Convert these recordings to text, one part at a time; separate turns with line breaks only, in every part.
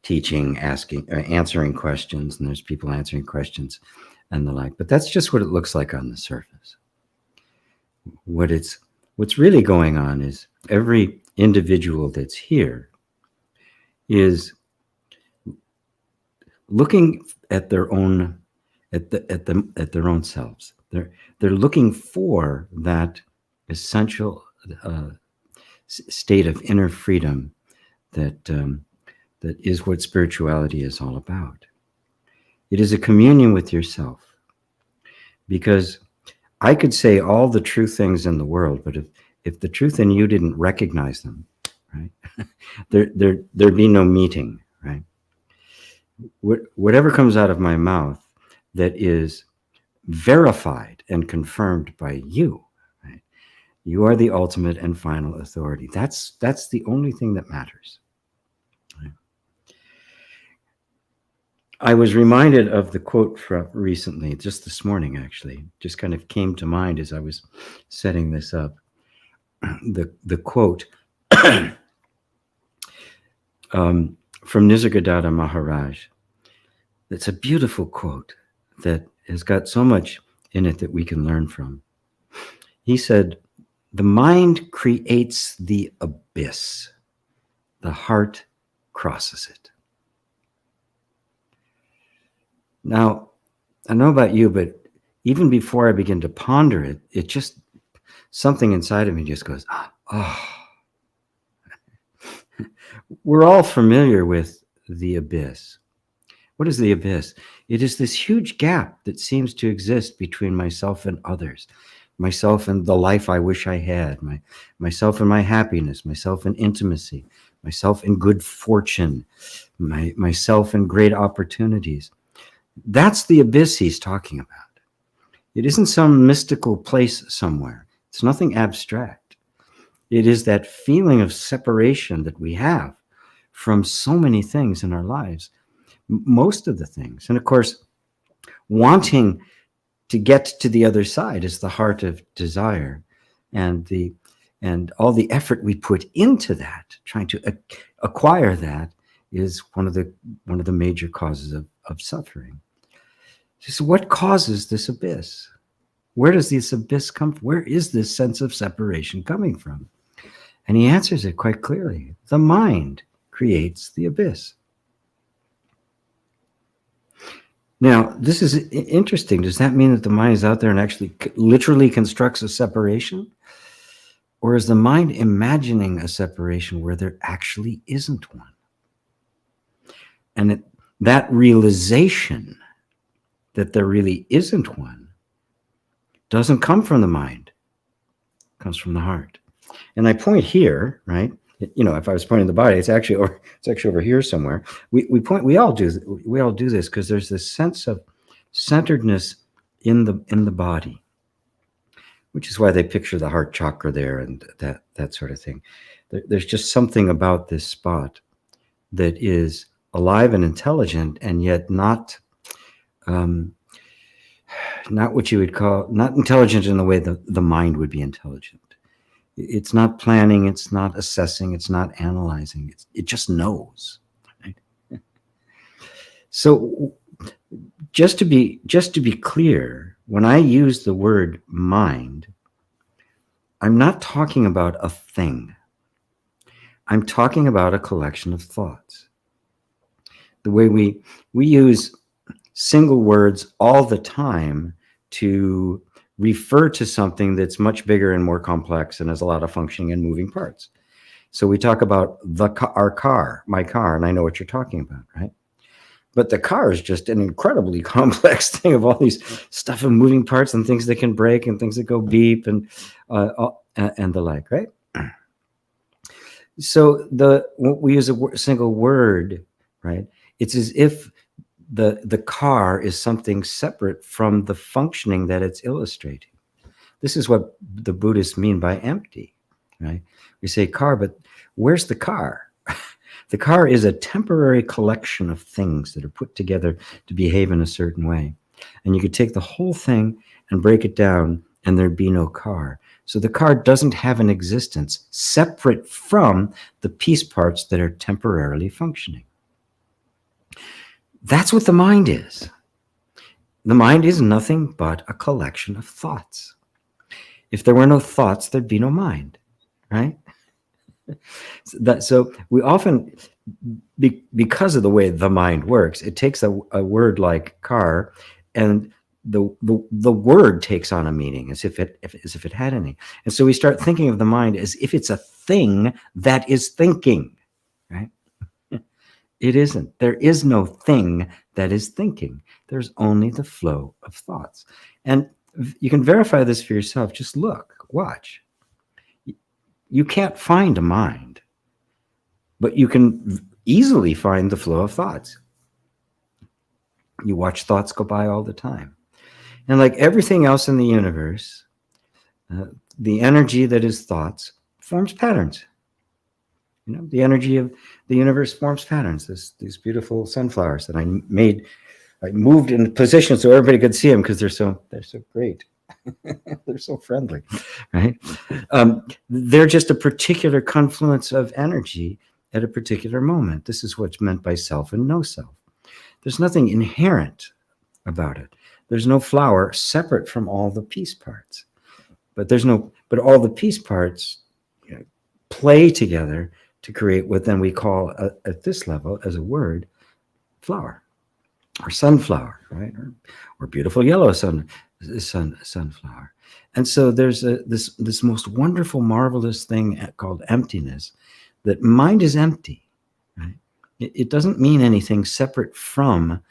teaching, asking, answering questions, and there's people answering questions and the like. But that's just what it looks like on the surface. What's really going on is every individual that's here is looking at their own at their own selves. They're looking for that essential state of inner freedom that that is what spirituality is all about. It is a communion with yourself, because I could say all the true things in the world, but if the truth in you didn't recognize them, right, there'd be no meeting, right? Whatever comes out of my mouth that is verified and confirmed by you, right? You are the ultimate and final authority. That's the only thing that matters. Right? I was reminded of the quote from recently, just this morning, actually, just kind of came to mind as I was setting this up. The quote from Nisargadatta Maharaj. It's a beautiful quote that has got so much in it that we can learn from. He said, "The mind creates the abyss. The heart crosses it." Now, I don't know about you, but even before I begin to ponder it, it just, something inside of me just goes, oh. We're all familiar with the abyss. What is the abyss? It is this huge gap that seems to exist between myself and others, myself and the life I wish I had, myself and my happiness, myself and intimacy, myself and good fortune, myself and great opportunities. That's the abyss he's talking about. It isn't some mystical place somewhere. It's nothing abstract. It is that feeling of separation that we have from so many things in our lives, most of the things. And of course, wanting to get to the other side is the heart of desire, and all the effort we put into that, trying to acquire that, is one of the major causes of suffering. So what causes this abyss? Where does this abyss come from? Where is this sense of separation coming from? And he answers it quite clearly. The mind creates the abyss. Now, this is interesting. Does that mean that the mind is out there and actually literally constructs a separation? Or is the mind imagining a separation where there actually isn't one? And that realization that there really isn't one doesn't come from the mind. It comes from the heart. And I point here, right? You know, if I was pointing the body, it's actually over here somewhere. We all do this because there's this sense of centeredness in the body, which is why they picture the heart chakra there and that sort of thing. There's just something about this spot that is alive and intelligent, and yet not what you would call, not intelligent in the way the mind would be intelligent. It's not planning, it's not assessing, it's not analyzing. It just knows. Right? So just to be clear, when I use the word mind, I'm not talking about a thing. I'm talking about a collection of thoughts. The way we use single words all the time to refer to something that's much bigger and more complex and has a lot of functioning and moving parts. So we talk about our car, my car, and I know what you're talking about, right? But the car is just an incredibly complex thing of all these stuff and moving parts and things that can break and things that go beep and the like, right? So when we use a single word, right? It's as if the car is something separate from the functioning that it's illustrating. This is what the Buddhists mean by empty, right? We say car, but where's the car? The car is a temporary collection of things that are put together to behave in a certain way. And you could take the whole thing and break it down and there'd be no car. So the car doesn't have an existence separate from the piece parts that are temporarily functioning. That's what the mind is. The mind is nothing but a collection of thoughts. If there were no thoughts, there'd be no mind, right? So we often, because of the way the mind works, it takes a word like car, and the word takes on a meaning as if it had any. And so we start thinking of the mind as if it's a thing that is thinking, right? It isn't. There is no thing that is thinking. There's only the flow of thoughts. And you can verify this for yourself. Just look, watch. You can't find a mind, but you can easily find the flow of thoughts. You watch thoughts go by all the time. And like everything else in the universe, the energy that is thoughts forms patterns. You know, the energy of the universe forms patterns. These beautiful sunflowers that I moved in position so everybody could see them because they're so great. They're so friendly, right? They're just a particular confluence of energy at a particular moment. This is what's meant by self and no self. There's nothing inherent about it. There's no flower separate from all the piece parts, but all the piece parts, you know, play together to create what then we call at this level as a word, flower or sunflower, right? Or beautiful yellow sunflower. And so there's this most wonderful, marvelous thing called emptiness, that mind is empty, right? It doesn't mean anything separate from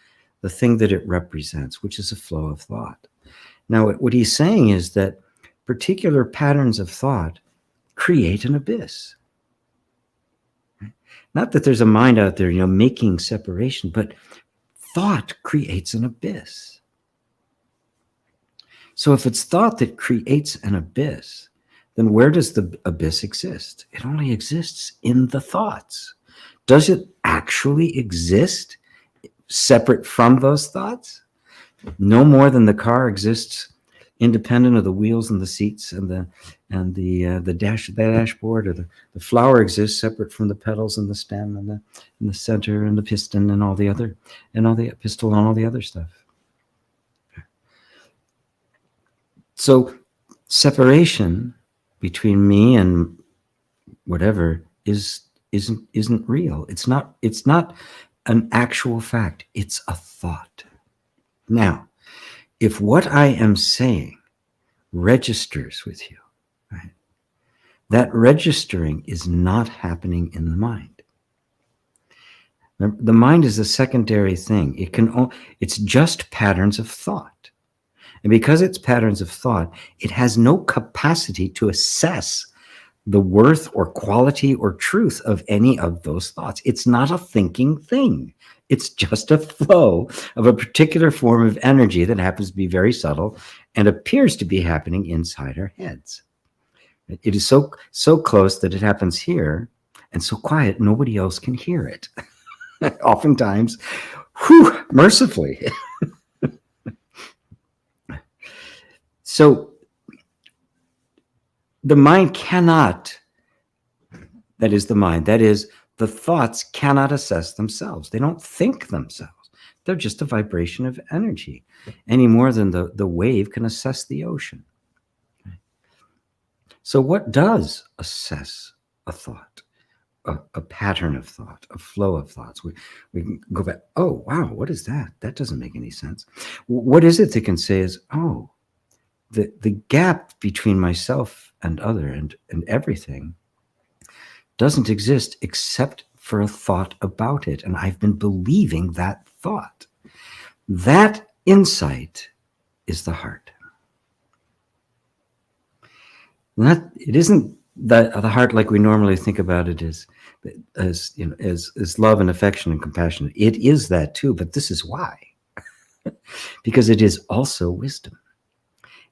the thing that it represents, which is a flow of thought. Now, what he's saying is that particular patterns of thought create an abyss. Not that there's a mind out there, you know, making separation, but thought creates an abyss. So if it's thought that creates an abyss, then where does the abyss exist? It only exists in the thoughts. Does it actually exist separate from those thoughts? No more than the car exists independent of the wheels and the seats and the dashboard, or the flower exists separate from the petals and the stem and the center and the piston and all the other pistil and all the other stuff. So separation between me and whatever isn't real. It's not an actual fact. It's a thought. Now, if what I am saying registers with you, right, that registering is not happening in the mind. The mind is a secondary thing. It's just patterns of thought. And because it's patterns of thought, it has no capacity to assess the worth or quality or truth of any of those thoughts. It's not a thinking thing. It's just a flow of a particular form of energy that happens to be very subtle and appears to be happening inside our heads. It is so close that it happens here, and so quiet nobody else can hear it. Oftentimes, mercifully. So the mind cannot, that is the mind, that is, the thoughts cannot assess themselves. They don't think themselves. They're just a vibration of energy, any more than the wave can assess the ocean. So what does assess a thought, a pattern of thought, a flow of thoughts? We can go back, oh, wow, what is that? That doesn't make any sense. What is it that can say is, oh, the gap between myself and other and everything doesn't exist except for a thought about it. And I've been believing that thought. That insight is the heart. It isn't the heart like we normally think about it as love and affection and compassion. It is that too, but this is why. Because it is also wisdom.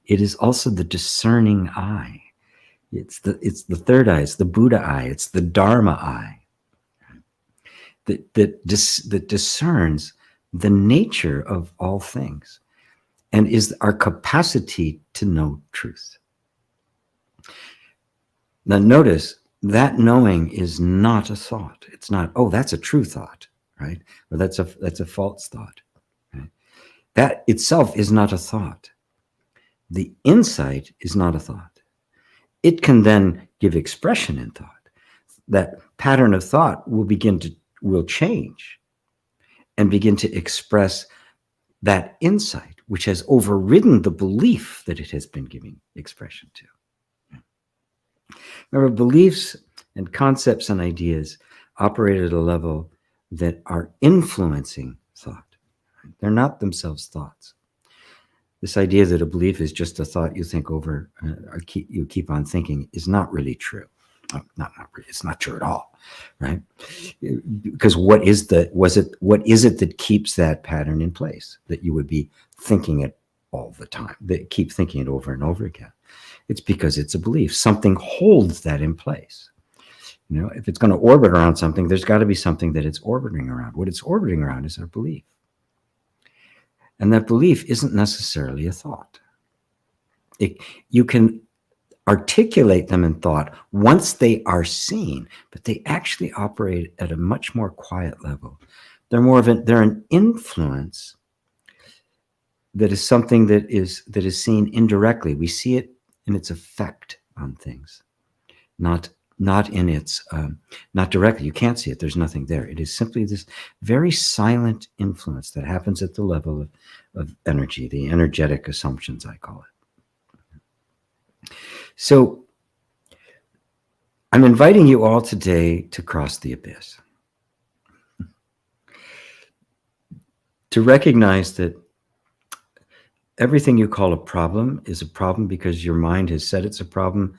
It is also the discerning eye. It's the third eye. It's the Buddha eye. It's the Dharma eye that discerns the nature of all things and is our capacity to know truth. Now notice that knowing is not a thought. It's not, oh, that's a true thought, right? Or that's a false thought. Right? That itself is not a thought. The insight is not a thought. It can then give expression in thought. That pattern of thought will change and begin to express that insight, which has overridden the belief that it has been giving expression to. Remember, beliefs and concepts and ideas operate at a level that are influencing thought. They're not themselves thoughts. This idea that a belief is just a thought you think over, or you keep on thinking, is not really true. Not really. It's not true at all, right? Because what is it that keeps that pattern in place? That you would be thinking it all the time, that keep thinking it over and over again. It's because it's a belief. Something holds that in place. You know, if it's going to orbit around something, there's got to be something that it's orbiting around. What it's orbiting around is our belief. And that belief isn't necessarily a thought. You can articulate them in thought once they are seen, but they actually operate at a much more quiet level. They're an influence that is something that is seen indirectly. We see it in its effect on things, not in its not directly. You can't see it. There's nothing there. It is simply this very silent influence that happens at the level of energy, the energetic assumptions, I call it. So I'm inviting you all today to cross the abyss, to recognize that everything you call a problem is a problem because your mind has said it's a problem.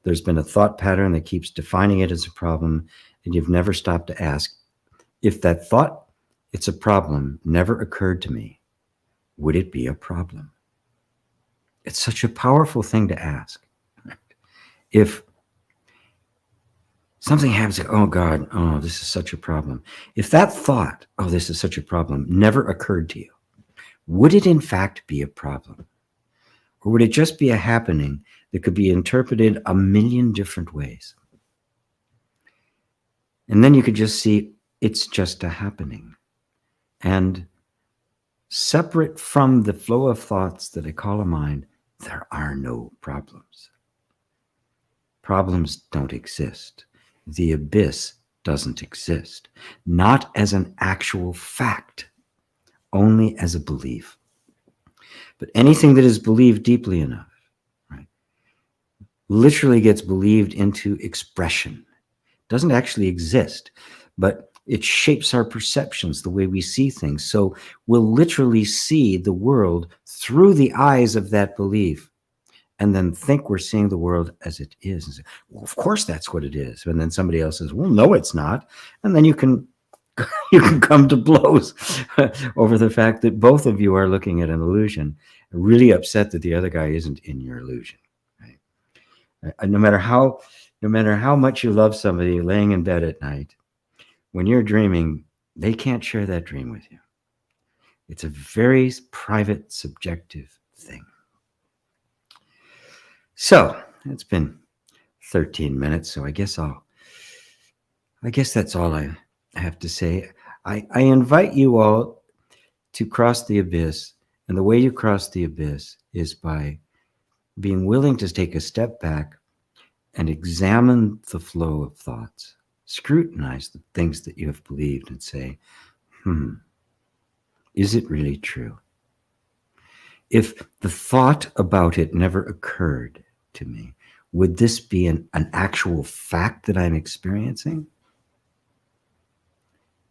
There's been a thought pattern that keeps defining it as a problem, and you've never stopped to ask, if that thought, it's a problem, never occurred to me, would it be a problem? It's such a powerful thing to ask. If something happens, oh God, oh, this is such a problem. If that thought, oh, this is such a problem, never occurred to you, would it in fact be a problem? Or would it just be a happening that could be interpreted a million different ways? And then you could just see it's just a happening. And separate from the flow of thoughts that I call a mind, there are no problems. Problems don't exist. The abyss doesn't exist. Not as an actual fact, only as a belief. But anything that is believed deeply enough, right, literally gets believed into expression. It doesn't actually exist, but it shapes our perceptions, the way we see things. So we'll literally see the world through the eyes of that belief, and then think we're seeing the world as it is. And say, well, of course that's what it is. And then somebody else says, well, no, it's not. And then you can come to blows over the fact that both of you are looking at an illusion, really upset that the other guy isn't in your illusion. Right? No matter how much you love somebody laying in bed at night, when you're dreaming, they can't share that dream with you. It's a very private, subjective thing. So it's been 13 minutes, so I guess that's all I have to say. I invite you all to cross the abyss, and the way you cross the abyss is by being willing to take a step back and examine the flow of thoughts, scrutinize the things that you have believed and say, is it really true? If the thought about it never occurred to me, would this be an actual fact that I'm experiencing?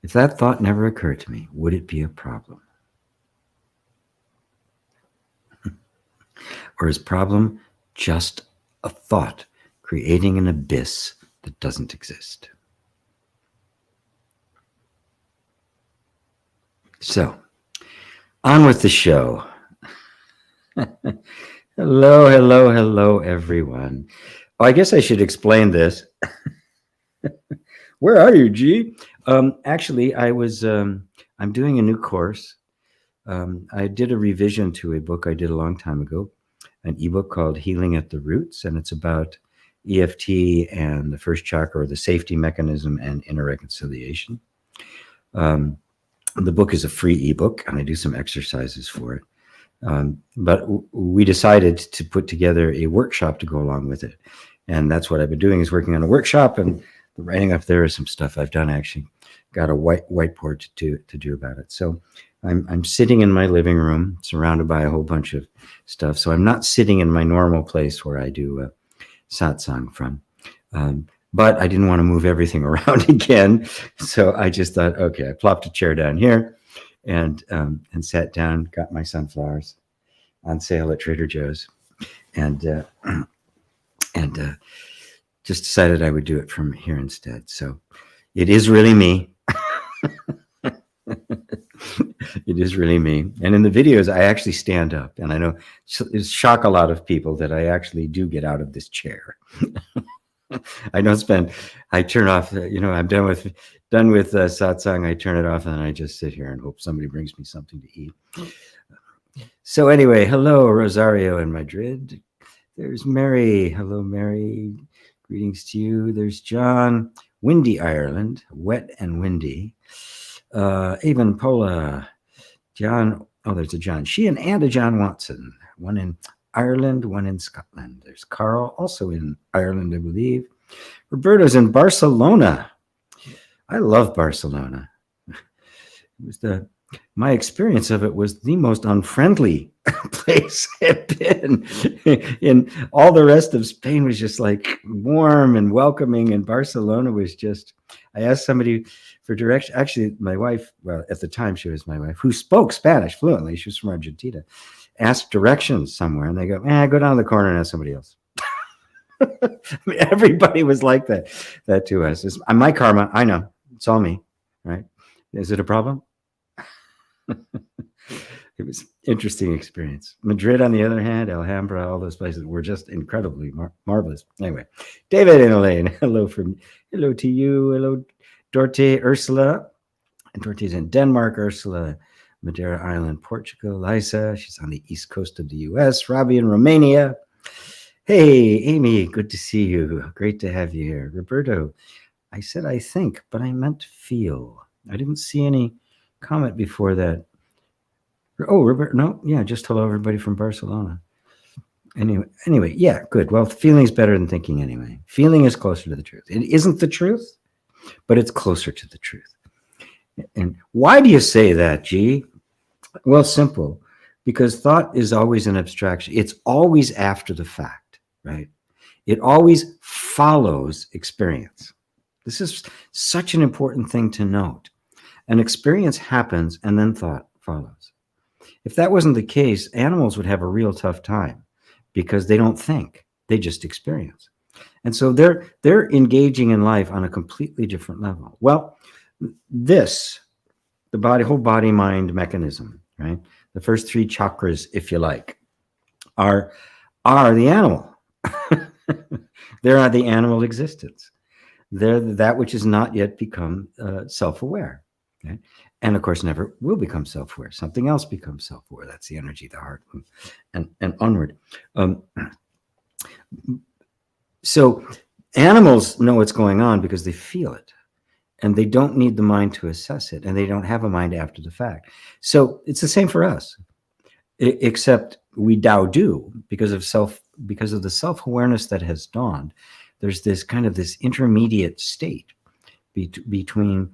If that thought never occurred to me, would it be a problem? Or is problem just a thought creating an abyss that doesn't exist? So, on with the show. Hello, everyone. Oh, I guess I should explain this. Where are you, G? Actually, I'm doing a new course. I did a revision to a book I did a long time ago, an ebook called Healing at the Roots, and it's about EFT and the first chakra, or the safety mechanism, and inner reconciliation. The book is a free ebook, and I do some exercises for it. But we decided to put together a workshop to go along with it. And that's what I've been doing, is working on a workshop, and the writing up there is some stuff I've done. I actually got a whiteboard to do about it. So I'm sitting in my living room surrounded by a whole bunch of stuff. So I'm not sitting in my normal place where I do satsang from. But I didn't want to move everything around again. So I just thought, okay, I plopped a chair down here and sat down, got my sunflowers on sale at Trader Joe's, and just decided I would do it from here instead. So it is really me. It is really me. And in the videos, I actually stand up, and I know it shock a lot of people that I actually do get out of this chair. I don't spend, I turn off, I'm done with satsang. I turn it off and I just sit here and hope somebody brings me something to eat. So anyway, hello, Rosario in Madrid. There's Mary. Hello, Mary. Greetings to you. There's John. Windy, Ireland. Wet and windy. Avon Pola. John. Oh, there's a John Sheehan and a John Watson. One in Ireland, one in Scotland. There's Carl, also in Ireland, I believe. Roberto's in Barcelona. I love Barcelona. It was my experience of it was the most unfriendly place I've been. In all the rest of Spain was just like warm and welcoming, and Barcelona was just, I asked somebody for direction. Actually, my wife, well, at the time she was my wife, who spoke Spanish fluently. She was from Argentina. Asked directions somewhere, and they go, go down the corner and ask somebody else. I mean, everybody was like that to us. It's my karma. I know. It's all me, right? Is it a problem? It was an interesting experience. Madrid, on the other hand, Alhambra, all those places were just incredibly marvelous. Anyway, David and Elaine, hello to you. Hello, Dorte, Ursula. And Dorte's in Denmark. Ursula, Madeira Island, Portugal. Lisa, she's on the east coast of the US. Robbie in Romania. Hey, Amy, good to see you. Great to have you here. Roberto, I said I think, but I meant feel. I didn't see any comment before that. Oh, Roberto, no, yeah, just hello everybody from Barcelona. Anyway, yeah, good. Well, feeling's better than thinking anyway. Feeling is closer to the truth. It isn't the truth, but it's closer to the truth. And why do you say that, G? Well, simple. Because thought is always an abstraction. It's always after the fact, right? It always follows experience. This is such an important thing to note. An experience happens and then thought follows. If that wasn't the case, animals would have a real tough time because they don't think, they just experience. And so they're engaging in life on a completely different level. Well, this, the whole body-mind mechanism, right? The first three chakras, if you like, are the animal. They're the animal existence. They're that which has not yet become self-aware. Okay? And of course, never will become self-aware. Something else becomes self-aware. That's the energy, the heart, and onward. So animals know what's going on because they feel it. And they don't need the mind to assess it, and they don't have a mind after the fact. So it's the same for us, except we now do because of the self-awareness that has dawned. There's this kind of this intermediate state between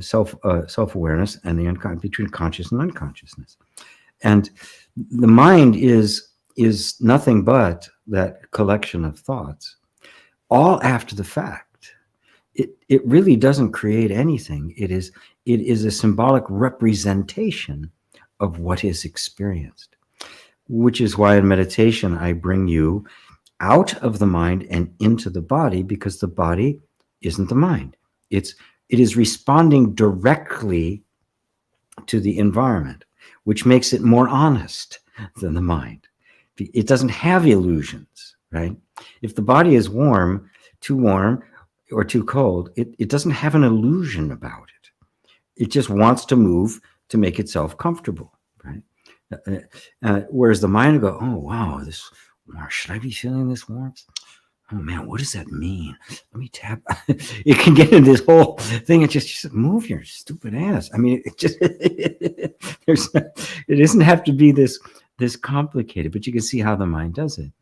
self-awareness and between conscious and unconsciousness, and the mind is nothing but that collection of thoughts, all after the fact. It really doesn't create anything. It is a symbolic representation of what is experienced, which is why in meditation I bring you out of the mind and into the body, because the body isn't the mind. It is responding directly to the environment, which makes it more honest than the mind. It doesn't have illusions, right? If the body is too warm, or too cold, it doesn't have an illusion about it. It just wants to move to make itself comfortable, right? Whereas the mind will go, oh, wow, should I be feeling this warmth? oh man, what does that mean? Let me tap. It can get into this whole thing and just move your stupid ass. I mean, it just it doesn't have to be this complicated, but you can see how the mind does it,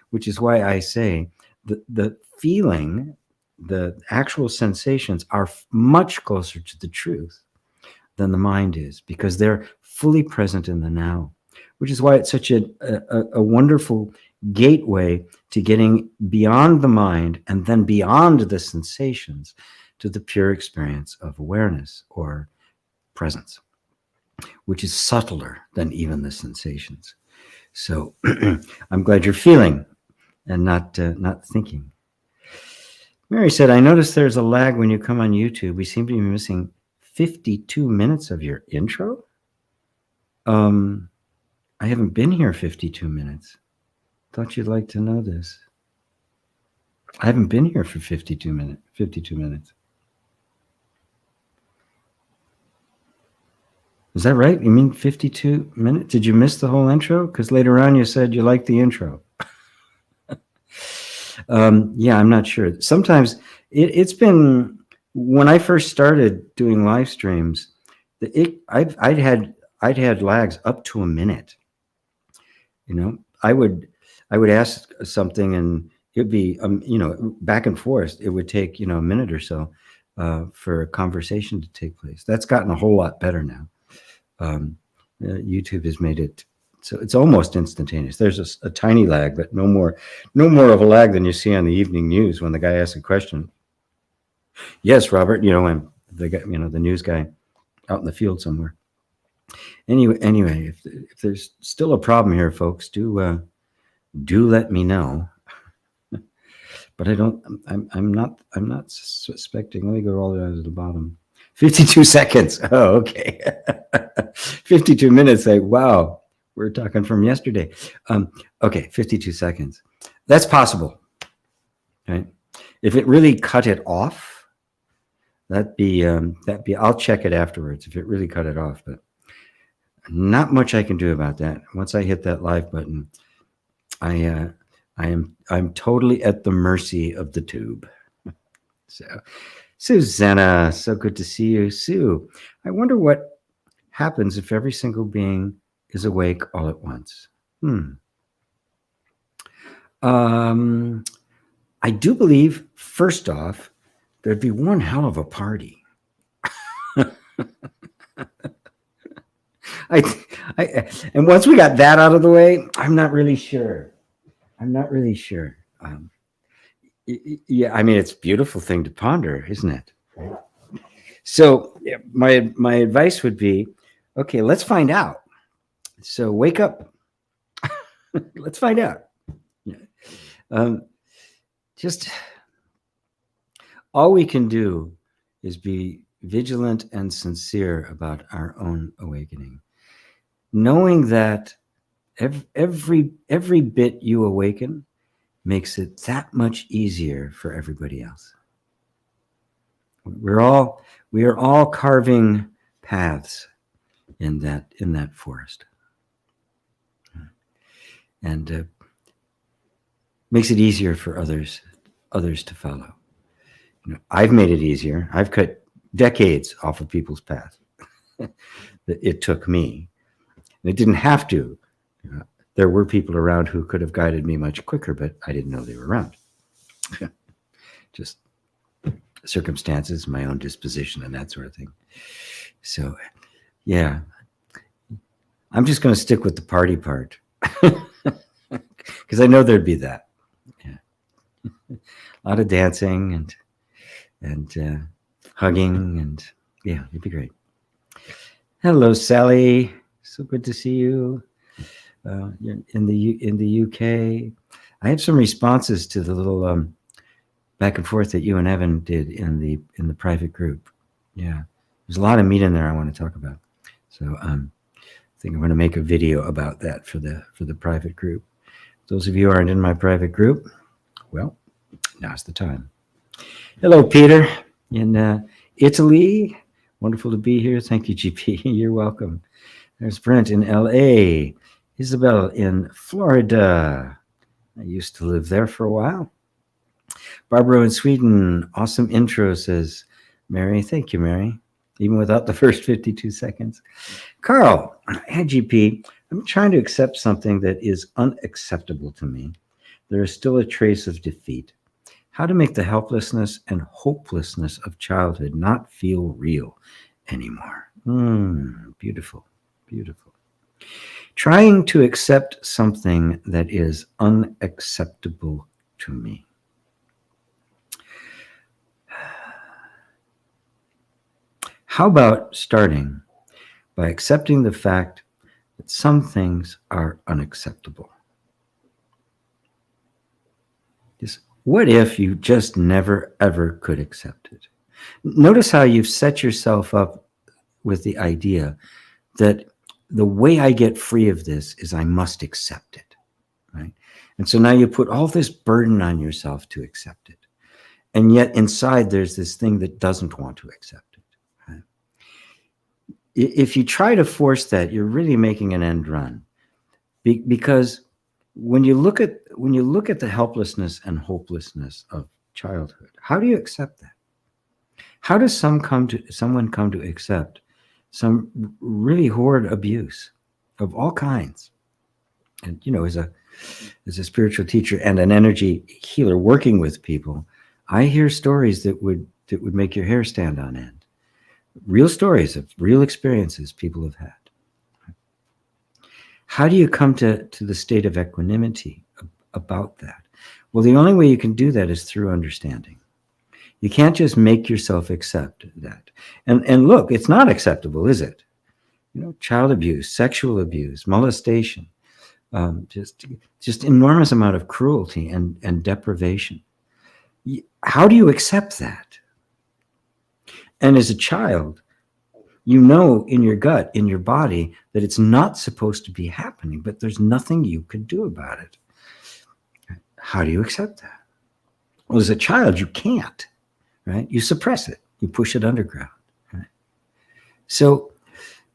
which is why I say the feeling, the actual sensations are much closer to the truth than the mind is, because they're fully present in the now, which is why it's such a wonderful gateway to getting beyond the mind and then beyond the sensations to the pure experience of awareness or presence, which is subtler than even the sensations. So I'm glad you're feeling and not thinking. Mary said, I noticed there's a lag when you come on YouTube. We seem to be missing 52 minutes of your intro. I haven't been here 52 minutes. Thought you'd like to know this. I haven't been here for 52 minutes. Is that right? You mean 52 minutes? Did you miss the whole intro? Because later on you said you liked the intro. Yeah, I'm not sure. Sometimes it's been, when I first started doing live streams, I'd had lags up to a minute. You know, I would ask something and it'd be, back and forth. It would take, a minute or so for a conversation to take place. That's gotten a whole lot better now. YouTube has made it so it's almost instantaneous. There's a tiny lag, but no more of a lag than you see on the evening news when the guy asks a question. Yes, Robert, when the guy, the news guy out in the field somewhere. Anyway, if there's still a problem here, folks, do let me know. But I'm not suspecting. Let me go all the way to the bottom. 52 seconds. Oh, okay. 52 minutes. Like, wow, we're talking from yesterday. Okay, 52 seconds. That's possible. Right? If it really cut it off, that'd be. I'll check it afterwards. If it really cut it off, but not much I can do about that. Once I hit that live button, I'm totally at the mercy of the tube. So, Susanna, so good to see you. Sue, I wonder what happens if every single being is awake all at once. I do believe, first off, there'd be one hell of a party. And once we got that out of the way, I'm not really sure. Yeah, I mean, it's a beautiful thing to ponder, isn't it? So my advice would be, okay, let's find out. So wake up. Let's find out. Just all we can do is be vigilant and sincere about our own awakening, knowing that every bit you awaken makes it that much easier for everybody else. We are all carving paths in that forest, and makes it easier for others to follow. I've made it easier. I've cut decades off of people's path. It took me. It didn't have to. There were people around who could have guided me much quicker, but I didn't know they were around. Just circumstances, my own disposition, and that sort of thing. So, yeah, I'm just going to stick with the party part because I know there'd be that. Yeah. A lot of dancing and UK, and yeah, it'd be great. Hello, Sally. So good to see you. You're in the UK. I have some responses to the little back and forth that you and Evan did in the private group. Yeah, there's a lot of meat in there I want to talk about. So I think I'm going to make a video about that for the private group. Those of you who aren't in my private group, well, now's the time. Hello, Peter in Italy. Wonderful to be here. Thank you, GP. You're welcome. There's Brent in LA. Isabel in Florida. I used to live there for a while. Barbara in Sweden, awesome intro, says Mary. Thank you, Mary. Even without the first 52 seconds. Carl, hey, GP, I'm trying to accept something that is unacceptable to me. There is still a trace of defeat. How to make the helplessness and hopelessness of childhood not feel real anymore. Beautiful, beautiful. Trying to accept something that is unacceptable to me. How about starting by accepting the fact that some things are unacceptable? What if you just never, ever could accept it? Notice how you've set yourself up with the idea that the way I get free of this is I must accept it, right? And so now you put all this burden on yourself to accept it. And yet inside there's this thing that doesn't want to accept it. Right? If you try to force that, you're really making an end run. Because when you look at the helplessness and hopelessness of childhood, how do you accept that? How does someone come to accept some really horrid abuse of all kinds? And as a spiritual teacher and an energy healer working with people, I hear stories that would make your hair stand on end. Real stories of real experiences people have had. How do you come to the state of equanimity about that? Well, the only way you can do that is through understanding. You can't just make yourself accept that. And look, it's not acceptable, is it? Child abuse, sexual abuse, molestation, just enormous amount of cruelty and deprivation. How do you accept that? And as a child, in your gut, in your body, that it's not supposed to be happening, but there's nothing you can do about it. How do you accept that? Well, as a child, you can't, right? You suppress it. You push it underground, right? So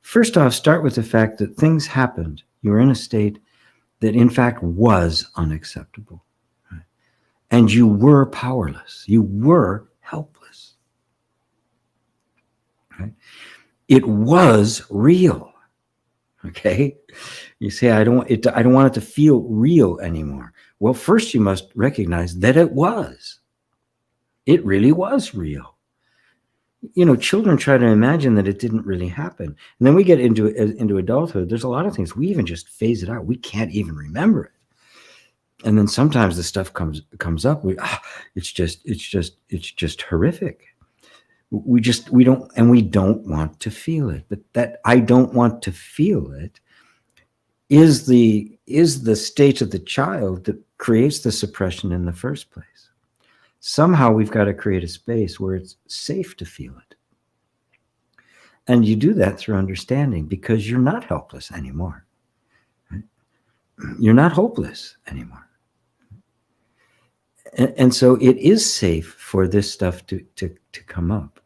first off, start with the fact that things happened. You were in a state that in fact was unacceptable, right? And you were powerless. You were helpless, right? It was real. Okay. You say, I don't want it to feel real anymore. Well, first you must recognize that it was. It really was real. Children try to imagine that it didn't really happen. And then we get into adulthood. There's a lot of things we even just phase it out. We can't even remember it. And then sometimes the stuff comes up. It's just horrific. We don't want to feel it. But that I don't want to feel it is the state of the child that creates the suppression in the first place. Somehow we've got to create a space where it's safe to feel it. And you do that through understanding, because you're not helpless anymore. Right? You're not hopeless anymore. And so it is safe for this stuff to come up.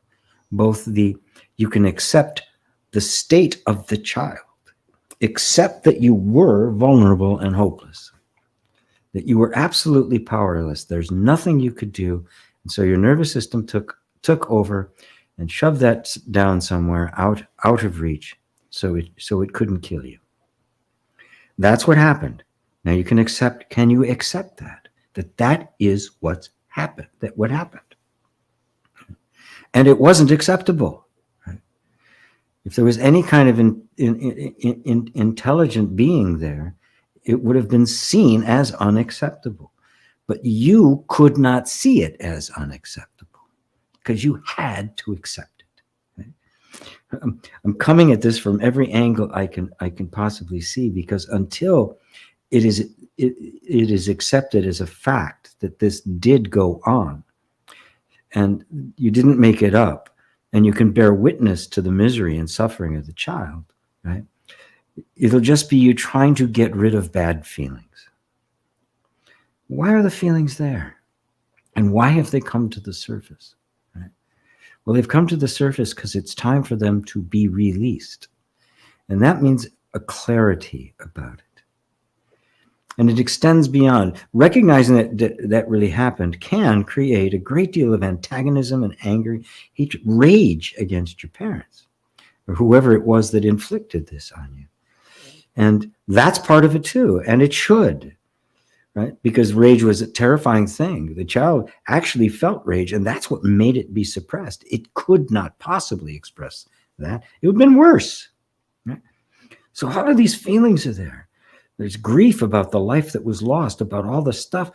You can accept the state of the child, accept that you were vulnerable and hopeless, that you were absolutely powerless. There's nothing you could do. And so your nervous system took over and shoved that down somewhere out of reach so it couldn't kill you. That's what happened. Now you can accept, can you accept that is what happened? And it wasn't acceptable. Right? If there was any kind of intelligent being there, it would have been seen as unacceptable. But you could not see it as unacceptable because you had to accept it. Right? I'm coming at this from every angle I can possibly see, because until it is accepted as a fact that this did go on, and you didn't make it up, and you can bear witness to the misery and suffering of the child, right? It'll just be you trying to get rid of bad feelings. Why are the feelings there? And why have they come to the surface? Right? Well, they've come to the surface because it's time for them to be released. And that means a clarity about it. And it extends beyond. Recognizing that really happened can create a great deal of antagonism and anger, hatred, rage against your parents or whoever it was that inflicted this on you. And that's part of it too. And it should, right? Because rage was a terrifying thing. The child actually felt rage, and that's what made it be suppressed. It could not possibly express that. It would have been worse, right? So all of these feelings are there. There's grief about the life that was lost, about all the stuff,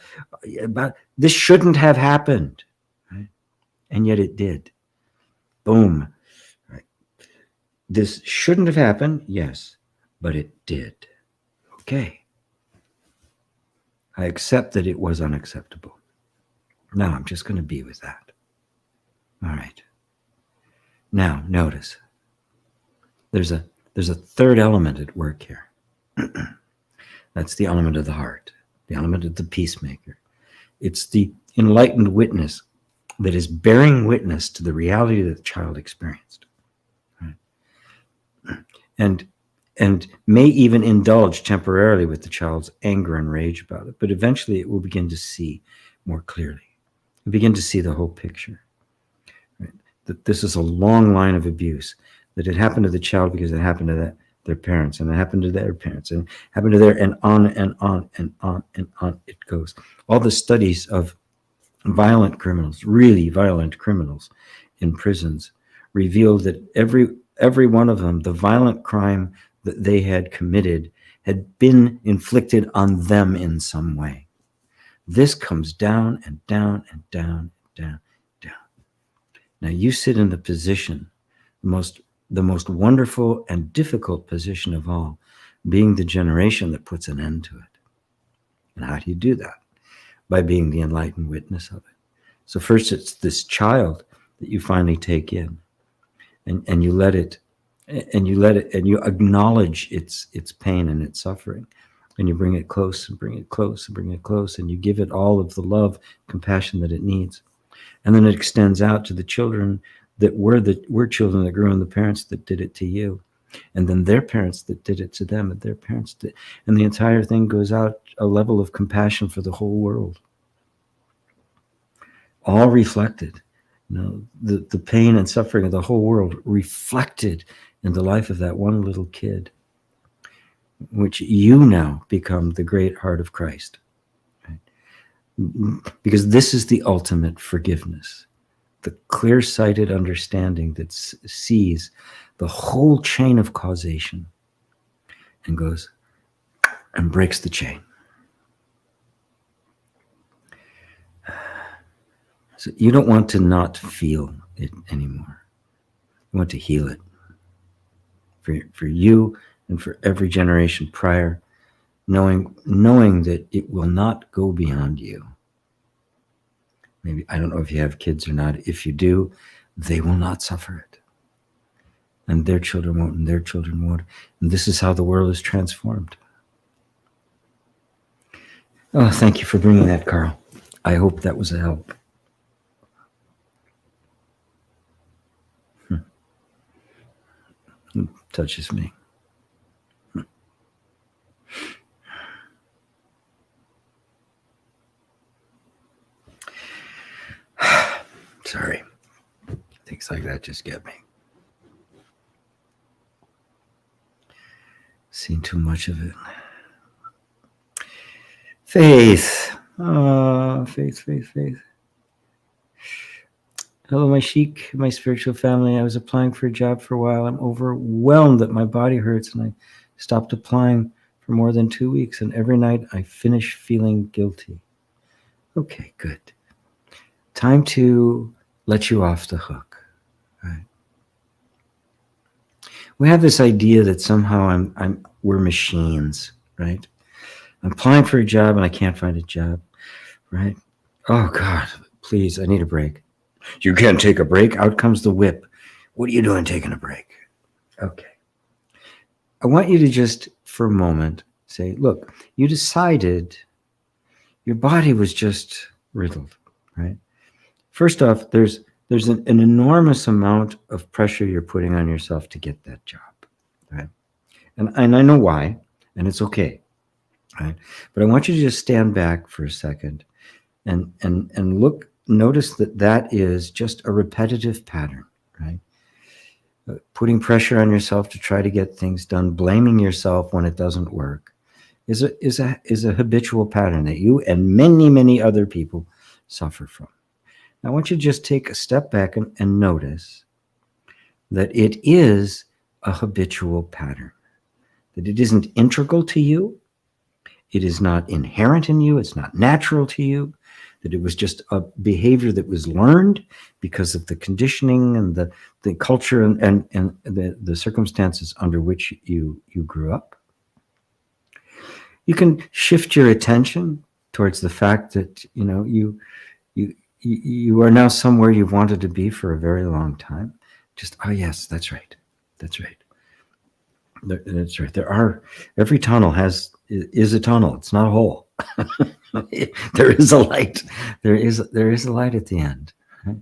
about this shouldn't have happened, right? And yet it did. Boom. Right? This shouldn't have happened, yes, but it did. Okay. I accept that it was unacceptable. Now I'm just going to be with that. All right. Now notice there's a third element at work here. That's the element of the heart, the element of the peacemaker. It's the enlightened witness that is bearing witness to the reality that the child experienced. Right? And may even indulge temporarily with the child's anger and rage about it, but eventually it will begin to see more clearly. You begin to see the whole picture. Right? That this is a long line of abuse, that it happened to the child because it happened to their parents, and it happened to their parents, and happened to their, and on and on and on and on it goes. All the studies of violent criminals, really violent criminals in prisons, revealed that every one of them, the violent crime that they had committed had been inflicted on them in some way. This comes down and down and down and down and down. Now you sit in the position, the most wonderful and difficult position of all, being the generation that puts an end to it. And how do you do that? By being the enlightened witness of it. So first it's this child that you finally take in, and you let it, and you acknowledge its pain and its suffering, and you bring it close and bring it close and bring it close, and you give it all of the love, compassion that it needs. And then it extends out to the children that were children that grew in the parents that did it to you, and then their parents that did it to them, and their parents did, and the entire thing goes out a level of compassion for the whole world, all reflected. The pain and suffering of the whole world reflected in the life of that one little kid, which you now become the great heart of Christ, right? Because this is the ultimate forgiveness. The clear-sighted understanding that sees the whole chain of causation and goes and breaks the chain. So you don't want to not feel it anymore. You want to heal it for you and for every generation prior, knowing that it will not go beyond you. Maybe, I don't know if you have kids or not. If you do, they will not suffer it. And their children won't, and their children won't. And this is how the world is transformed. Oh, thank you for bringing that, Carl. I hope that was a help. It touches me. Sorry. Things like that just get me. Seen too much of it. Faith. Oh, faith. Hello, my sheik, my spiritual family. I was applying for a job for a while. I'm overwhelmed that my body hurts, and I stopped applying for more than 2 weeks, and every night I finish feeling guilty. Okay, good. Time to let you off the hook. Right? We have this idea that somehow we're machines, right? I'm applying for a job and I can't find a job, right? Oh God, please, I need a break. You can't take a break. Out comes the whip. What are you doing taking a break? Okay. I want you to just, for a moment, say, look, you decided your body was just riddled, right? First off, there's an enormous amount of pressure you're putting on yourself to get that job, right? And I know why, and it's okay. right? But I want you to just stand back for a second and look, notice that that is just a repetitive pattern, right? Putting pressure on yourself to try to get things done, blaming yourself when it doesn't work, is a habitual pattern that you and many other people suffer from. I want you to just take a step back and notice that it is a habitual pattern, that it isn't integral to you, it is not inherent in you, it's not natural to you, that it was just a behavior that was learned because of the conditioning and the culture and the circumstances under which you grew up. You can shift your attention towards the fact that you are now somewhere you've wanted to be for a very long time. Just, oh yes, that's right. That's right. That's right. Every tunnel is a tunnel. It's not a hole. There is a light. There is a light at the end. Right?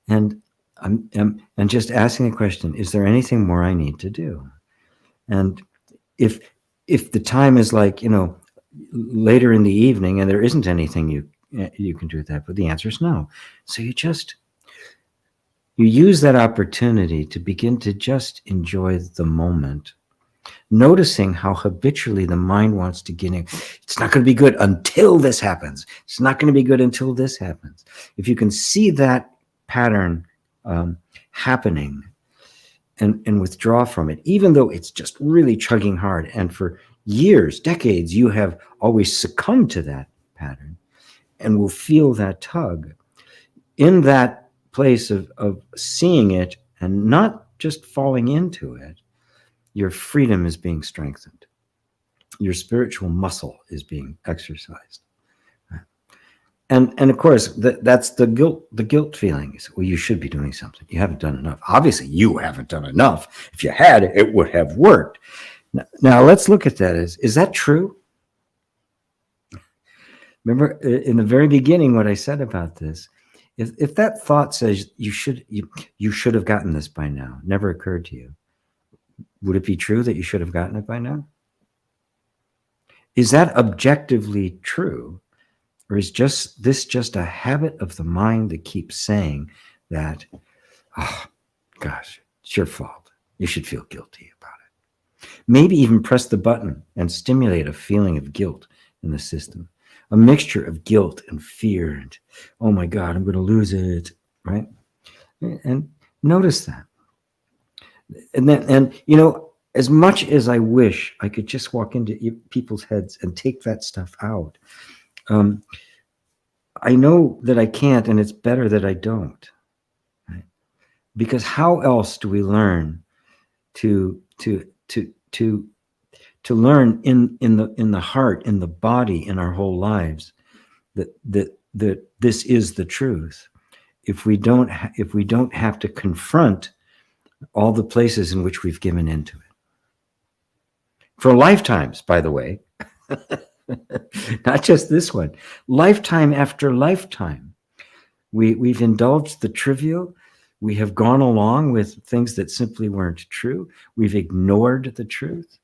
And I'm just asking a question, is there anything more I need to do? And if the time is like, later in the evening and there isn't anything you can do with that, but the answer is no. So you use that opportunity to begin to just enjoy the moment, noticing how habitually the mind wants to get in. It's not going to be good until this happens. It's not going to be good until this happens. If you can see that pattern happening and withdraw from it, even though it's just really chugging hard, and for years, decades, you have always succumbed to that pattern and will feel that tug, in that place of seeing it and not just falling into it, your freedom is being strengthened. Your spiritual muscle is being exercised. And of course, that's the guilt feeling. Well, you should be doing something. You haven't done enough. Obviously, you haven't done enough. If you had, it would have worked. Now let's look at that. Is that true? Remember in the very beginning what I said about this? If that thought says you should have gotten this by now, never occurred to you, would it be true that you should have gotten it by now? Is that objectively true? Or is this just a habit of the mind that keeps saying that, oh, gosh, it's your fault. You should feel guilty about it. Maybe even press the button and stimulate a feeling of guilt in the system. A mixture of guilt and fear and, oh my God, I'm going to lose it, right? And notice that. And as much as I wish I could just walk into people's heads and take that stuff out, I know that I can't, and it's better that I don't, right? Because how else do we learn to learn in the heart, in the body, in our whole lives that this is the truth, if we don't have to confront all the places in which we've given into it for lifetimes, by the way. Not just this one, lifetime after lifetime. We've indulged the trivial. We have gone along with things that simply weren't true. We've ignored the truth,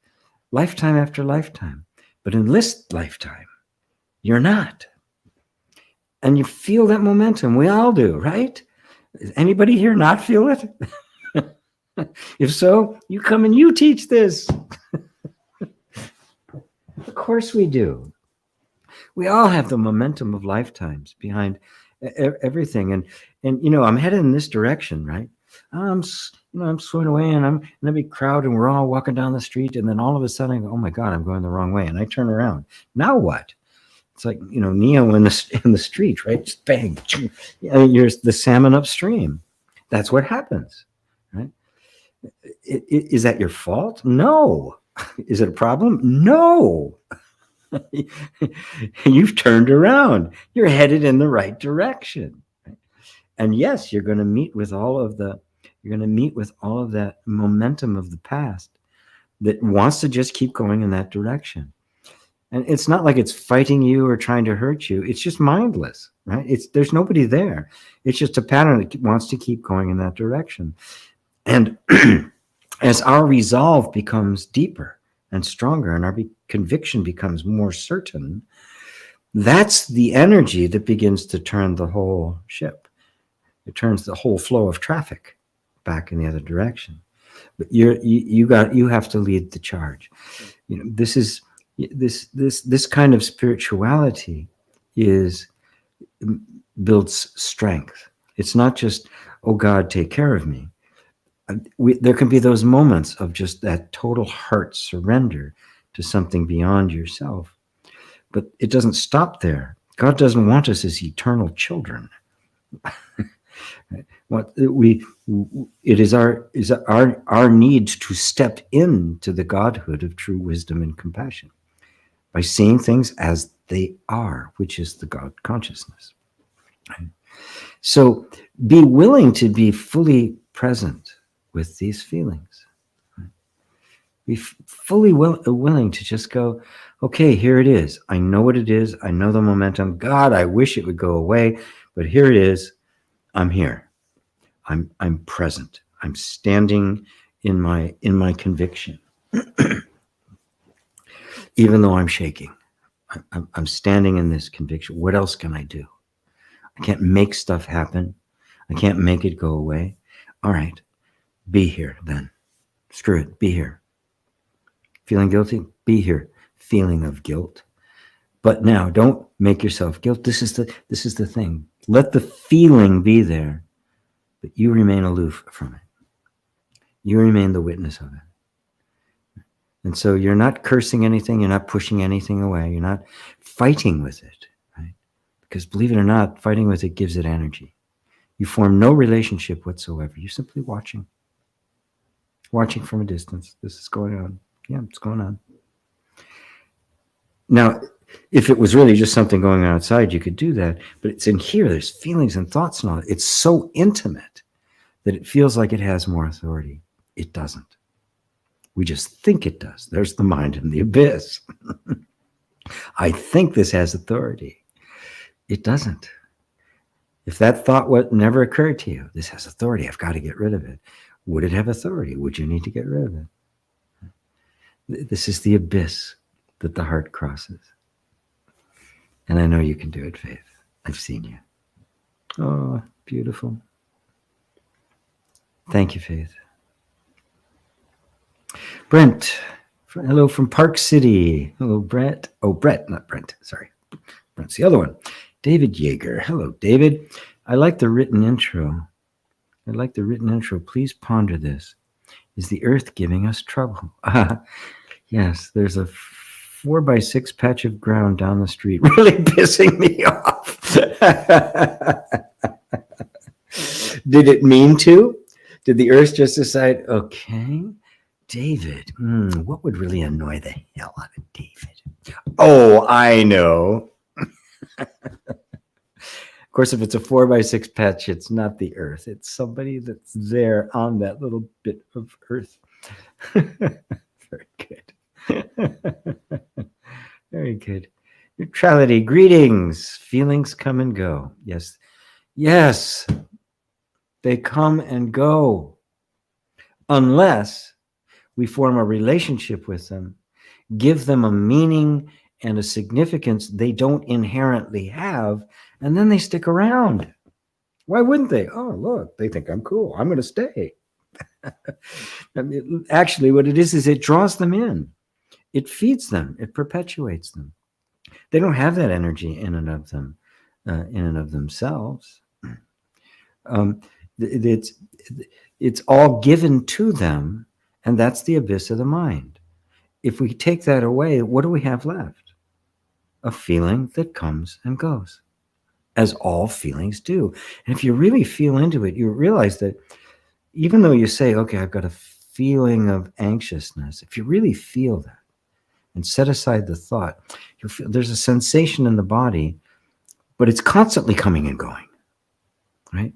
lifetime after lifetime. But in this lifetime, you're not. And you feel that momentum. We all do, right? Does anybody here not feel it? If so, you come and you teach this. Of course we do. We all have the momentum of lifetimes behind everything. And I'm headed in this direction, right? I'm swimming away and I'm in a big crowd and we're all walking down the street. And then all of a sudden I go, oh my God, I'm going the wrong way. And I turn around. Now what? It's like, Neo in the street, right? Just bang. You're the salmon upstream. That's what happens, right? Is that your fault? No. Is it a problem? No. You've turned around. You're headed in the right direction. Right? And yes, you're going to meet with all of that momentum of the past that wants to just keep going in that direction. And it's not like it's fighting you or trying to hurt you. It's just mindless, right? There's nobody there. It's just a pattern that wants to keep going in that direction. And as our resolve becomes deeper and stronger, and our conviction becomes more certain, that's the energy that begins to turn the whole ship. It turns the whole flow of traffic back in the other direction. But you have to lead the charge. This kind of spirituality builds strength. It's not just, oh God, take care of me. There can be those moments of just that total heart surrender to something beyond yourself. But it doesn't stop there. God doesn't want us as eternal children. It is our need to step into the Godhood of true wisdom and compassion by seeing things as they are, which is the God consciousness. So be willing to be fully present with these feelings. Be fully willing to just go, okay, here it is. I know what it is. I know the momentum. God, I wish it would go away, but here it is. I'm here. I'm present. I'm standing in my conviction, even though I'm shaking. I'm standing in this conviction. What else can I do? I can't make stuff happen. I can't make it go away. All right, be here then. Screw it. Be here. Feeling guilty? Be here. Feeling of guilt. But now, don't make yourself guilt. This is the thing. Let the feeling be there, but you remain aloof from it. You remain the witness of it. And so you're not cursing anything. You're not pushing anything away. You're not fighting with it, right? Because believe it or not, fighting with it gives it energy. You form no relationship whatsoever. You're simply watching from a distance. This is going on. Yeah, it's going on. Now, if it was really just something going on outside, you could do that. But it's in here. There's feelings and thoughts and all that. It's so intimate that it feels like it has more authority. It doesn't. We just think it does. There's the mind in the abyss. I think this has authority. It doesn't. If that thought never occurred to you, this has authority. I've got to get rid of it. Would it have authority? Would you need to get rid of it? This is the abyss that the heart crosses. And I know you can do it, Faith. I've seen you. Oh, beautiful. Thank you, Faith. Brent, hello from Park City. Hello, Brett. Oh, Brett, not Brent. Sorry. Brent's the other one. David Yeager. Hello, David. I like the written intro. Please ponder this. Is the earth giving us trouble? Yes, there's a 4x6 patch of ground down the street really pissing me off. Did it mean to? Did the earth just decide, okay, David, what would really annoy the hell out of David? Oh, I know. Of course, if it's a 4x6 patch, it's not the earth. It's somebody that's there on that little bit of earth. Very good. Very good. Neutrality, greetings. Feelings come and go. Yes. Yes. They come and go. Unless we form a relationship with them, give them a meaning and a significance they don't inherently have, and then they stick around. Why wouldn't they? Oh, look, they think I'm cool. I'm going to stay. I mean, actually, what it is it draws them in. It feeds them. It perpetuates them. They don't have that energy in and of them, in and of themselves. It's all given to them, and that's the abyss of the mind. If we take that away, what do we have left? A feeling that comes and goes, as all feelings do. And if you really feel into it, you realize that even though you say, okay, I've got a feeling of anxiousness, if you really feel that and set aside the thought, you'll feel there's a sensation in the body, but it's constantly coming and going, right?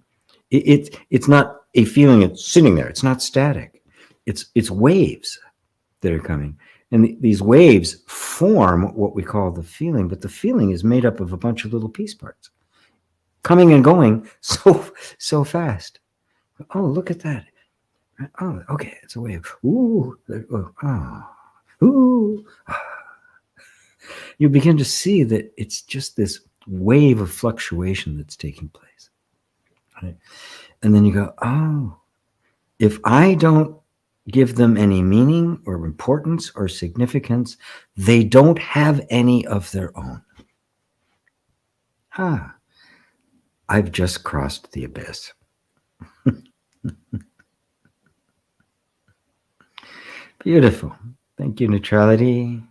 It's not a feeling it's sitting there. It's not static. It's waves that are coming. And these waves form what we call the feeling, but the feeling is made up of a bunch of little piece parts coming and going so fast. Oh, look at that. Oh, okay, it's a wave. Ooh, oh. Ooh. You begin to see that it's just this wave of fluctuation that's taking place. Right? And then you go, oh, if I don't give them any meaning or importance or significance, they don't have any of their own. I've just crossed the abyss. Beautiful. Thank you, neutrality.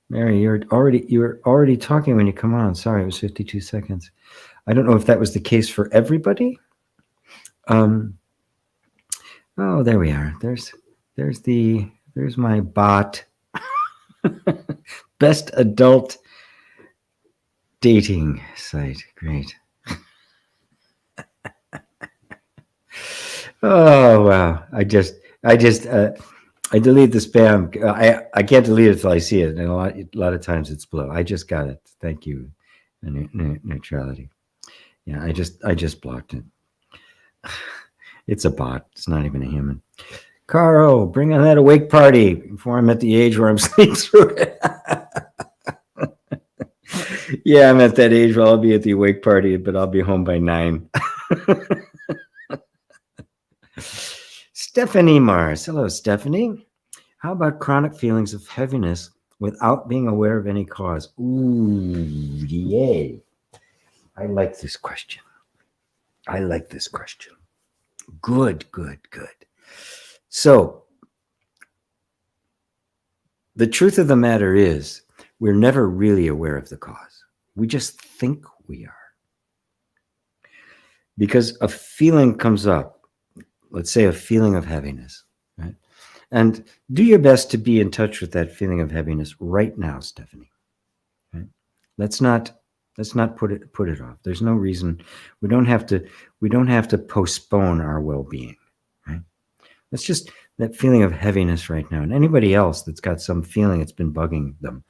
Mary, you were already talking when you come on. Sorry, it was 52 seconds. I don't know if that was the case for everybody. Oh, there we are. There's my bot. Best adult dating site. Great. Oh wow. I delete the spam. I can't delete it until I see it, and a lot of times it's below. I just got it. Thank you, neutrality. Yeah, I just blocked it. It's a bot. It's not even a human. Carl, bring on that awake party before I'm at the age where I'm sleeping through it. Yeah, I'm at that age where I'll be at the awake party, but I'll be home by 9. Stephanie Mars. Hello, Stephanie. How about chronic feelings of heaviness without being aware of any cause? Ooh, yay. I like this question. Good. So, the truth of the matter is, we're never really aware of the cause. We just think we are. Because a feeling comes up, let's say a feeling of heaviness, right? And do your best to be in touch with that feeling of heaviness right now, Stephanie. Right? Let's not put it off. There's no reason. We don't have to postpone our well-being. Right? It's just that feeling of heaviness right now. And anybody else that's got some feeling that's been bugging them,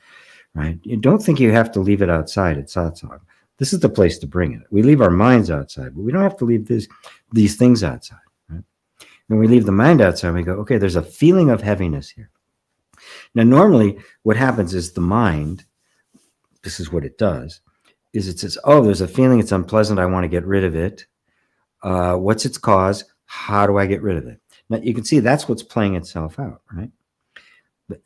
right? You don't think you have to leave it outside at Satsang. This is the place to bring it. We leave our minds outside, but we don't have to leave these things outside. Right? When we leave the mind outside, we go, okay, there's a feeling of heaviness here. Now, normally what happens is the mind, this is what it does, is it says, oh, there's a feeling, it's unpleasant, I want to get rid of it. What's its cause? How do I get rid of it? Now, you can see that's what's playing itself out, right? But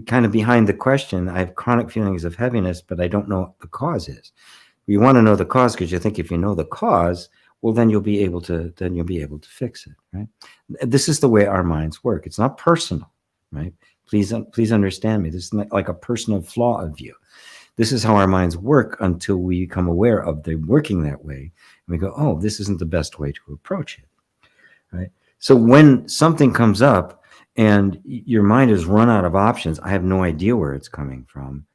kind of behind the question, I have chronic feelings of heaviness, but I don't know what the cause is. You want to know the cause because you think if you know the cause, well, then you'll be able to fix it, right? This is the way our minds work. It's not personal, right? Please understand me. This is not like a personal flaw of you. This is how our minds work until we become aware of them working that way. And we go, oh, this isn't the best way to approach it, right? So when something comes up and your mind has run out of options, I have no idea where it's coming from.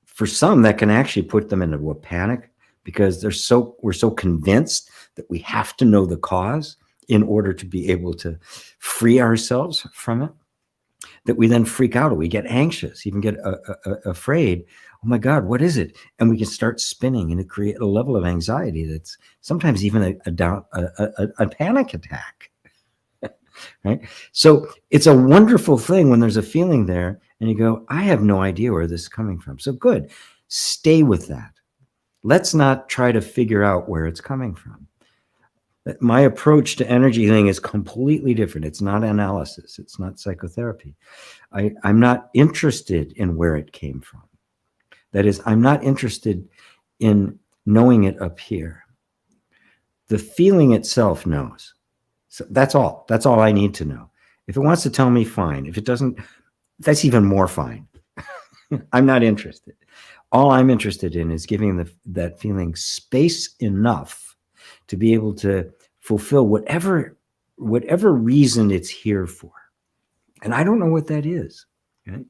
For some, that can actually put them into a panic because we're so convinced that we have to know the cause in order to be able to free ourselves from it, that we then freak out or we get anxious, even get afraid. Oh my God, what is it? And we can start spinning and it create a level of anxiety that's sometimes even a panic attack. Right? So it's a wonderful thing when there's a feeling there and you go, I have no idea where this is coming from. So good. Stay with that. Let's not try to figure out where it's coming from. My approach to energy healing is completely different. It's not analysis. It's not psychotherapy. I'm not interested in where it came from. That is, I'm not interested in knowing it up here. The feeling itself knows. So that's all. That's all I need to know. If it wants to tell me, fine. If it doesn't, that's even more fine. I'm not interested. All I'm interested in is giving that feeling space enough to be able to fulfill whatever reason it's here for. And I don't know what that is. Right?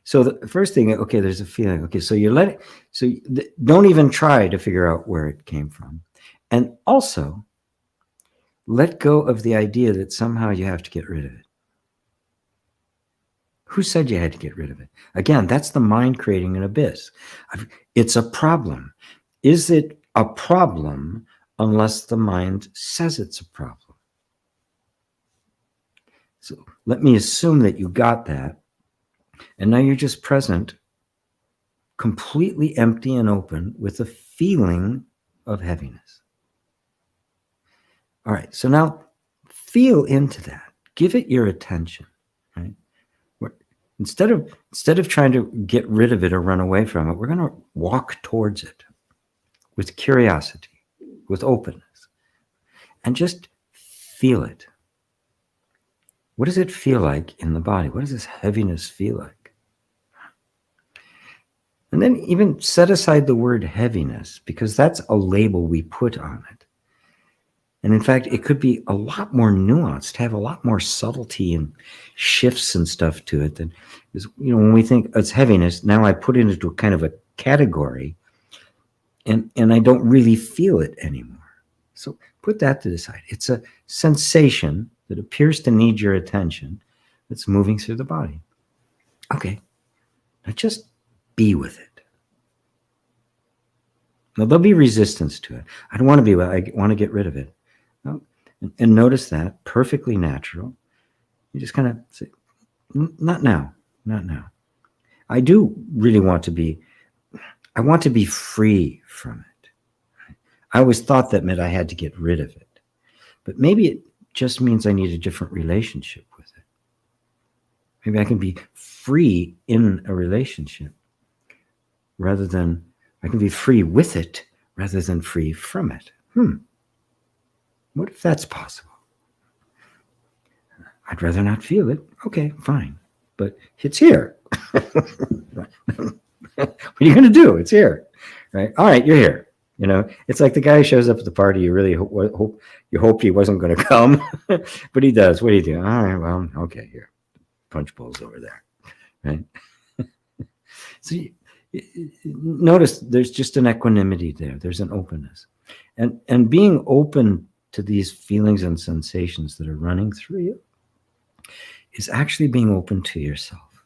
So the first thing, okay, there's a feeling. Okay, so don't even try to figure out where it came from. And also, let go of the idea that somehow you have to get rid of it. Who said you had to get rid of it? Again, that's the mind creating an abyss. It's a problem. Is it a problem unless the mind says it's a problem? So let me assume that you got that. And now you're just present, completely empty and open with a feeling of heaviness. All right, so now feel into that. Give it your attention, right? Instead of trying to get rid of it or run away from it, we're going to walk towards it with curiosity, with openness, and just feel it. What does it feel like in the body? What does this heaviness feel like? And then even set aside the word heaviness, because that's a label we put on it. And in fact, it could be a lot more nuanced, have a lot more subtlety and shifts and stuff to it than, when we think it's heaviness, now I put it into a kind of a category and I don't really feel it anymore. So put that to the side. It's a sensation that appears to need your attention that's moving through the body. Okay, now just be with it. Now there'll be resistance to it. I don't want to be with it. I want to get rid of it. And notice that, perfectly natural. You just kind of say, not now, not now. I do really want to be free from it. I always thought that meant I had to get rid of it. But maybe it just means I need a different relationship with it. Maybe I can be free in a relationship rather than, I can be free with it rather than free from it. What if that's possible? I'd rather not feel it. Okay, fine. But it's here. What are you going to do? It's here. Right? All right, you're here. It's like the guy who shows up at the party. You really hope he wasn't going to come, but he does. What do you do? All right, well, okay, here. Punch bowl's over there. Right? So notice there's just an equanimity there. There's an openness. And being open to these feelings and sensations that are running through you is actually being open to yourself.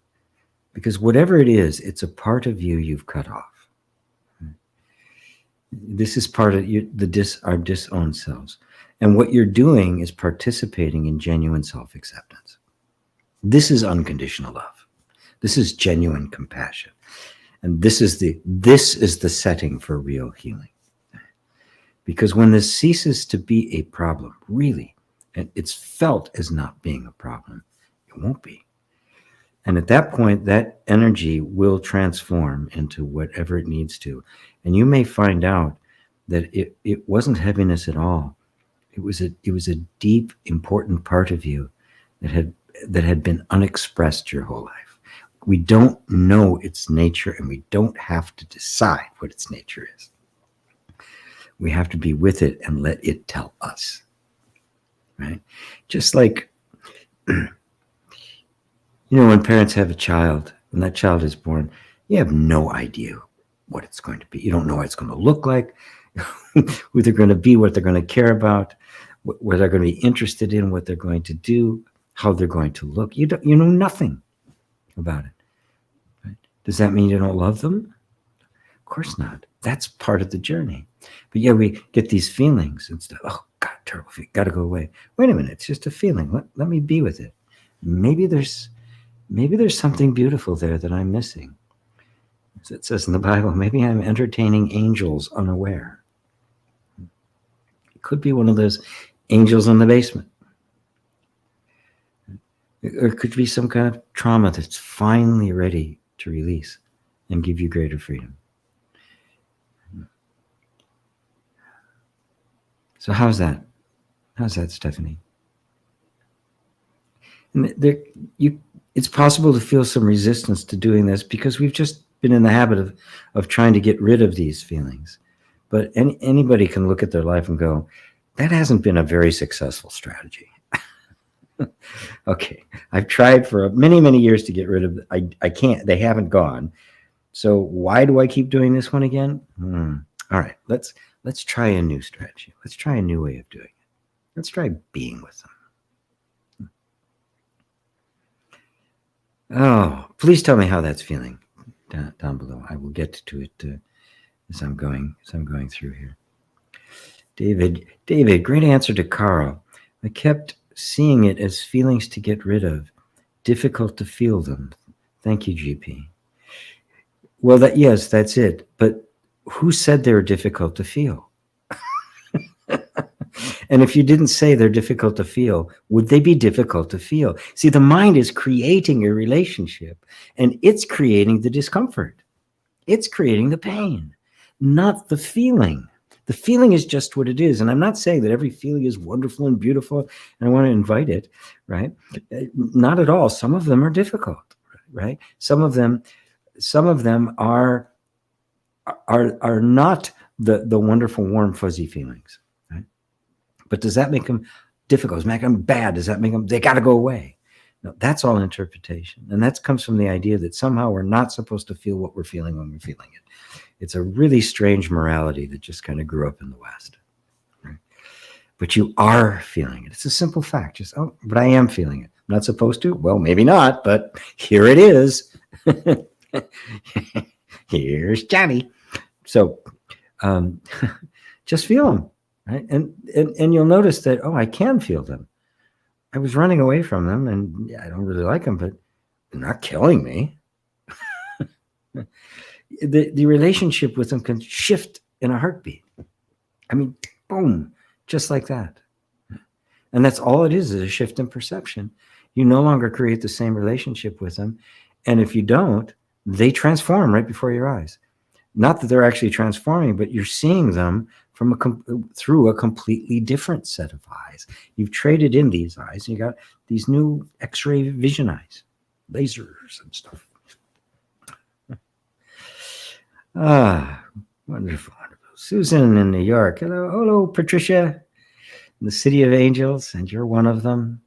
Because whatever it is, it's a part of you you've cut off. This is part of our disowned selves. And what you're doing is participating in genuine self-acceptance. This is unconditional love. This is genuine compassion. And this is the setting for real healing. Because when this ceases to be a problem, really, and it's felt as not being a problem, it won't be. And at that point, that energy will transform into whatever it needs to. And you may find out that it wasn't heaviness at all. It was a deep, important part of you that had been unexpressed your whole life. We don't know its nature, and we don't have to decide what its nature is. We have to be with it and let it tell us, right? Just like, when parents have a child and that child is born, you have no idea what it's going to be. You don't know what it's going to look like, who they're going to be, what they're going to care about, what they're going to be interested in, what they're going to do, how they're going to look. You know nothing about it. Right? Does that mean you don't love them? Of course not. That's part of the journey. But yeah, we get these feelings and stuff. Oh God, terrible feeling. Got to go away. Wait a minute. It's just a feeling. Let me be with it. Maybe there's something beautiful there that I'm missing. As it says in the Bible, maybe I'm entertaining angels unaware. It could be one of those angels in the basement. Or it could be some kind of trauma that's finally ready to release and give you greater freedom. So how's that? How's that, Stephanie? And it's possible to feel some resistance to doing this because we've just been in the habit of trying to get rid of these feelings. But anybody can look at their life and go, that hasn't been a very successful strategy. Okay, I've tried for many, many years to get rid of it. I can't, they haven't gone. So why do I keep doing this one again? All right, let's try a new strategy. Let's try a new way of doing it. Let's try being with them. Oh, please tell me how that's feeling down below. I will get to it as I'm going through here. David, great answer to Carl. I kept seeing it as feelings to get rid of, difficult to feel them. Thank you, GP. Well, yes, that's it. But who said they were difficult to feel? And if you didn't say they're difficult to feel, would they be difficult to feel? See, the mind is creating a relationship, and it's creating the discomfort. It's creating the pain, not the feeling. The feeling is just what it is. And I'm not saying that every feeling is wonderful and beautiful, and I want to invite it, right? Not at all. Some of them are difficult, right? Some of them are not the wonderful, warm, fuzzy feelings, right? But does that make them difficult? Does that make them bad? Does that make them, they got to go away? No, that's all interpretation. And that comes from the idea that somehow we're not supposed to feel what we're feeling when we're feeling it. It's a really strange morality that just kind of grew up in the West. Right? But you are feeling it. It's a simple fact. Just, oh, but I am feeling it. I'm not supposed to? Well, maybe not, but here it is. Here's Johnny. So just feel them, right? And you'll notice that, oh, I can feel them. I was running away from them, and yeah, I don't really like them, but they're not killing me. The relationship with them can shift in a heartbeat. I mean, boom, just like that. And that's all it is a shift in perception. You no longer create the same relationship with them. And if you don't, they transform right before your eyes. Not that they're actually transforming, but you're seeing them through a completely different set of eyes. You've traded in these eyes, and you got these new X-ray vision eyes, lasers and stuff. Ah, wonderful, wonderful. Susan in New York. Hello, Patricia, in the City of Angels, and you're one of them.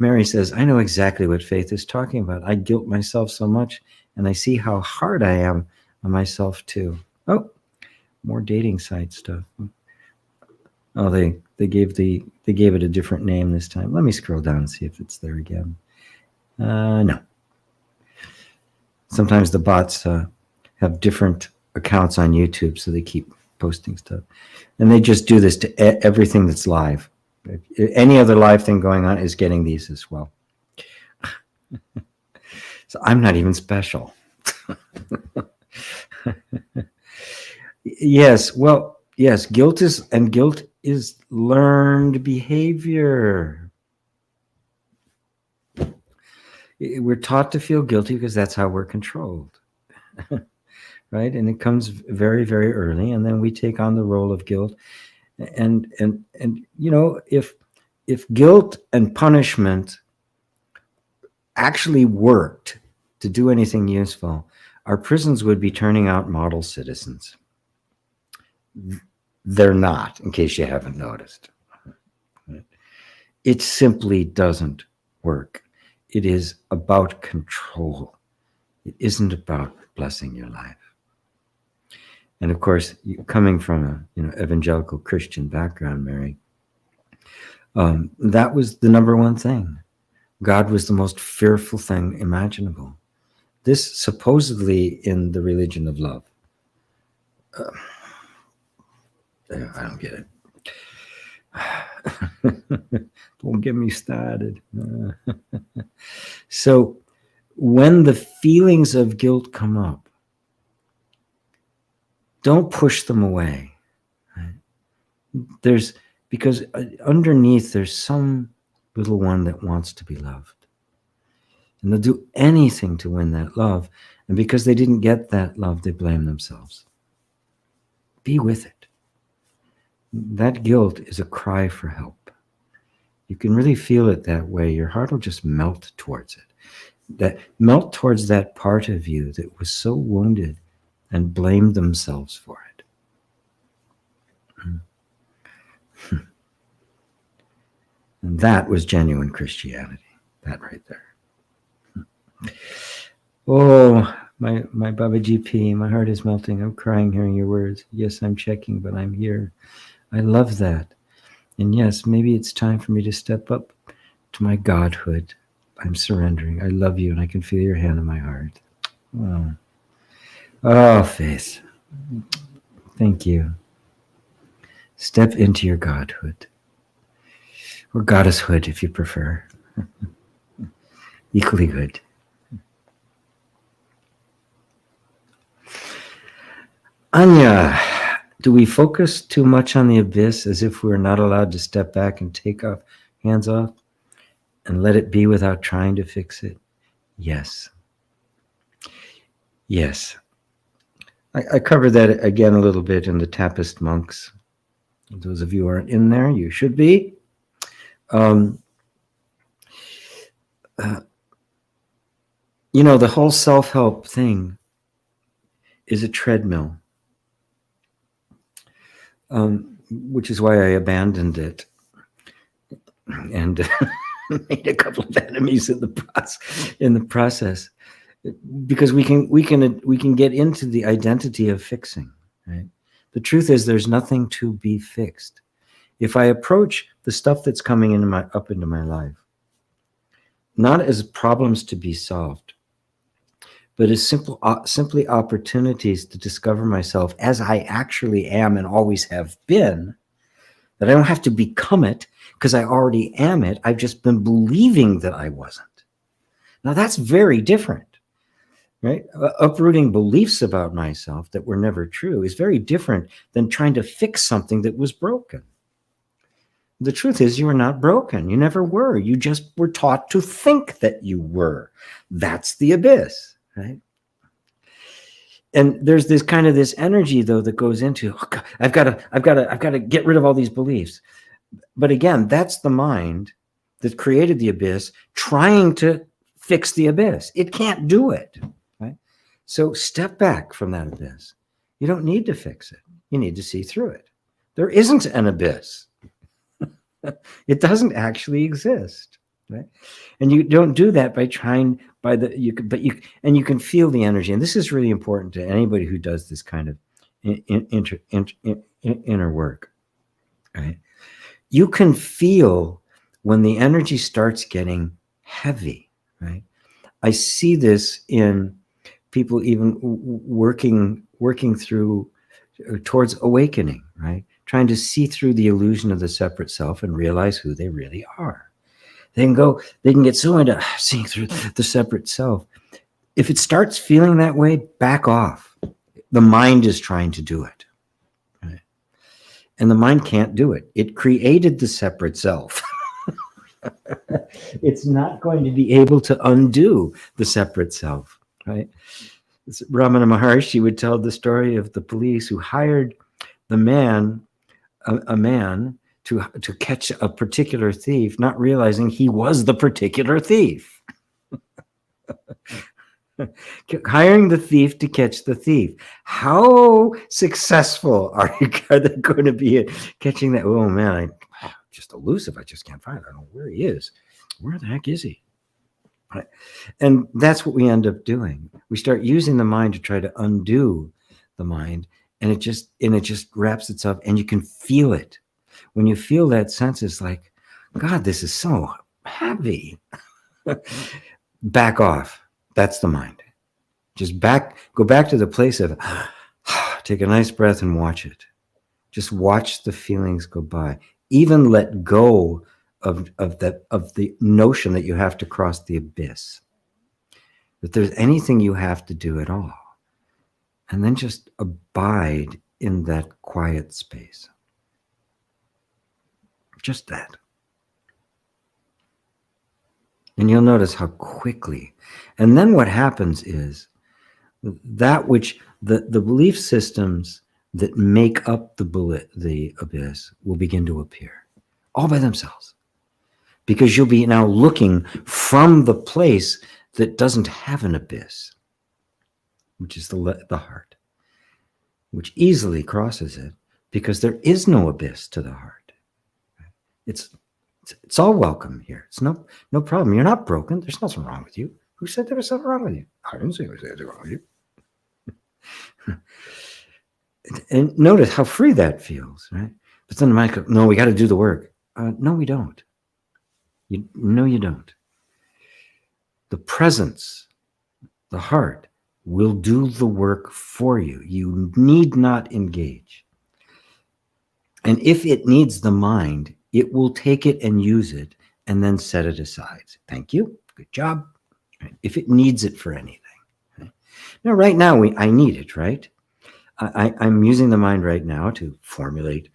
Mary says, I know exactly what Faith is talking about. I guilt myself so much, and I see how hard I am on myself too. Oh, more dating site stuff. Oh, they gave it a different name this time. Let me scroll down and see if it's there again. No. Sometimes the bots have different accounts on YouTube, so they keep posting stuff. And they just do this to everything that's live. Any other live thing going on is getting these as well. So I'm not even special. Yes, well, yes, guilt is learned behavior. We're taught to feel guilty because that's how we're controlled. Right? And it comes very, very early, and then we take on the role of guilt. And you know, if guilt and punishment actually worked to do anything useful, our prisons would be turning out model citizens. They're not, in case you haven't noticed. It simply doesn't work. It is about control. It isn't about blessing your life. And of course, coming from a evangelical Christian background, Mary, that was the number one thing. God was the most fearful thing imaginable. This supposedly in the religion of love. I don't get it. Don't get me started. So when the feelings of guilt come up, don't push them away. Right? Because underneath there's some little one that wants to be loved. And they'll do anything to win that love. And because they didn't get that love, they blame themselves. Be with it. That guilt is a cry for help. You can really feel it that way. Your heart will just melt towards it. Melt towards that part of you that was so wounded and blamed themselves for it. And that was genuine Christianity. That right there. Oh, my Baba GP, my heart is melting. I'm crying hearing your words. Yes, I'm checking, but I'm here. I love that. And yes, maybe it's time for me to step up to my godhood. I'm surrendering. I love you, and I can feel your hand in my heart. Oh, Faith. Thank you. Step into your godhood. or goddesshood, if you prefer. Equally good. Anya, do we focus too much on the abyss as if we're not allowed to step back and take off, hands off, and let it be without trying to fix it? Yes. Yes. I covered that again a little bit in the Tappist Monks. Those of you who aren't in there, you should be. You know, the whole self-help thing is a treadmill, which is why I abandoned it and made a couple of enemies in the process. Because we can get into the identity of fixing, right? The truth is there's nothing to be fixed. If I approach the stuff that's coming up into my life, not as problems to be solved, but as simply opportunities to discover myself as I actually am and always have been, that I don't have to become it because I already am it. I've just been believing that I wasn't. Now that's very different. Right? Uprooting beliefs about myself that were never true is very different than trying to fix something that was broken. The truth is you were not broken. You never were. You just were taught to think that you were. That's the abyss, right? And there's this kind of this energy though that goes into, oh God, I've got to get rid of all these beliefs. But again, that's the mind that created the abyss trying to fix the abyss. It can't do it. So step back from that abyss. You don't need to fix it. You need to see through it. There isn't an abyss. It doesn't actually exist, right? And you don't do that by trying you can feel the energy. And this is really important to anybody who does this kind of inner work, right? You can feel when the energy starts getting heavy, right? I see this in people even working through towards awakening, right? Trying to see through the illusion of the separate self and realize who they really are. They can get so into seeing through the separate self. If it starts feeling that way, back off. The mind is trying to do it, right? And the mind can't do it. It created the separate self. It's not going to be able to undo the separate self, right? Ramana Maharshi would tell the story of the police who hired the man, a man to catch a particular thief, not realizing he was the particular thief. Hiring the thief to catch the thief. How successful are they going to be at catching that? Oh man, just elusive. I just can't find it. I don't know where he is. Where the heck is he? Right. And that's what we end up doing. We start using the mind to try to undo the mind, and it just wraps itself, and you can feel it. When you feel that sense, it's like, God, this is so heavy. Back off. That's the mind. Just go back to the place of take a nice breath and watch it. Just watch the feelings go by. Even let go of the notion that you have to cross the abyss, that there's anything you have to do at all. And then just abide in that quiet space. Just that. And you'll notice how quickly. And then what happens is that which the belief systems that make up the abyss will begin to appear all by themselves. Because you'll be now looking from the place that doesn't have an abyss, which is the heart, which easily crosses it because there is no abyss to the heart. It's all welcome here. It's no problem. You're not broken. There's nothing wrong with you. Who said there was something wrong with you? I didn't say there was anything wrong with you. And notice how free that feels, right? But then the mind goes, no, we got to do the work. No, we don't. No, you don't. The presence, the heart, will do the work for you. You need not engage. And if it needs the mind, it will take it and use it and then set it aside. Thank you. Good job. Right? If it needs it for anything. Right? Now, right now, I need it, right? I'm using the mind right now to formulate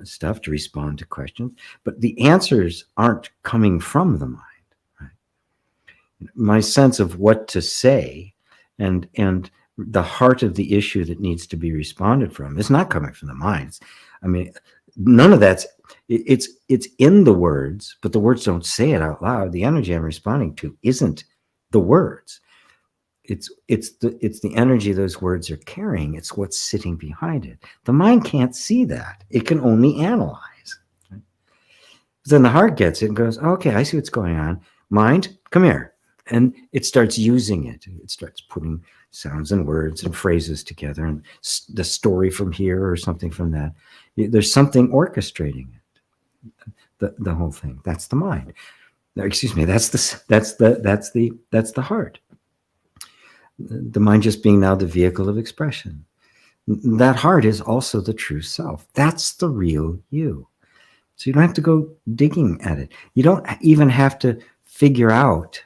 stuff, to respond to questions, but the answers aren't coming from the mind. Right? My sense of what to say and the heart of the issue that needs to be responded from is not coming from the mind. I mean, none of that's, it's in the words, but the words don't say it out loud. The energy I'm responding to isn't the words. It's the energy those words are carrying. It's what's sitting behind it. The mind can't see that. It can only analyze. Right? Then the heart gets it and goes, okay, I see what's going on. Mind, come here. And it starts using it. It starts putting sounds and words and phrases together, and the story from here or something from that. There's something orchestrating it. The whole thing. That's the mind. Excuse me. That's the heart. The mind just being now the vehicle of expression. That heart is also the true self. That's the real you. So you don't have to go digging at it. You don't even have to figure out,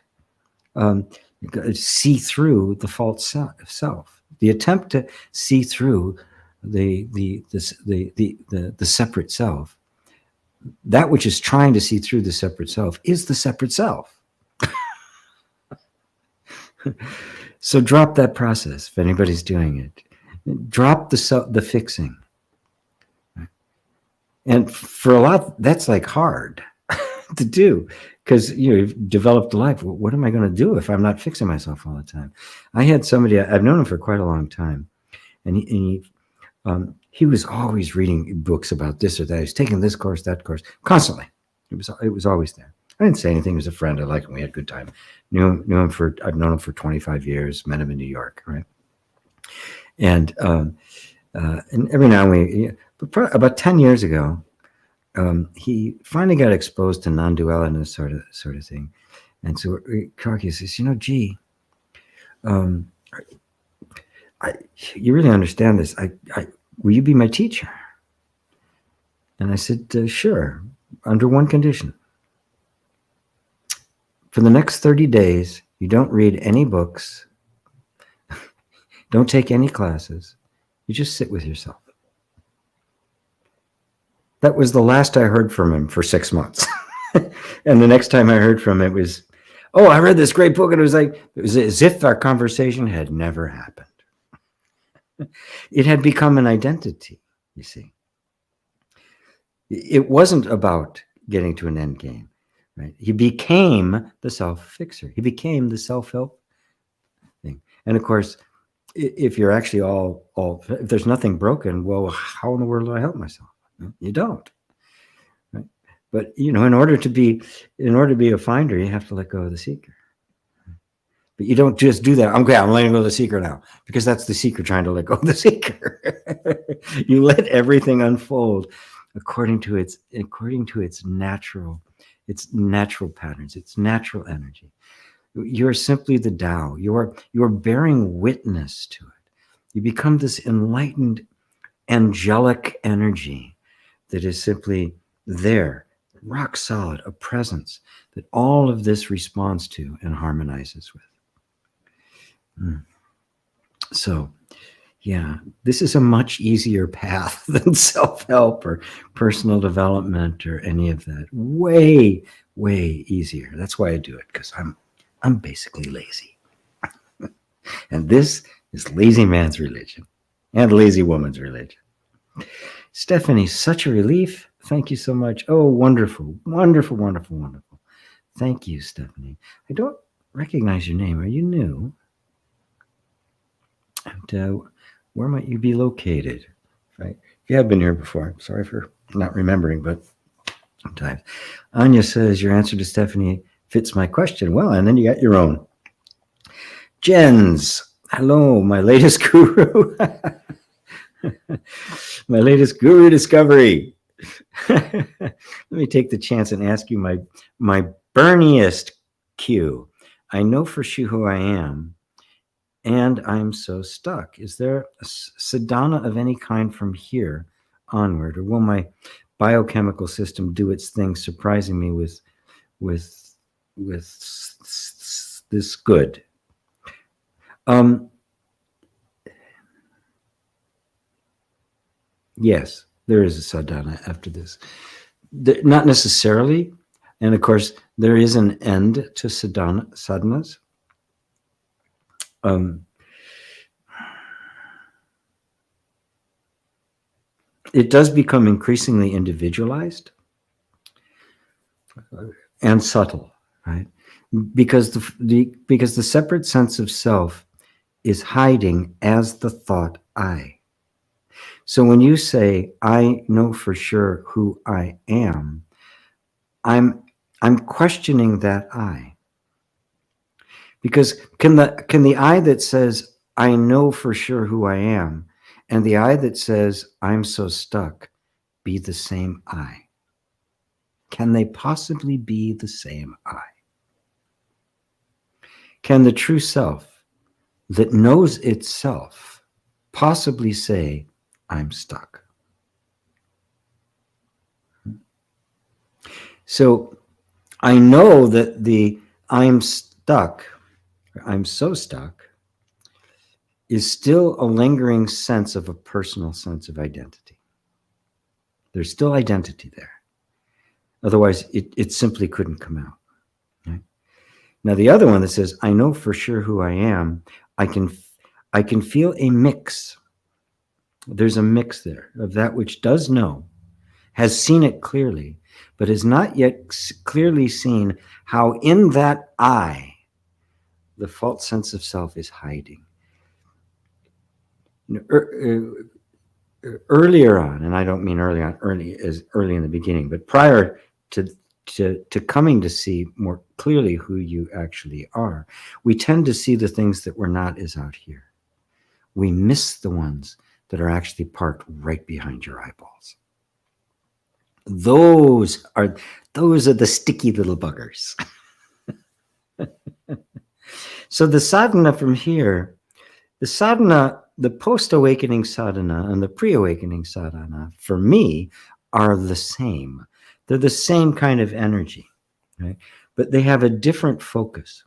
see through the false self. The attempt to see through the separate self, that which is trying to see through the separate self, is the separate self. So drop that process if anybody's doing it. Drop the fixing. And for a lot, that's like hard to do, because you've developed a life. What am I going to do if I'm not fixing myself all the time? I had somebody, I've known him for quite a long time, and he was always reading books about this or that. He was taking this course, that course, constantly. It was always there. I didn't say anything. He was a friend. I liked him. We had a good time. I've known him for 25 years, met him in New York, right? And every now and then, but about 10 years ago, he finally got exposed to non-duality sort of thing. And so Karki says, gee, you really understand this. Will you be my teacher? And I said, sure, under one condition. For the next 30 days, you don't read any books, don't take any classes, you just sit with yourself. That was the last I heard from him for 6 months. And the next time I heard from him, it was, oh, I read this great book. And it was as if our conversation had never happened. It had become an identity, you see. It wasn't about getting to an end game. Right? He became the self-fixer. He became the self-help thing. And of course, if you're actually if there's nothing broken, well, how in the world do I help myself? You don't. Right? But in order to be a finder, you have to let go of the seeker. But you don't just do that. I'm letting go of the seeker now, because that's the seeker trying to let go of the seeker. You let everything unfold according to its natural patterns, its natural energy. You're simply the Tao. You're bearing witness to it. You become this enlightened, angelic energy that is simply there, rock solid, a presence that all of this responds to and harmonizes with. So, yeah, this is a much easier path than self-help or personal development or any of that. Way, way easier. That's why I do it, because I'm basically lazy. And this is lazy man's religion and lazy woman's religion. Stephanie, such a relief. Thank you so much. Oh, wonderful, wonderful, wonderful, wonderful. Thank you, Stephanie. I don't recognize your name. Are you new? And where might you be located? Right? If you have been here before, I'm sorry for not remembering, but sometimes. Anya says, your answer to Stephanie fits my question. Well, and then you got your own. Jens, hello, my latest guru. My latest guru discovery. Let me take the chance and ask you my burniest cue. I know for sure who I am, and I'm so stuck. Is there a sadhana of any kind from here onward, or will my biochemical system do its thing, surprising me with this good. Yes, there is a sadhana after this. Not necessarily, and of course, there is an end to sadhanas. It does become increasingly individualized and subtle, right? Because the separate sense of self is hiding as the thought I. So when you say, I know for sure who I am, I'm questioning that I. Because can the I that says, I know for sure who I am, and the I that says, I'm so stuck, be the same I? Can they possibly be the same I? Can the true self that knows itself possibly say, I'm stuck? So I know that the I'm stuck, I'm so stuck, is still a lingering sense of a personal sense of identity. There's still identity there. Otherwise, it simply couldn't come out. Right? Now, the other one that says, I know for sure who I am, I can feel a mix. There's a mix there of that which does know, has seen it clearly, but has not yet clearly seen how in that I, the false sense of self is hiding. Earlier on, and I don't mean early in the beginning, but prior to coming to see more clearly who you actually are, we tend to see the things that were not as out here. We miss the ones that are actually parked right behind your eyeballs. Those are the sticky little buggers. So the sadhana from here, the sadhana, the post-awakening sadhana and the pre-awakening sadhana, for me, are the same. They're the same kind of energy, right? But they have a different focus.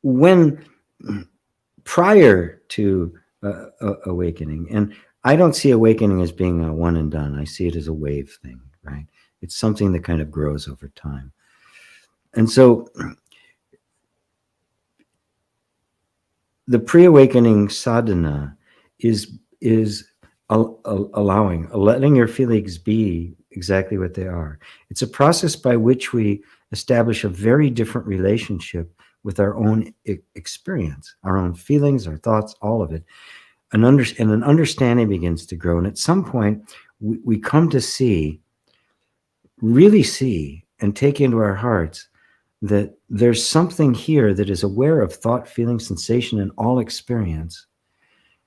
When prior to awakening, and I don't see awakening as being a one and done. I see it as a wave thing, right? It's something that kind of grows over time. And so the pre-awakening sadhana is letting your feelings be exactly what they are. It's a process by which we establish a very different relationship with our own experience, our own feelings, our thoughts, all of it. And an understanding begins to grow. And at some point, we come to really see, and take into our hearts that there's something here that is aware of thought, feeling, sensation, and all experience,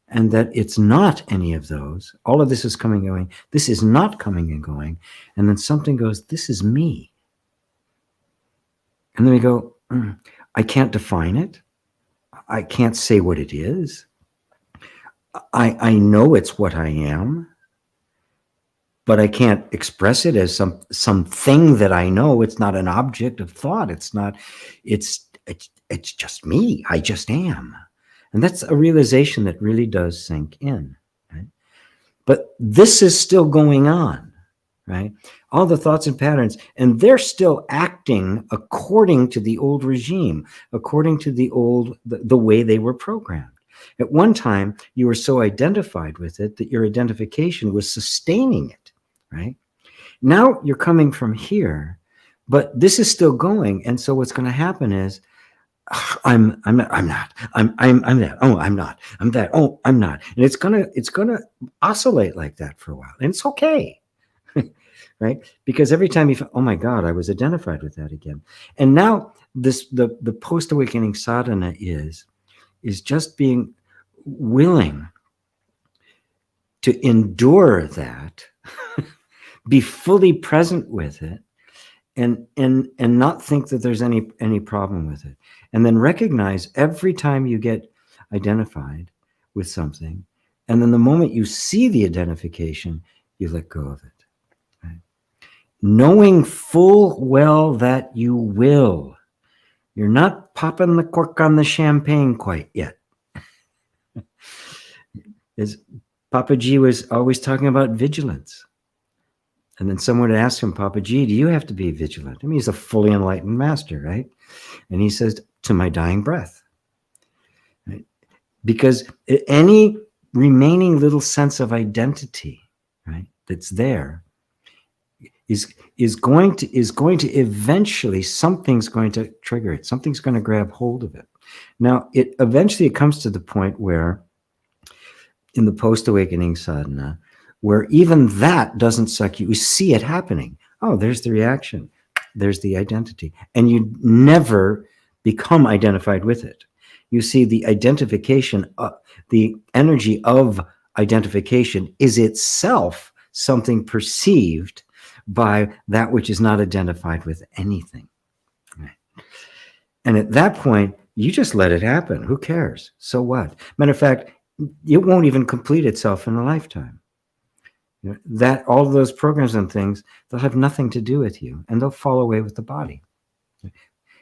and that it's not any of those. All of this is coming and going. This is not coming and going. And then something goes, this is me. And then we go, I can't define it. I can't say what it is. I know it's what I am, but I can't express it as something that I know. It's not an object of thought. It's just me. I just am. And that's a realization that really does sink in, right? But this is still going on, right? All the thoughts and patterns, and they're still acting according to the old regime, according to the way they were programmed. At one time, you were so identified with it that your identification was sustaining it, right? Now you're coming from here, but this is still going. And so what's going to happen is, I'm not, I'm that. Oh, I'm not. I'm that. Oh, I'm not. And it's gonna oscillate like that for a while. And it's okay. Right? Because every time you feel, oh my God, I was identified with that again. And now the post-awakening sadhana is just being willing to endure that, be fully present with it, and not think that there's any problem with it. And then recognize every time you get identified with something, and then the moment you see the identification, you let go of it. Right? Knowing full well that you will. You're not popping the cork on the champagne quite yet. As Papaji was always talking about vigilance. And then someone would ask him, Papaji, do you have to be vigilant? I mean, he's a fully enlightened master, right? And he says, to my dying breath. Right? Because any remaining little sense of identity, right, that's there is going to eventually, something's going to trigger it. Something's going to grab hold of it. Now, it eventually comes to the point where in the post-awakening sadhana, where even that doesn't suck you. You see it happening. Oh, there's the reaction. There's the identity. And you never become identified with it. You see the identification, the energy of identification is itself something perceived by that which is not identified with anything. Right? And at that point, you just let it happen. Who cares? So what? Matter of fact, it won't even complete itself in a lifetime. You know, that all of those programs and things, they'll have nothing to do with you, and they'll fall away with the body.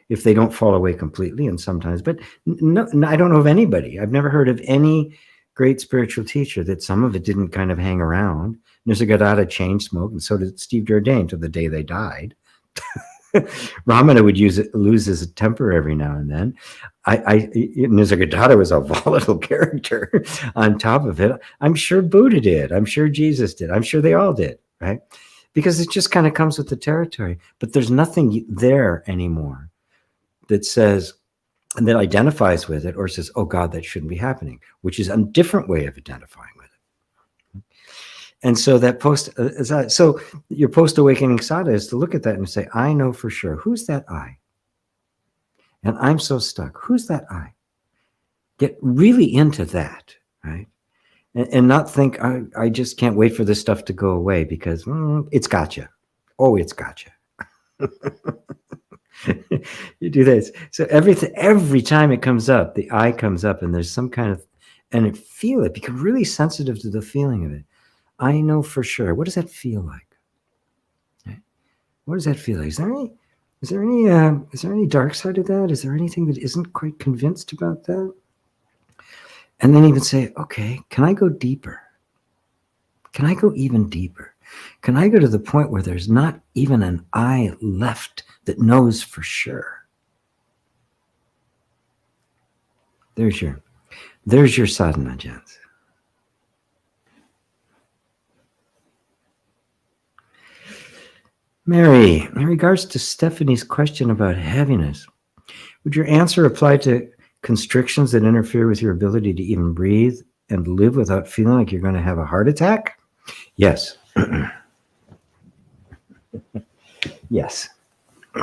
If they don't fall away completely, and sometimes, but no, I don't know of anybody. I've never heard of any great spiritual teacher that some of it didn't kind of hang around. Nisargadatta chain smoked, and so did Steve Jourdain till the day they died. Ramana would lose his temper every now and then. Nisargadatta was a volatile character on top of it. I'm sure Buddha did. I'm sure Jesus did. I'm sure they all did, right? Because it just kind of comes with the territory. But there's nothing there anymore that says, and that identifies with it or says, oh God, that shouldn't be happening, which is a different way of identifying with it. And so that so your post-awakening sadhana is to look at that and say, I know for sure. Who's that I? And I'm so stuck. Who's that I? Get really into that, right? And not think, I just can't wait for this stuff to go away because it's gotcha. Oh, it's gotcha. You do this. So every time it comes up, the I comes up and there's some kind of, and become really sensitive to the feeling of it. I know for sure. What does that feel like? Right? What does that feel like? Is there any dark side of that? Is there anything that isn't quite convinced about that? And then even say, okay, can I go deeper? Can I go even deeper? Can I go to the point where there's not even an I left that knows for sure? There's your sadhana, gents. Mary, in regards to Stephanie's question about heaviness, would your answer apply to constrictions that interfere with your ability to even breathe and live without feeling like you're going to have a heart attack? Yes. Yes,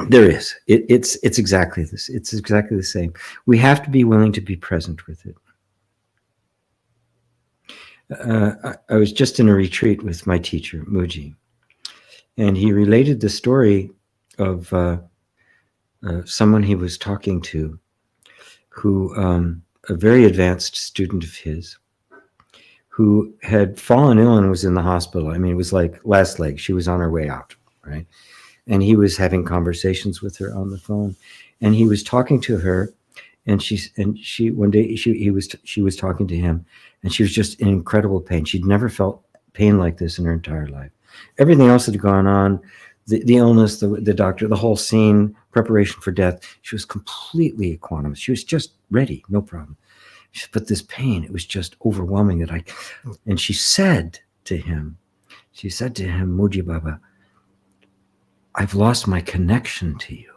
there is. It's exactly this. It's exactly the same. We have to be willing to be present with it. I was just in a retreat with my teacher, Muji, and he related the story of someone he was talking to who, a very advanced student of his, who had fallen ill and was in the hospital. I mean, it was like last leg. She was on her way out, right? And he was having conversations with her on the phone, and he was talking to her, and she one day she was talking to him, and she was just in incredible pain. She'd never felt pain like this in her entire life. Everything else that had gone on, the illness, the doctor, the whole scene, preparation for death, she was completely equanimous. She was just ready, no problem. But this pain, it was just overwhelming and she said to him, Muji Baba, I've lost my connection to you.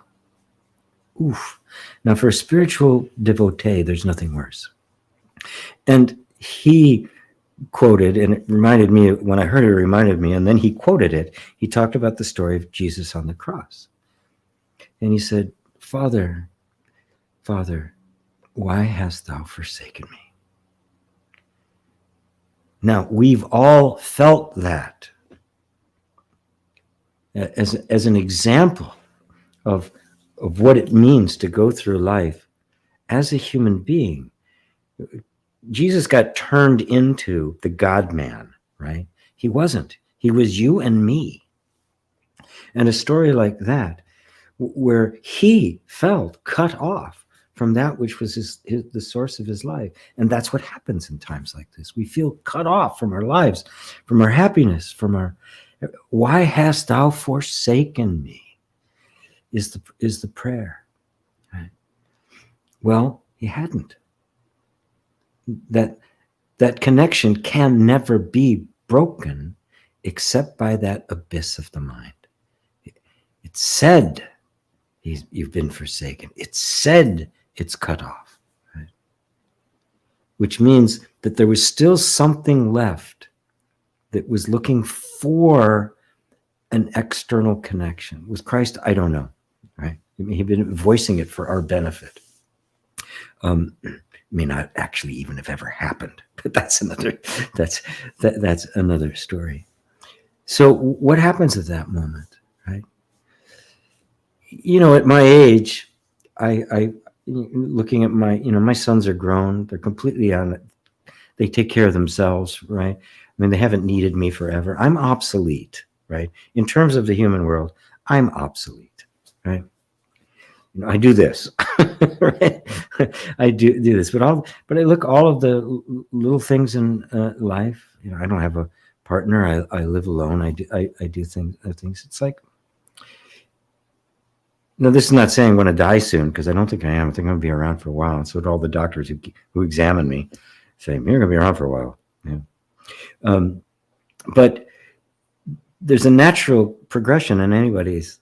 Oof. Now for a spiritual devotee, there's nothing worse. And he quoted, and it reminded me, when I heard it, it reminded me, and then he quoted it. He talked about the story of Jesus on the cross. And he said, Father, why hast thou forsaken me? Now, we've all felt that as an example of what it means to go through life as a human being. Jesus got turned into the God-man, right? He wasn't. He was you and me. And a story like that, where he felt cut off from that which was the source of his life. And that's what happens in times like this. We feel cut off from our lives, from our happiness, from our, why hast thou forsaken me? Is the prayer. Right? Well, he hadn't. That connection can never be broken except by that abyss of the mind. It's said you've been forsaken. It's said it's cut off. Right? Which means that there was still something left that was looking for an external connection. With Christ, I don't know. Right? He'd been voicing it for our benefit. May not actually even have ever happened, but that's another story. So what happens at that moment, right? You know, at my age, I looking at my, you know, my sons are grown. They're completely on it. They take care of themselves, right? I mean, they haven't needed me forever. I'm obsolete, right? In terms of the human world, I'm obsolete, right? You know, I do this, right? I do this, but I look all of the little things in life. You know, I don't have a partner. I live alone. I do things. It's like, no, this is not saying I'm going to die soon, because I don't think I am. I think I'm going to be around for a while. And so do all the doctors who examine me, say, you're going to be around for a while. Yeah. But there's a natural progression in anybody's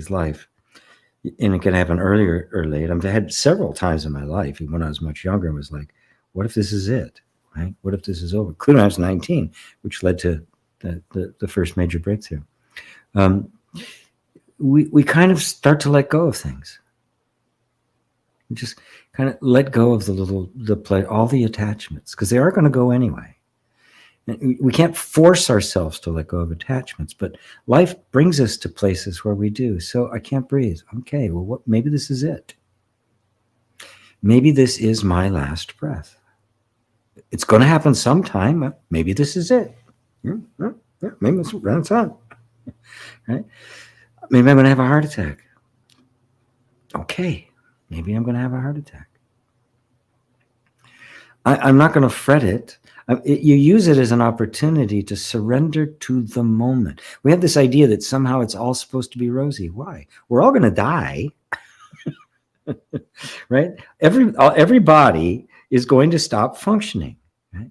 life. And it can happen earlier or late. I've had several times in my life, even when I was much younger, I was like, what if this is it? Right? What if this is over? Including when I was 19, which led to the first major breakthrough. We kind of start to let go of things. We just kind of let go of all the attachments, because they are going to go anyway. We can't force ourselves to let go of attachments, but life brings us to places where we do. So I can't breathe. Okay, well, maybe this is it. Maybe this is my last breath. It's going to happen sometime. Maybe this is it. Yeah, maybe it's on. Right? Maybe I'm going to have a heart attack. Okay, maybe I'm going to have a heart attack. I'm not going to fret it. You use it as an opportunity to surrender to the moment. We have this idea that somehow it's all supposed to be rosy. Why? We're all going to die, right? Every body is going to stop functioning, right?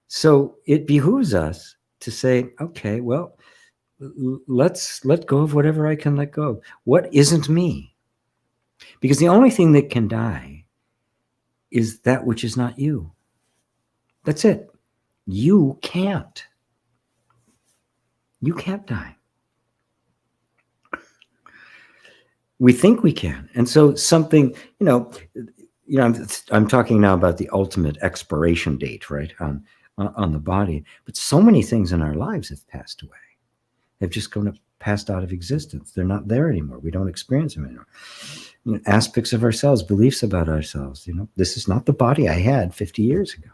So it behooves us to say, okay, well, let's let go of whatever I can let go of. What isn't me? Because the only thing that can die is that which is not you. That's it. You can't. You can't die. We think we can. And so something, I'm talking now about the ultimate expiration date, right, on the body. But so many things in our lives have passed away. They've just passed out of existence. They're not there anymore. We don't experience them anymore. You know, aspects of ourselves, beliefs about ourselves. You know, this is not the body I had 50 years ago.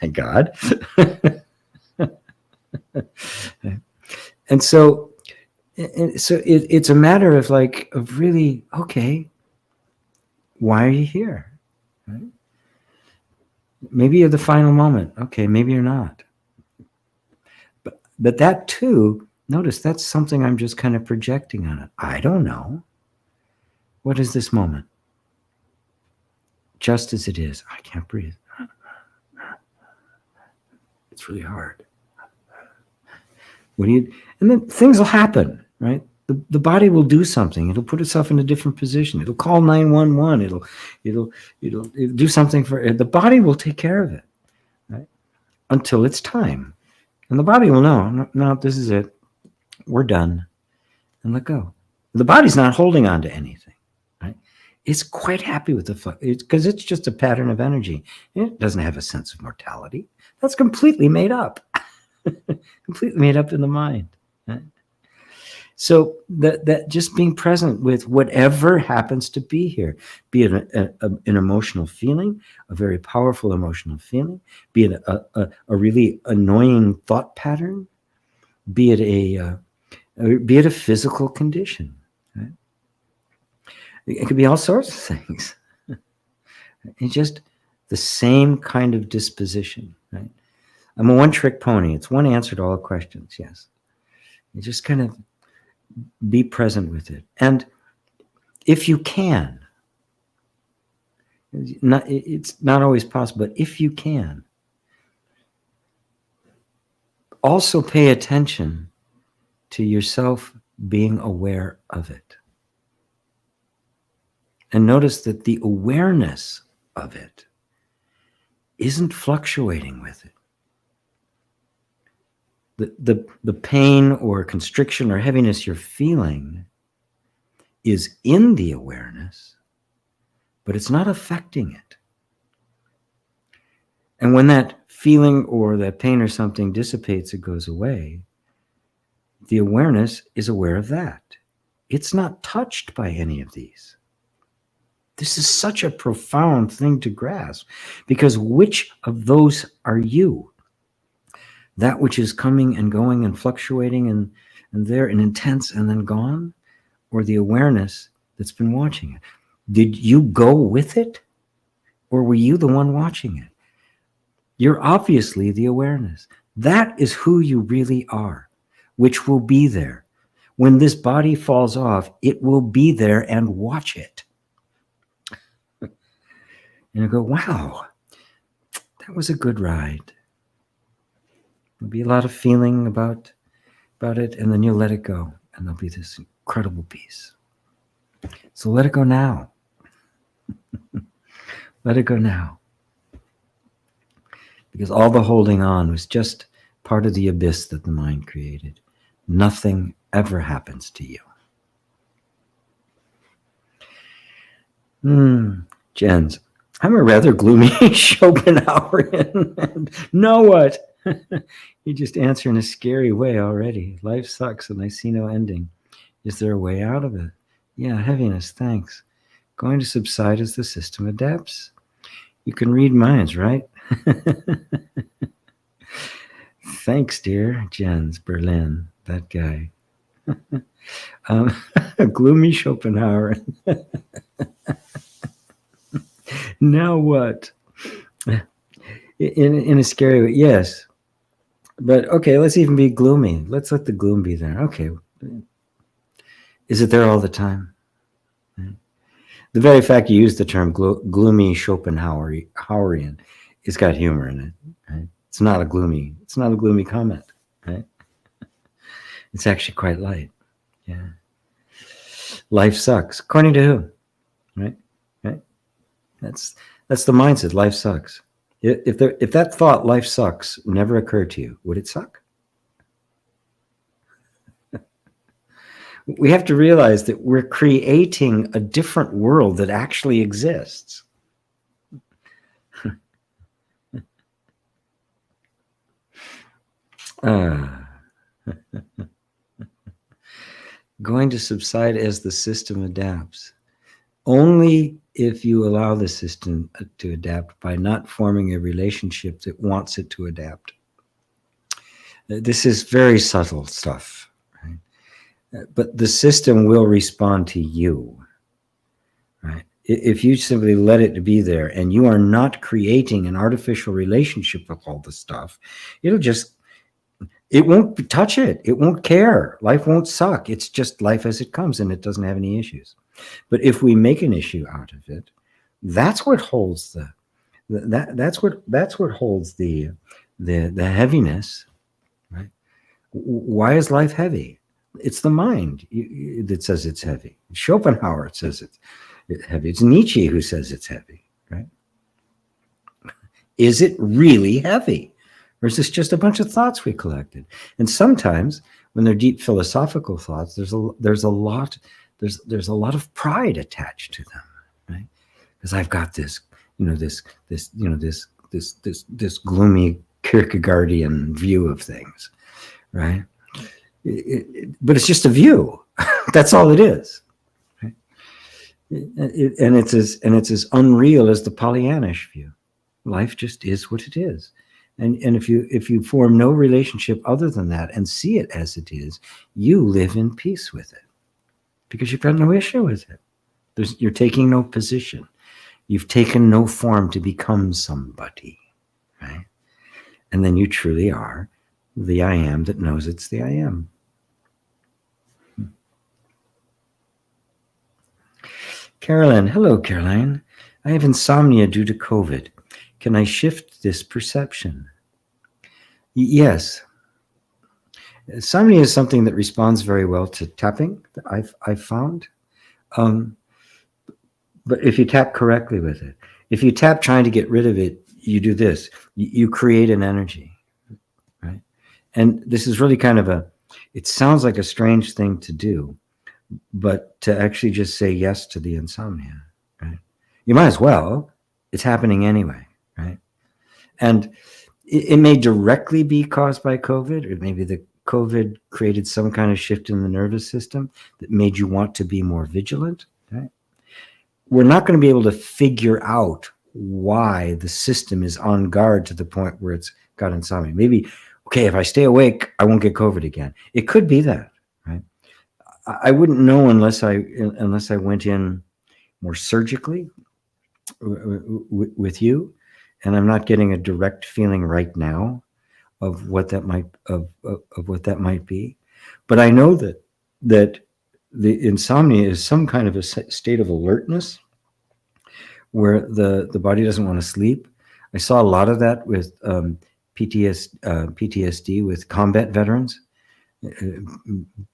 Thank God. And so it's a matter of really, okay, why are you here? Right? Maybe you're the final moment. Okay, maybe you're not. But that too, notice that's something I'm just kind of projecting on it. I don't know. What is this moment? Just as it is. I can't breathe. It's really hard. And then things will happen, right? The body will do something. It'll put itself in a different position. It'll call 911. It'll do something the body will take care of it, right? Until it's time. And the body will know, no, this is it. We're done. And let go. The body's not holding on to anything, right? It's quite happy with the flow. Because it's just a pattern of energy. It doesn't have a sense of mortality. That's completely made up. Completely made up in the mind. Right? So that just being present with whatever happens to be here, be it an emotional feeling, a very powerful emotional feeling, be it a really annoying thought pattern, be it a physical condition. Right? It could be all sorts of things. It's just the same kind of disposition. Right? I'm a one-trick pony. It's one answer to all questions. Yes, you just kind of be present with it. And if you can, it's not always possible, but if you can, also pay attention to yourself being aware of it. And notice that the awareness of it isn't fluctuating with it. The pain or constriction or heaviness you're feeling is in the awareness, but it's not affecting it. And when that feeling or that pain or something dissipates, it goes away, the awareness is aware of that. It's not touched by any of these. This is such a profound thing to grasp, because which of those are you? That which is coming and going and fluctuating and there and intense and then gone, or the awareness that's been watching it? Did you go with it, or were you the one watching it? You're obviously the awareness. That is who you really are, which will be there. When this body falls off, it will be there and watch it. And you go, wow, that was a good ride. There'll be a lot of feeling about it, and then you'll let it go, and there'll be this incredible peace. So let it go now. Let it go now. Because all the holding on was just part of the abyss that the mind created. Nothing ever happens to you. Jens, I'm a rather gloomy Schopenhauerian. Know what? You just answer in a scary way already. Life sucks and I see no ending. Is there a way out of it? Yeah, heaviness, thanks. Going to subside as the system adapts. You can read minds, right? Thanks, dear. Jens, Berlin, that guy. Gloomy Schopenhauer. Now what? In a scary way, yes. But okay, let's even be gloomy. Let's let the gloom be there. Okay. Is it there all the time? The very fact you use the term gloomy Schopenhauerian, it's got humor in it. Right? It's not a gloomy comment. Right? It's actually quite light. Yeah. Life sucks. According to who? Right? Right? That's the mindset. Life sucks. If that thought, life sucks, never occurred to you, would it suck? We have to realize that we're creating a different world that actually exists. Going to subside as the system adapts. Only if you allow the system to adapt by not forming a relationship that wants it to adapt. This is very subtle stuff, right? But the system will respond to you, right? If you simply let it be there and you are not creating an artificial relationship with all the stuff, it won't touch it. It won't care. Life won't suck. It's just life as it comes, and it doesn't have any issues. But if we make an issue out of it, that's what holds that's what holds the heaviness, right? Why is life heavy? It's the mind that says it's heavy. Schopenhauer says it's heavy. It's Nietzsche who says it's heavy, right? Is it really heavy? Or is this just a bunch of thoughts we collected? And sometimes when they're deep philosophical thoughts, there's a lot of pride attached to them, right? Because I've got this gloomy Kierkegaardian view of things, right? But it's just a view. That's all it is. Right? And it's as unreal as the Pollyannish view. Life just is what it is. And if you form no relationship other than that and see it as it is, you live in peace with it because you've got no issue with it. You're taking no position. You've taken no form to become somebody, right? And then you truly are the I am that knows it's the I am. Caroline, hello, Caroline. I have insomnia due to COVID. Can I shift this perception? Yes. Insomnia is something that responds very well to tapping, I've found. But if you tap correctly with it, if you tap trying to get rid of it, you do this. You create an energy, right? And this is really kind of it sounds like a strange thing to do, but to actually just say yes to the insomnia, right? You might as well. It's happening anyway, right? And it may directly be caused by COVID, or maybe the COVID created some kind of shift in the nervous system that made you want to be more vigilant, right? We're not going to be able to figure out why the system is on guard to the point where it's got insomnia. Maybe, okay, if I stay awake, I won't get COVID again. It could be that, right? I wouldn't know unless I went in more surgically with you, and I'm not getting a direct feeling right now of what that might be. But I know that the insomnia is some kind of a state of alertness where the body doesn't want to sleep. I saw a lot of that with PTSD with combat veterans,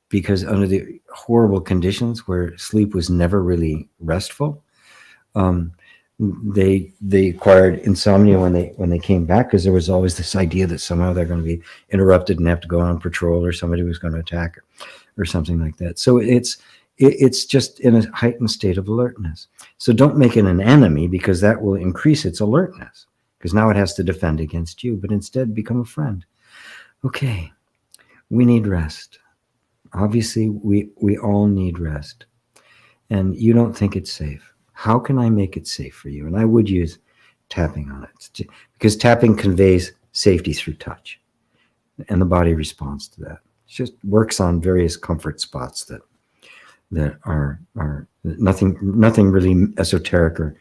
because under the horrible conditions where sleep was never really restful, they acquired insomnia when they came back, because there was always this idea that somehow they're going to be interrupted and have to go on patrol, or somebody was going to attack or something like that. So it's just in a heightened state of alertness. So don't make it an enemy, because that will increase its alertness, because now it has to defend against you, but instead become a friend. Okay, we need rest. Obviously, we all need rest. And you don't think it's safe. How can I make it safe for you? And I would use tapping on it, because tapping conveys safety through touch, and the body responds to that. It just works on various comfort spots that are nothing really esoteric or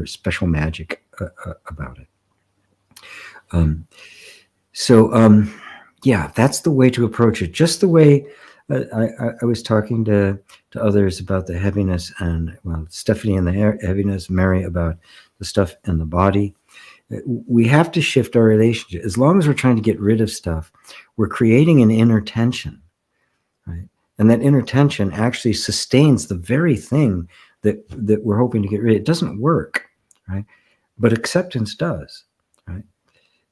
special magic about it. Yeah, that's the way to approach it. Just the way I was talking to others about the heaviness, and Stephanie and the heaviness, Mary about the stuff in the body. We have to shift our relationship. As long as we're trying to get rid of stuff, we're creating an inner tension, right? And that inner tension actually sustains the very thing that we're hoping to get rid of. It doesn't work, right? But acceptance does, right?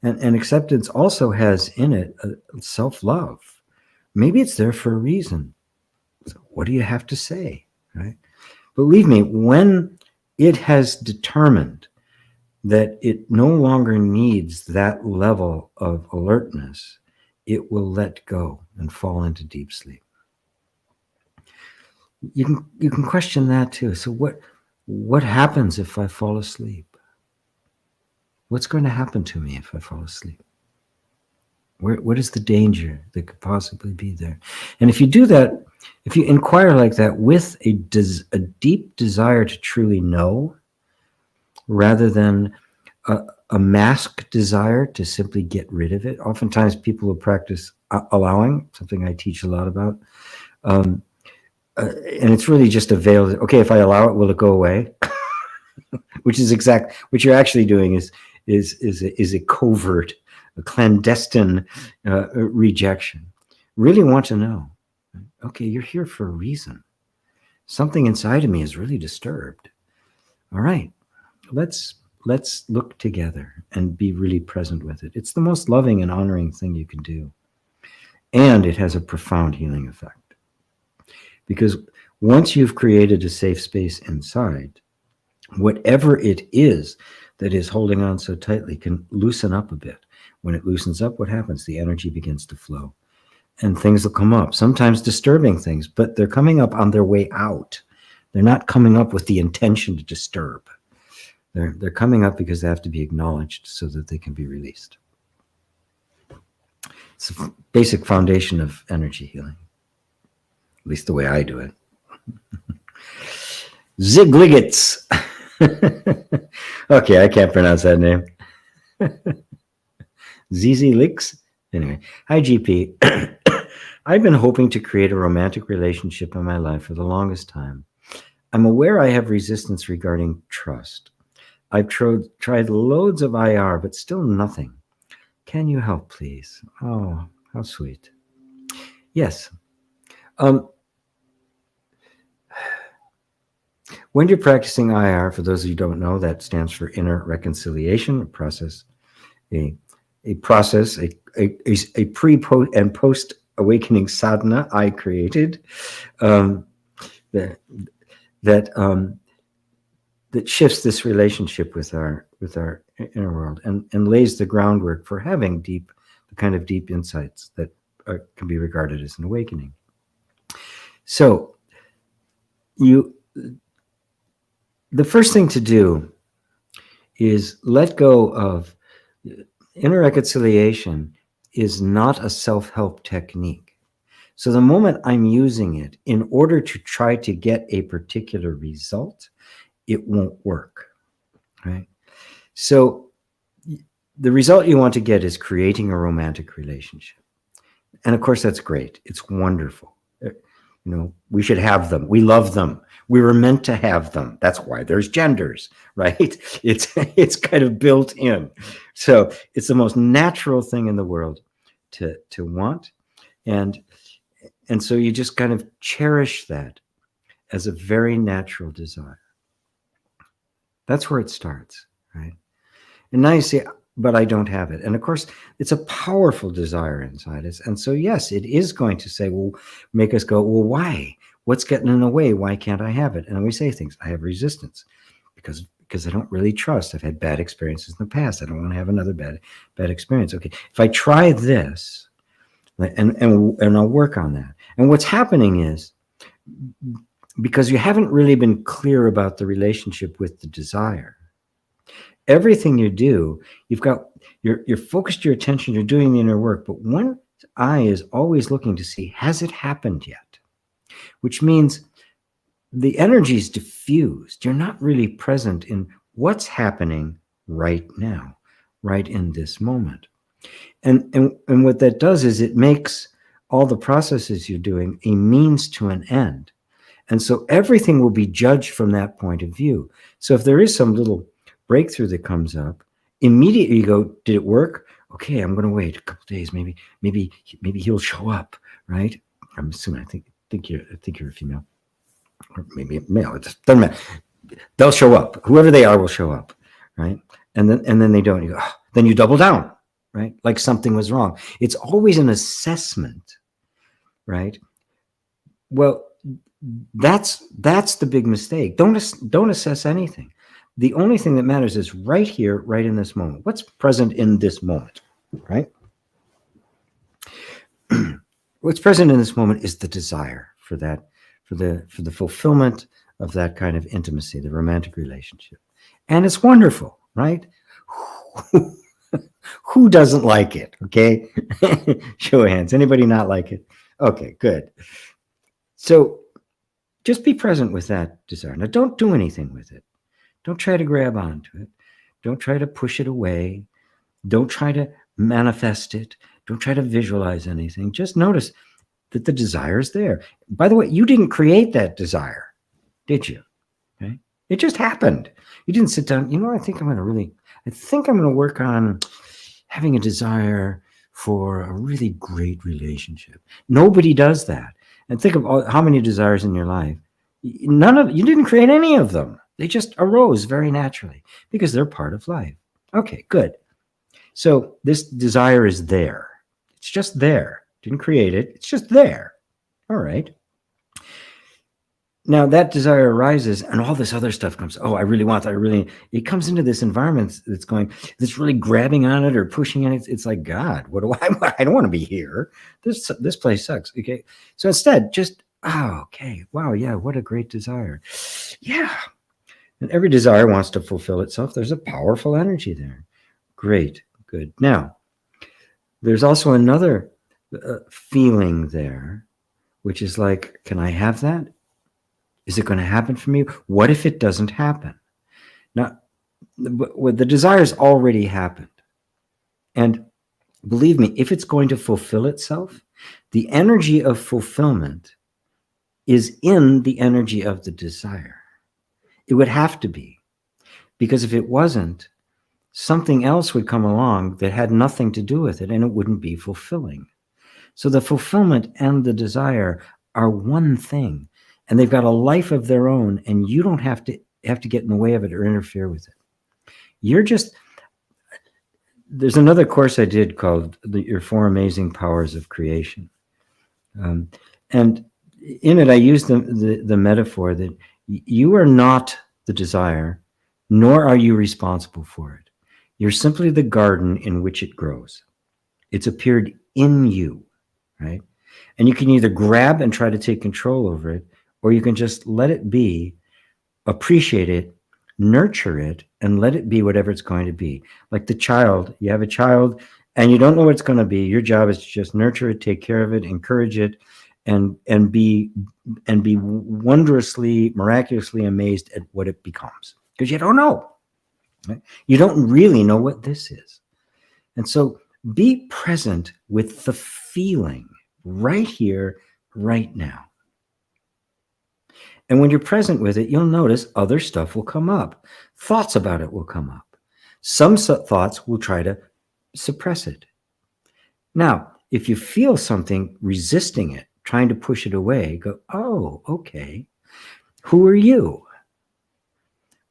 And acceptance also has in it self-love. Maybe it's there for a reason. So what do you have to say, right? Believe me, when it has determined that it no longer needs that level of alertness, it will let go and fall into deep sleep. You can question that too. So what happens if I fall asleep? What's going to happen to me if I fall asleep? What is the danger that could possibly be there? And if you do that, if you inquire like that with a deep desire to truly know, rather than a masked desire to simply get rid of it. Oftentimes people will practice allowing, something I teach a lot about. And it's really just a veil. Okay, if I allow it, will it go away? Which is what you're actually doing is a covert, a clandestine rejection. Really want to know. Okay, you're here for a reason. Something inside of me is really disturbed. All right, let's look together and be really present with it. It's the most loving and honoring thing you can do. And it has a profound healing effect. Because once you've created a safe space inside, whatever it is that is holding on so tightly can loosen up a bit. When it loosens up, what happens? The energy begins to flow. and things will come up, sometimes disturbing things, but they're coming up on their way out. They're not coming up with the intention to disturb. They're coming up because they have to be acknowledged so that they can be released. It's a basic foundation of energy healing, at least the way I do it. Zigligitz. Okay, I can't pronounce that name. ZZ Licks? Anyway, hi GP. I've been hoping to create a romantic relationship in my life for the longest time. I'm aware I have resistance regarding trust. I've tried loads of IR, but still nothing. Can you help, please? Oh, how sweet. Yes. When you're practicing IR, for those of you who don't know, that stands for inner reconciliation, a process, a pre, and post awakening sadhana I created that shifts this relationship with our inner world and lays the groundwork for having the kind of deep insights that can be regarded as an awakening. So the first thing to do is let go of inner reconciliation. Is not a self-help technique. So the moment I'm using it in order to try to get a particular result, it won't work, right? So the result you want to get is creating a romantic relationship. And of course, that's great. It's wonderful. We should have them. We love them. We were meant to have them. That's why there's genders, right? It's kind of built in. So it's the most natural thing in the world to want. And so you just kind of cherish that as a very natural desire. That's where it starts, right? And now you say, but I don't have it. And of course, it's a powerful desire inside us. And so, yes, it is going to say, well, make us go, well, why? What's getting in the way? Why can't I have it? And then we say things, I have resistance because I don't really trust. I've had bad experiences in the past. I don't want to have another bad experience. Okay, if I try this, and I'll work on that. And what's happening is, because you haven't really been clear about the relationship with the desire, everything you do, you're focused your attention, you're doing the inner work, but one eye is always looking to see, has it happened yet? Which means the energy is diffused. You're not really present in what's happening right now, right in this moment. And what that does is it makes all the processes you're doing a means to an end. And so everything will be judged from that point of view. So if there is some little breakthrough that comes up, immediately you go, did it work? Okay, I'm going to wait a couple days. Maybe he'll show up, right? I'm assuming. I think you're a female, or maybe a male. It doesn't matter. They'll show up. Whoever they are will show up, right? And then they don't. You go, oh, then you double down, right? Like something was wrong. It's always an assessment, right? Well, that's the big mistake. Don't assess anything. The only thing that matters is right here, right in this moment. What's present in this moment, right? What's present in this moment is the desire for that, for the fulfillment of that kind of intimacy, the romantic relationship. And it's wonderful, right? Who doesn't like it? Okay. Show of hands. Anybody not like it? Okay, good. So just be present with that desire. Now, don't do anything with it. Don't try to grab onto it. Don't try to push it away. Don't try to manifest it. Don't try to visualize anything. Just notice that the desire is there. By the way, you didn't create that desire, did you? Okay. It just happened. You didn't sit down. I think I'm going to work on having a desire for a really great relationship. Nobody does that. And think of how many desires in your life. You didn't create any of them. They just arose very naturally because they're part of life. Okay, good. So this desire is there. It's just there. Didn't create it. It's just there. All right. Now that desire arises and all this other stuff comes. Oh, I really want that. It comes into this environment that's really grabbing on it or pushing it. It's like, God, what do I don't want to be here. This place sucks. Okay. So instead, just, okay. Wow. Yeah. What a great desire. Yeah. And every desire wants to fulfill itself. There's a powerful energy there. Great. Good. Now, there's also another feeling there, which is like, can I have that? Is it going to happen for me? What if it doesn't happen? Now, the desire's already happened. And believe me, if it's going to fulfill itself, the energy of fulfillment is in the energy of the desire. It would have to be. Because if it wasn't, something else would come along that had nothing to do with it, and it wouldn't be fulfilling. So the fulfillment and the desire are one thing. And they've got a life of their own, and you don't have to get in the way of it or interfere with it. There's another course I did called Your Four Amazing Powers of Creation. And in it, I used the metaphor that you are not the desire, nor are you responsible for it. You're simply the garden in which it grows. It's appeared in you, right? And you can either grab and try to take control over it, or you can just let it be, appreciate it, nurture it, and let it be whatever it's going to be. Like the child, you have a child and you don't know what it's going to be. Your job is to just nurture it, take care of it, encourage it, and be wondrously, miraculously amazed at what it becomes. Because you don't know. Right? You don't really know what this is. And so be present with the feeling right here, right now. And when you're present with it, you'll notice other stuff will come up. Thoughts about it will come up. Some thoughts will try to suppress it. Now, if you feel something resisting it, trying to push it away, go, oh, okay. Who are you?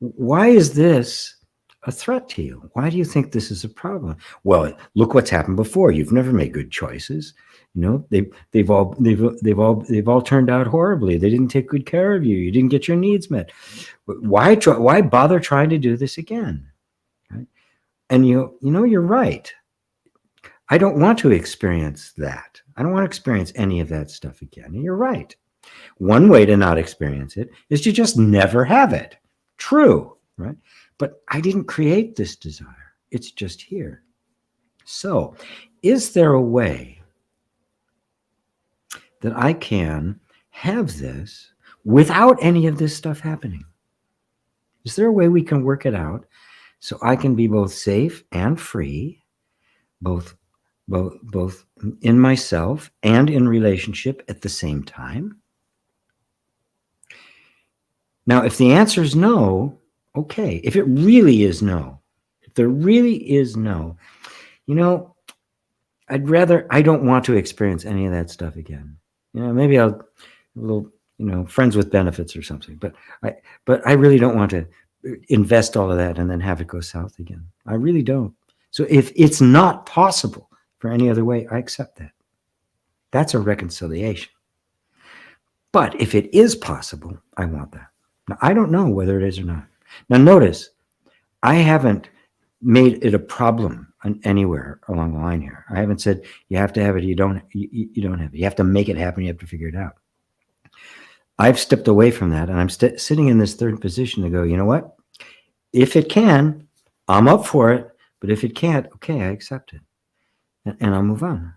Why is this a threat to you? Why do you think this is a problem? Well, look what's happened before. You've never made good choices. You know, they've all turned out horribly. They didn't take good care of you. You didn't get your needs met. Why bother trying to do this again? Right? And you know, you're right. I don't want to experience that. I don't want to experience any of that stuff again. And you're right. One way to not experience it is to just never have it. True, right? But I didn't create this desire. It's just here. So, is there a way that I can have this without any of this stuff happening? Is there a way we can work it out so I can be both safe and free, both in myself and in relationship at the same time? Now, if the answer is no, okay. If it really is no, if there really is no, you know, I don't want to experience any of that stuff again. You know, maybe I'll a little, you know, friends with benefits or something, but I really don't want to invest all of that and then have it go south again. I really don't. So if it's not possible for any other way, I accept that. That's a reconciliation. But if it is possible, I want that. Now, I don't know whether it is or not. Now, notice, I haven't made it a problem anywhere along the line here. I haven't said you have to have it, you don't have it. You have to make it happen, you have to figure it out. I've stepped away from that, and I'm sitting in this third position to go, you know what? If it can, I'm up for it. But if it can't, okay, I accept it. And I'll move on.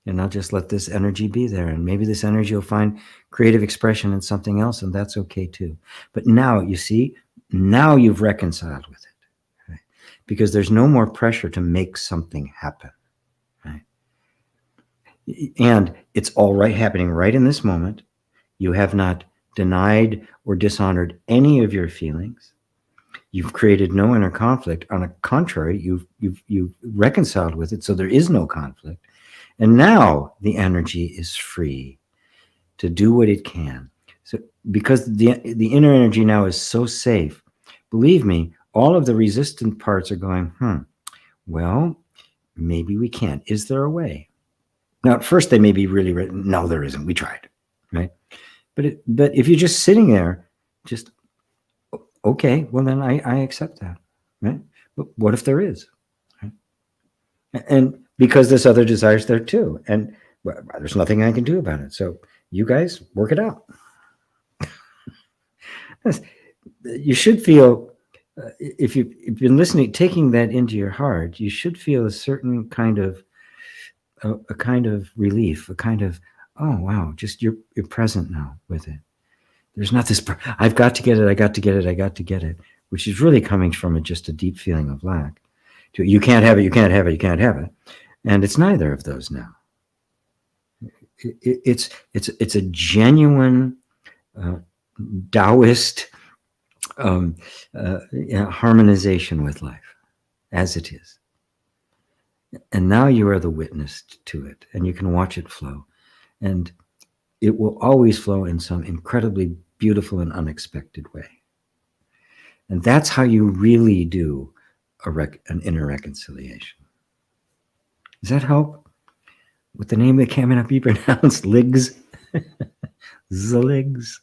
And I'll just let this energy be there. And maybe this energy will find creative expression in something else, and that's okay too. But now, you see, now you've reconciled with it. Right? Because there's no more pressure to make something happen. Right? And it's all right happening right in this moment. You have not denied or dishonored any of your feelings. You've created no inner conflict. On the contrary, you've reconciled with it, so there is no conflict. And now the energy is free to do what it can. So because the inner energy now is so safe, believe me, all of the resistant parts are going, well, maybe we can't. Is there a way? Now, at first they may be really, no, there isn't. We tried, right? But if you're just sitting there, just okay, well then I accept that, right? But what if there is, right? And because this other desire's there too, and there's nothing I can do about it. So you guys work it out. You should feel, if you've been listening, taking that into your heart, you should feel a certain kind of a kind of relief, a kind of, oh wow, just you're present now with it. There's not this, I've got to get it, I got to get it, I got to get it, which is really coming from just a deep feeling of lack. You can't have it, you can't have it, you can't have it. And it's neither of those now. It's a genuine Taoist harmonization with life as it is. And now you are the witness to it, and you can watch it flow. And it will always flow in some incredibly beautiful and unexpected way. And that's how you really do an inner reconciliation. Does that help? With the name that cannot be pronounced, Ligs. Zaligs.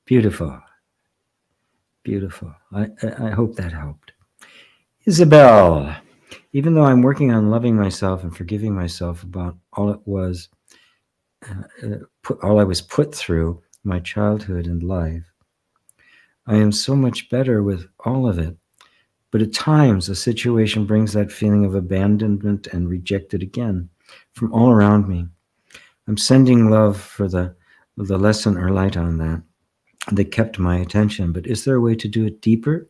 Beautiful. Beautiful. I hope that helped. Isabel, even though I'm working on loving myself and forgiving myself about all it was, all I was put through my childhood and life, I am so much better with all of it. But at times, a situation brings that feeling of abandonment and rejected again from all around me. I'm sending love for the lesson or light on that kept my attention. But is there a way to do it deeper?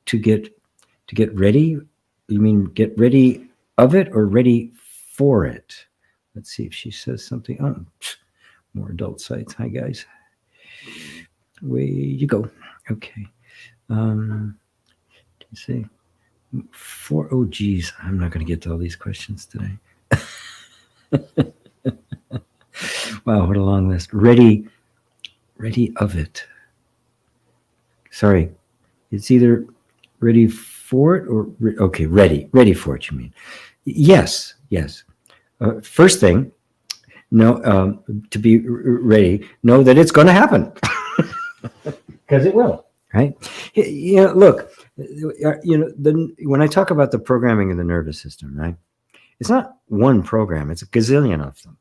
To get ready? You mean get ready of it or ready for it? Let's see if she says something. Oh, more adult sites. Hi, guys. Way you go. Okay. Let's see. Oh, geez. I'm not going to get to all these questions today. Wow, what a long list. Ready of it. Sorry. It's either ready for it or, okay, ready for it, you mean. Yes. First thing, to be ready, know that it's going to happen. Because it will, right? Look, when I talk about the programming of the nervous system, right? It's not one program, it's a gazillion of them.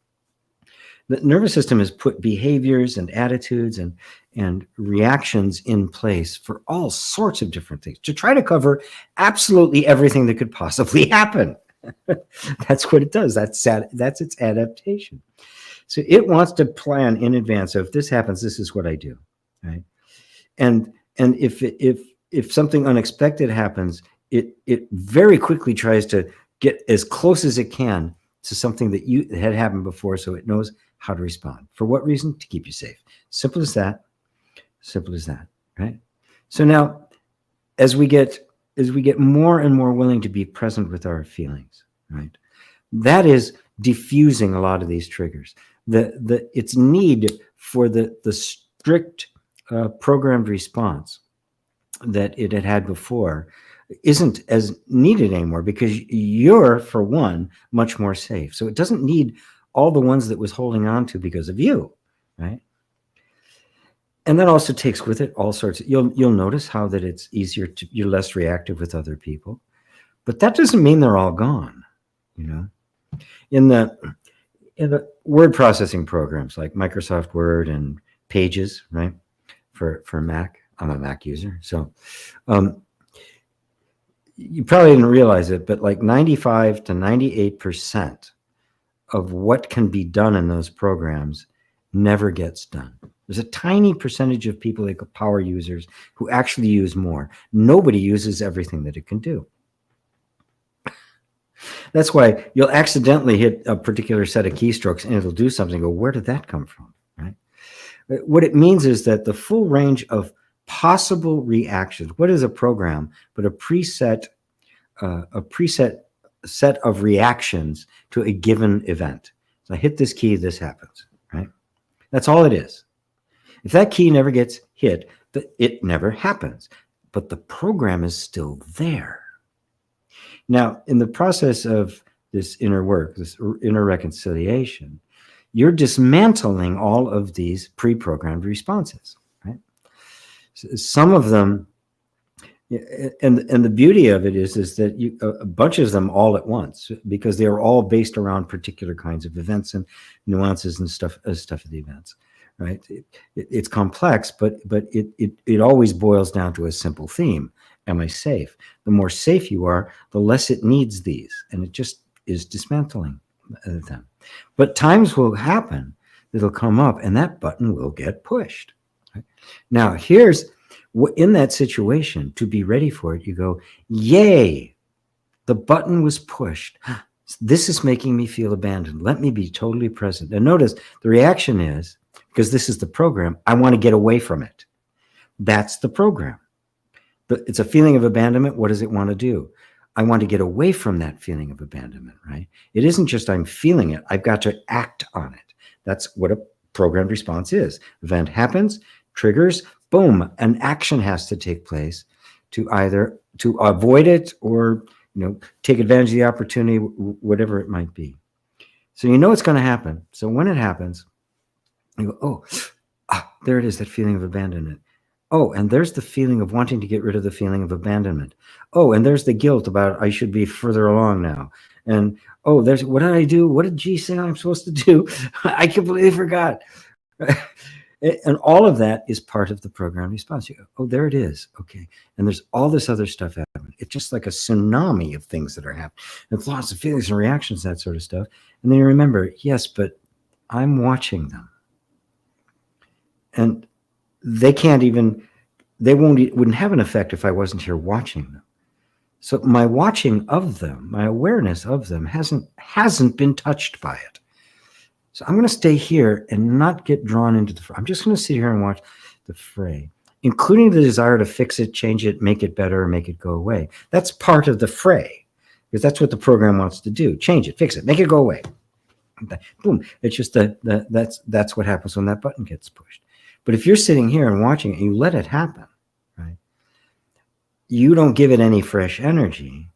The nervous system has put behaviors and attitudes and reactions in place for all sorts of different things to try to cover absolutely everything that could possibly happen. That's what it does. That's its adaptation. So it wants to plan in advance. So if this happens, this is what I do, right? And if something unexpected happens, it very quickly tries to get as close as it can to something that had happened before, so it knows how to respond. For what reason? To keep you safe. Simple as that. Simple as that, right? So now, as we get more and more willing to be present with our feelings, right? That is diffusing a lot of these triggers. Its need for the strict programmed response that it had before isn't as needed anymore because you're, for one, much more safe. So it doesn't need all the ones that was holding on to because of you, right? And that also takes with it all sorts of, you'll notice how that it's easier you're less reactive with other people, but that doesn't mean they're all gone, In the word processing programs like Microsoft Word and Pages, right? For Mac, I'm a Mac user, so you probably didn't realize it, but like 95 to 98% of what can be done in those programs never gets done. There's a tiny percentage of people, like power users, who actually use more. Nobody uses everything that it can do. That's why you'll accidentally hit a particular set of keystrokes and it'll do something. Go, where did that come from, right? What it means is that the full range of possible reactions, what is a program but a preset set of reactions to a given event. So I hit this key, this happens, right? That's all it is. If that key never gets hit, it never happens, but the program is still there. Now, in the process of this inner work, this inner reconciliation, you're dismantling all of these pre-programmed responses, right? Some of them, and the beauty of it is that you, a bunch of them all at once, because they are all based around particular kinds of events and nuances and stuff of the events, right? It's complex, but it always boils down to a simple theme. Am I safe? The more safe you are, the less it needs these, and it just is dismantling them. But times will happen that'll come up, and that button will get pushed. Right? Now, here's in that situation, to be ready for it, you go, yay, the button was pushed. This is making me feel abandoned. Let me be totally present. And notice the reaction is, because this is the program, I want to get away from it. That's the program. But it's a feeling of abandonment. What does it want to do? I want to get away from that feeling of abandonment, right? It isn't just I'm feeling it. I've got to act on it. That's what a programmed response is. Event happens, triggers, boom, an action has to take place to either to avoid it or, you know, take advantage of the opportunity, whatever it might be. So you know it's going to happen. So when it happens, you go, oh, there it is, that feeling of abandonment. Oh, and there's the feeling of wanting to get rid of the feeling of abandonment. Oh, and there's the guilt about I should be further along now. And oh, there's what did I do? What did G say I'm supposed to do? I completely forgot. And all of that is part of the program response. You go, oh, there it is. Okay. And there's all this other stuff happening. It's just like a tsunami of things that are happening. There's lots of feelings and reactions, that sort of stuff. And then you remember, yes, but I'm watching them. And they can't even, wouldn't have an effect if I wasn't here watching them. So my watching of them, my awareness of them hasn't been touched by it. So I'm going to stay here and not get drawn into the fray. I'm just going to sit here and watch the fray, including the desire to fix it, change it, make it better, make it go away. That's part of the fray, because that's what the program wants to do. Change it, fix it, make it go away. Boom. It's just that's what happens when that button gets pushed. But if you're sitting here and watching it, you let it happen, right? You don't give it any fresh energy.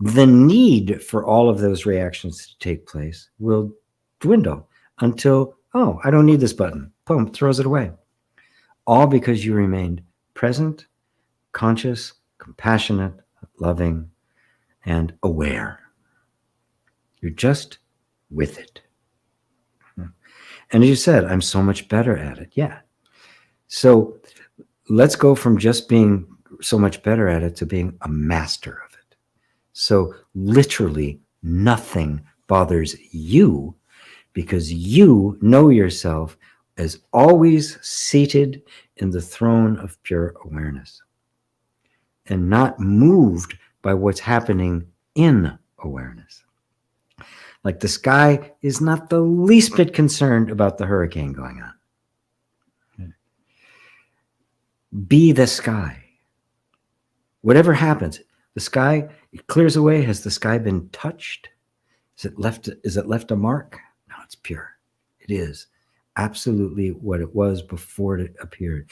The need for all of those reactions to take place will dwindle until, oh, I don't need this button. Boom, throws it away. All because you remained present, conscious, compassionate, loving, and aware. You're just with it. And as you said, I'm so much better at it. Yeah. So let's go from just being so much better at it to being a master of it. So literally nothing bothers you, because you know yourself as always seated in the throne of pure awareness and not moved by what's happening in awareness. Like the sky is not the least bit concerned about the hurricane going on. Be the sky. Whatever happens, the sky, it clears away. Has the sky been touched? Is it left a mark? No, it's pure. It is absolutely what it was before it appeared.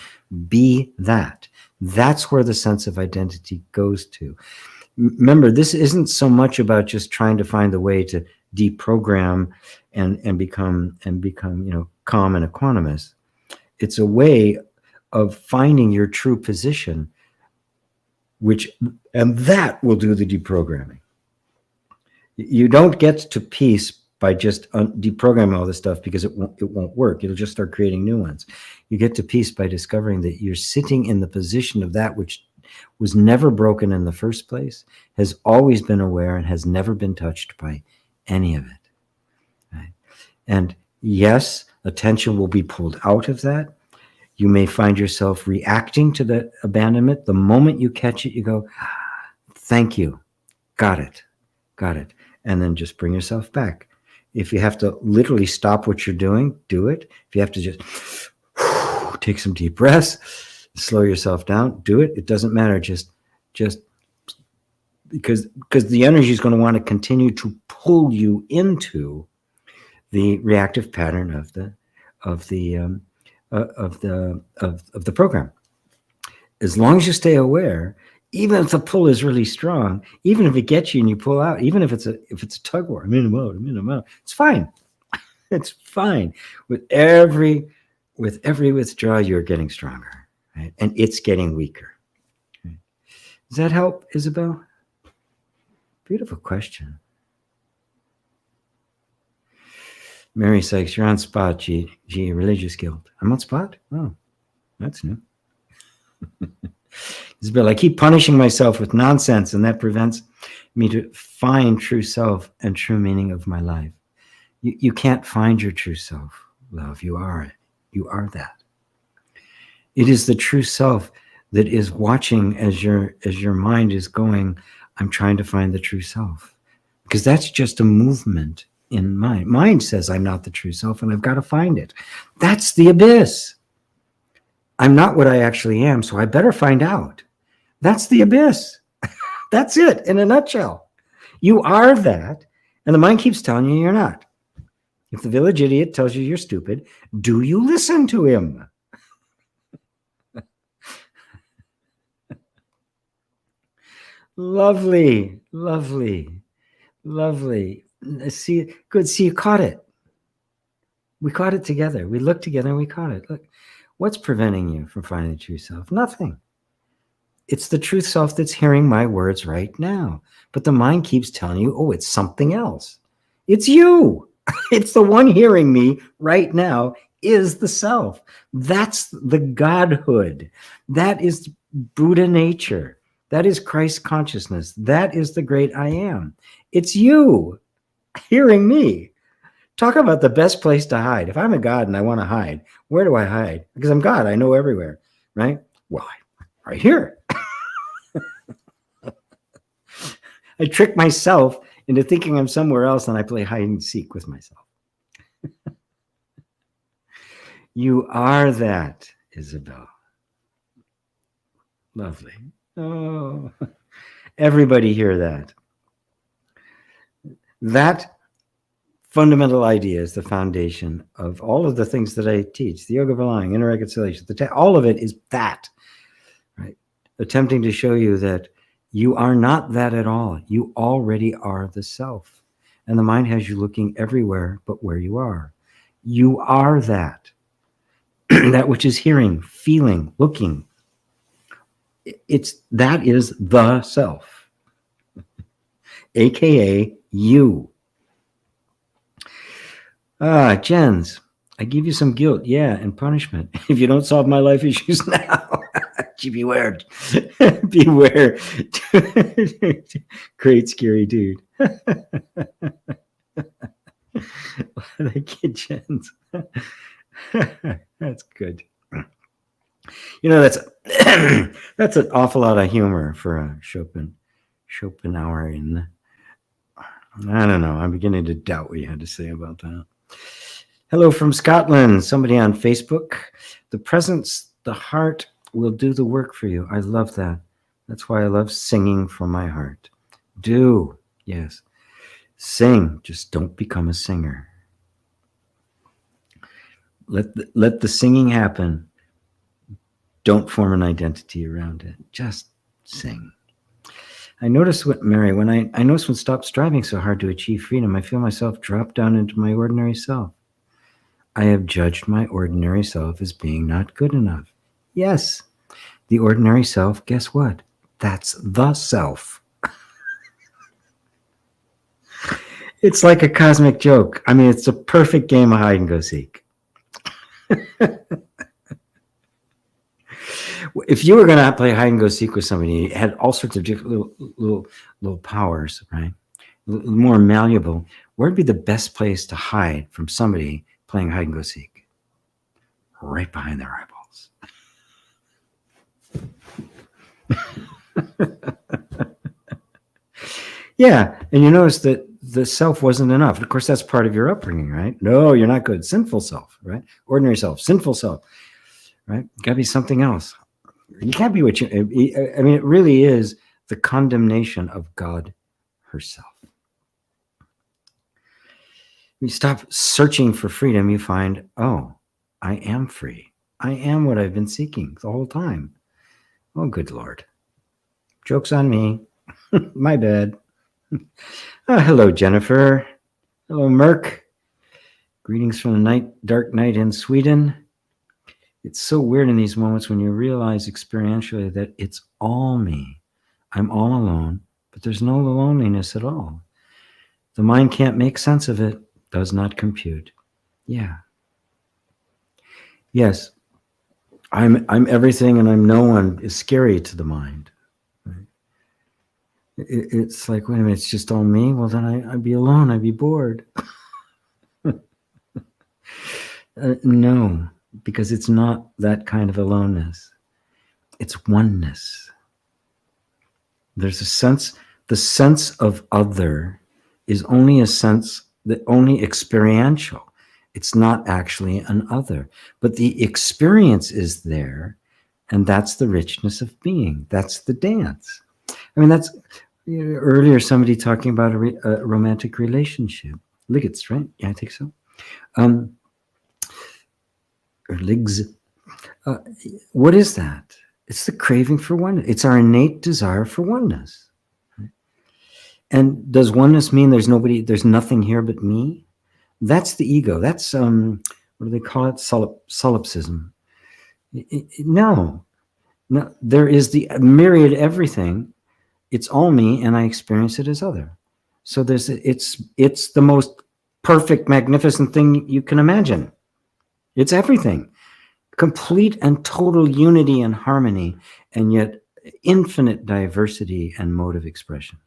Be that. That's where the sense of identity goes to. Remember, this isn't so much about just trying to find the way to deprogram and become calm and equanimous. It's a way of finding your true position, and that will do the deprogramming. You don't get to peace by just deprogramming all this stuff, because it won't work. It'll just start creating new ones. You get to peace by discovering that you're sitting in the position of that which was never broken in the first place, has always been aware, and has never been touched by any of it. Right? And yes, attention will be pulled out of that. You may find yourself reacting to the abandonment. The moment you catch it, you go, thank you. Got it. And then just bring yourself back. If you have to literally stop what you're doing, do it. If you have to just take some deep breaths, slow yourself down, do it. It doesn't matter. Just because the energy is going to want to continue to pull you into the reactive pattern of the program. As long as you stay aware, even if the pull is really strong, even if it gets you and you pull out, even if it's a tug war, I'm in a mode, it's fine. It's fine. With every withdrawal, you're getting stronger, right? And it's getting weaker. Right? Does that help, Isabel? Beautiful question. Mary Sykes, you're on spot, G, Religious Guild. I'm on spot? Oh, that's new. Isabel, I keep punishing myself with nonsense, and that prevents me to find true self and true meaning of my life. You can't find your true self, love. You are it. You are that. It is the true self that is watching as your mind is going, I'm trying to find the true self. Because that's just a movement in mind. Mind says I'm not the true self and I've got to find it. That's the abyss. I'm not what I actually am, so I better find out. That's the abyss. That's it in a nutshell. You are that, and the mind keeps telling you you're not. If the village idiot tells you you're stupid, do you listen to him? Lovely, lovely, lovely. See, good. See, you caught it. We caught it together. We looked together and we caught it. Look, what's preventing you from finding the true self? Nothing. It's the true self that's hearing my words right now. But the mind keeps telling you, oh, it's something else. It's you. It's the one hearing me right now is the self. That's the Godhood. That is Buddha nature. That is Christ consciousness. That is the great I am. It's you hearing me. Talk about the best place to hide. If I'm a God and I want to hide, where do I hide? Because I'm God. I know everywhere, right? Well, right here. I trick myself into thinking I'm somewhere else and I play hide and seek with myself. You are that, Isabel. Lovely. Oh, everybody hear that. That fundamental idea is the foundation of all of the things that I teach. The yoga of belonging, inner reconciliation, all of it is that, right? Attempting to show you that you are not that at all. You already are the self. And the mind has you looking everywhere but where you are. You are that. That which is hearing, feeling, looking. That is the self. AKA you. Jens, I give you some guilt, yeah, and punishment. If you don't solve my life issues now, beware. Beware. Great scary dude. Thank you, Jens. That's good. You know, that's an awful lot of humor for a Schopenhauerian. I don't know. I'm beginning to doubt what you had to say about that. Hello from Scotland. Somebody on Facebook. The presence, the heart will do the work for you. I love that. That's why I love singing from my heart. Do. Yes. Sing. Just don't become a singer. Let the singing happen. Don't form an identity around it. Just sing. I notice when I notice when stop striving so hard to achieve freedom, I feel myself drop down into my ordinary self. I have judged my ordinary self as being not good enough. Yes, the ordinary self, guess what? That's the self. It's like a cosmic joke. I mean, it's a perfect game of hide and go seek. If you were going to play hide and go seek with somebody, you had all sorts of different little powers, right? More malleable. Where'd be the best place to hide from somebody playing hide and go seek? Right behind their eyeballs. Yeah, and you notice that the self wasn't enough. Of course, that's part of your upbringing, right? No, you're not good. Sinful self, right? Ordinary self, sinful self, right? Got to be something else. You can't be what you. I mean, it really is the condemnation of God herself. You stop searching for freedom, you find, oh, I am free. I am what I've been seeking the whole time. Oh, good Lord. Joke's on me. My bad. Hello, Jennifer. Hello, Merc. Greetings from the dark night in Sweden. It's so weird in these moments when you realize experientially that it's all me. I'm all alone, but there's no loneliness at all. The mind can't make sense of it, does not compute. Yeah. Yes, I'm everything and I'm no one is scary to the mind. Right? It's like, wait a minute, it's just all me? Well, then I'd be alone, I'd be bored. No, because it's not that kind of aloneness. It's oneness. There's a sense, the sense of other is only a sense that only experiential. It's not actually an other, but the experience is there, and that's the richness of being. That's the dance. I mean, that's earlier somebody talking about a romantic relationship. Liggets, right? Yeah, I think so. Or Liggs. What is that? It's the craving for oneness. It's our innate desire for oneness. Right? And does oneness mean there's nothing here but me? That's the ego. That's what do they call it? Solipsism. No, there is the myriad everything. It's all me, and I experience it as other. So it's the most perfect, magnificent thing you can imagine. It's everything. Complete and total unity and harmony, and yet infinite diversity and mode of expression.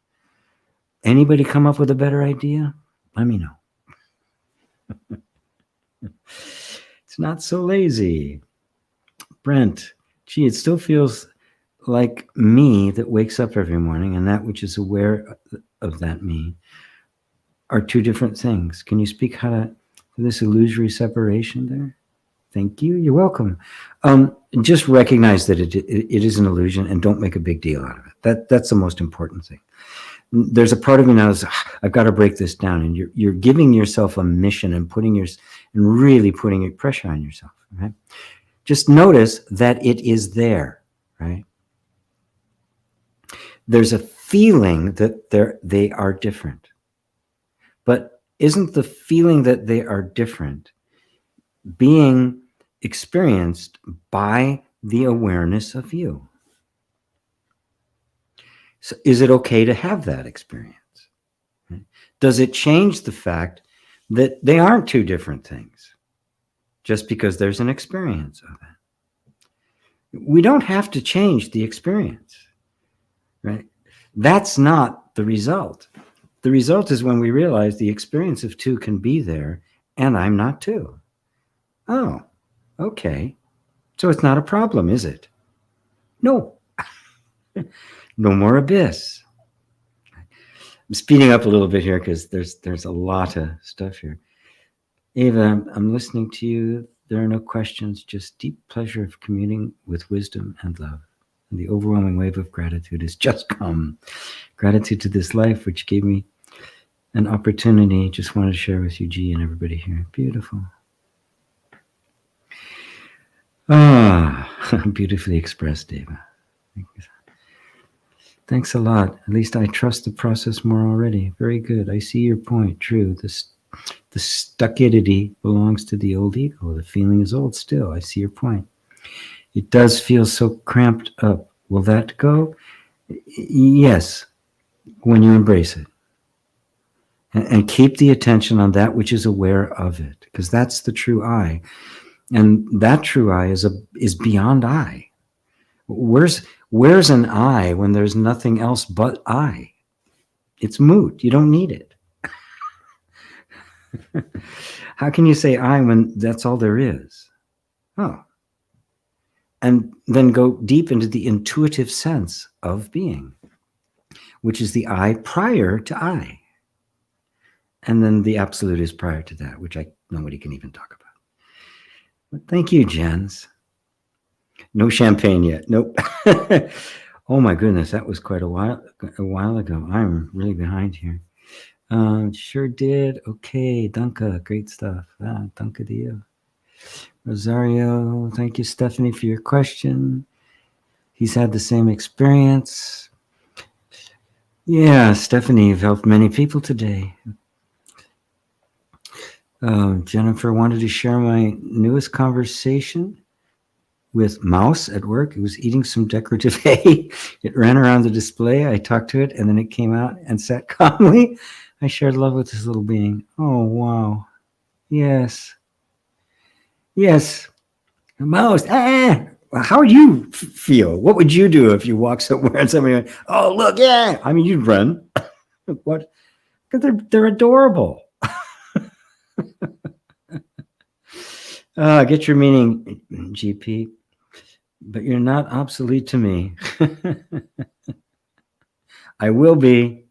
Anybody come up with a better idea? Let me know. It's not so lazy. Brent, gee, it still feels like me that wakes up every morning and that which is aware of that me are two different things. Can you speak how to this illusory separation there? Thank you. You're welcome. Just recognize that it is an illusion and don't make a big deal out of it. That's the most important thing. There's a part of me now that's, I've got to break this down, and you're giving yourself a mission and really putting pressure on yourself. Right? Just notice that it is there. Right? There's a feeling that they are different, but isn't the feeling that they are different being experienced by the awareness of you? So is it okay to have that experience? Does it change the fact that they aren't two different things just because there's an experience of it? We don't have to change the experience, right? That's not the result. The result is when we realize the experience of two can be there and I'm not two. Oh, okay. So it's not a problem, is it? No. No more abyss. I'm speeding up a little bit here because there's a lot of stuff here. Ava, I'm listening to you. There are no questions, just deep pleasure of communing with wisdom and love. And the overwhelming wave of gratitude has just come. Gratitude to this life, which gave me an opportunity. Just wanted to share with you, G, and everybody here. Beautiful. Beautifully expressed, Ava. Thanks a lot. At least I trust the process more already. Very good. I see your point. True. The stuckidity belongs to the old ego. The feeling is old still. I see your point. It does feel so cramped up. Will that go? Yes, when you embrace it. And keep the attention on that which is aware of it, because that's the true I. And that true I is beyond I. Where's an I when there's nothing else but I? It's moot. You don't need it. How can you say I when that's all there is? Oh. And then go deep into the intuitive sense of being, which is the I prior to I. And then the absolute is prior to that, which nobody can even talk about. But thank you, Jens. No champagne yet. Nope. Oh my goodness, that was quite a while ago. I'm really behind here. Sure did. Okay, Danke, great stuff. Danke dir. Rosario, thank you, Stephanie, for your question. He's had the same experience. Yeah, Stephanie, you've helped many people today. Jennifer wanted to share my newest conversation with Mouse at work. It was eating some decorative hay. It ran around the display. I talked to it, and then it came out and sat calmly. I shared love with this little being. Oh, wow. Yes. Yes. Mouse. How would you feel? What would you do if you walk somewhere and somebody went, oh, look, yeah. I mean, you'd run. What? Because they're adorable. Get your meaning, GP. But you're not obsolete to me. I will be.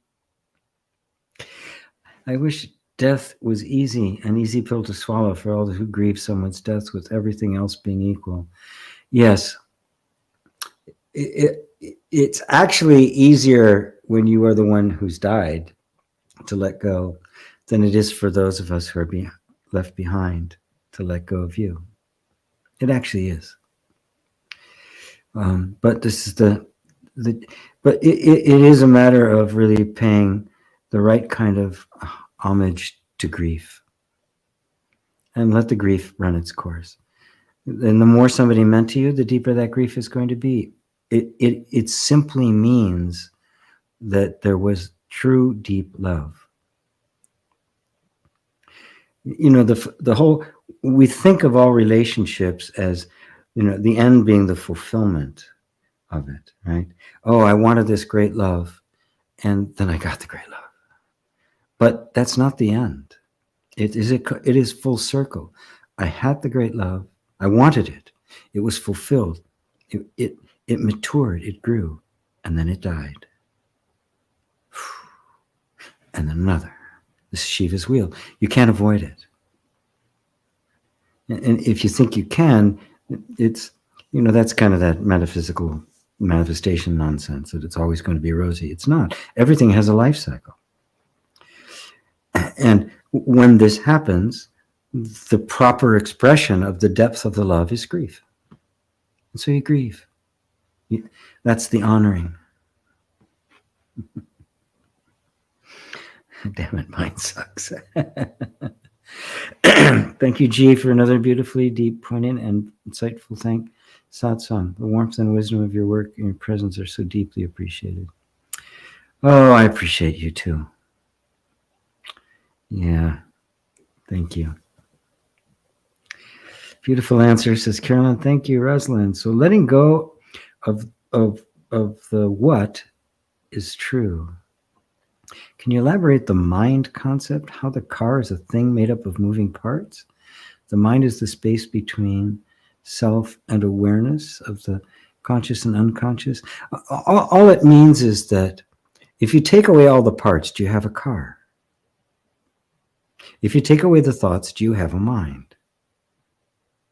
I wish death was easy, an easy pill to swallow for all who grieve someone's death with everything else being equal. Yes. It's actually easier when you are the one who's died to let go than it is for those of us who are left behind to let go of you. It actually is. But this is but it is a matter of really paying the right kind of homage to grief and let the grief run its course. And the more somebody meant to you, the deeper that grief is going to be. It simply means that there was true deep love. You know, the whole, we think of all relationships as, you know, the end being the fulfillment of it, right? Oh, I wanted this great love, and then I got the great love. But that's not the end. It is full circle. I had the great love. I wanted it. It was fulfilled. It matured. It grew, and then it died. And then another. This is Shiva's wheel. You can't avoid it. And if you think you can, it's, you know, that's kind of that metaphysical manifestation nonsense that it's always going to be rosy. It's not. Everything has a life cycle. And when this happens, the proper expression of the depth of the love is grief. And so you grieve. That's the honoring. Damn it, mine sucks. Thank you, G, for another beautifully deep, poignant, and insightful satsang. The warmth and wisdom of your work and your presence are so deeply appreciated. Oh, I appreciate you too. Yeah, thank you. Beautiful answer, says Carolyn. Thank you, Rosalind. So letting go of the what is true. Can you elaborate the mind concept? How the car is a thing made up of moving parts? The mind is the space between self and awareness of the conscious and unconscious. All it means is that if you take away all the parts, do you have a car? If you take away the thoughts, do you have a mind?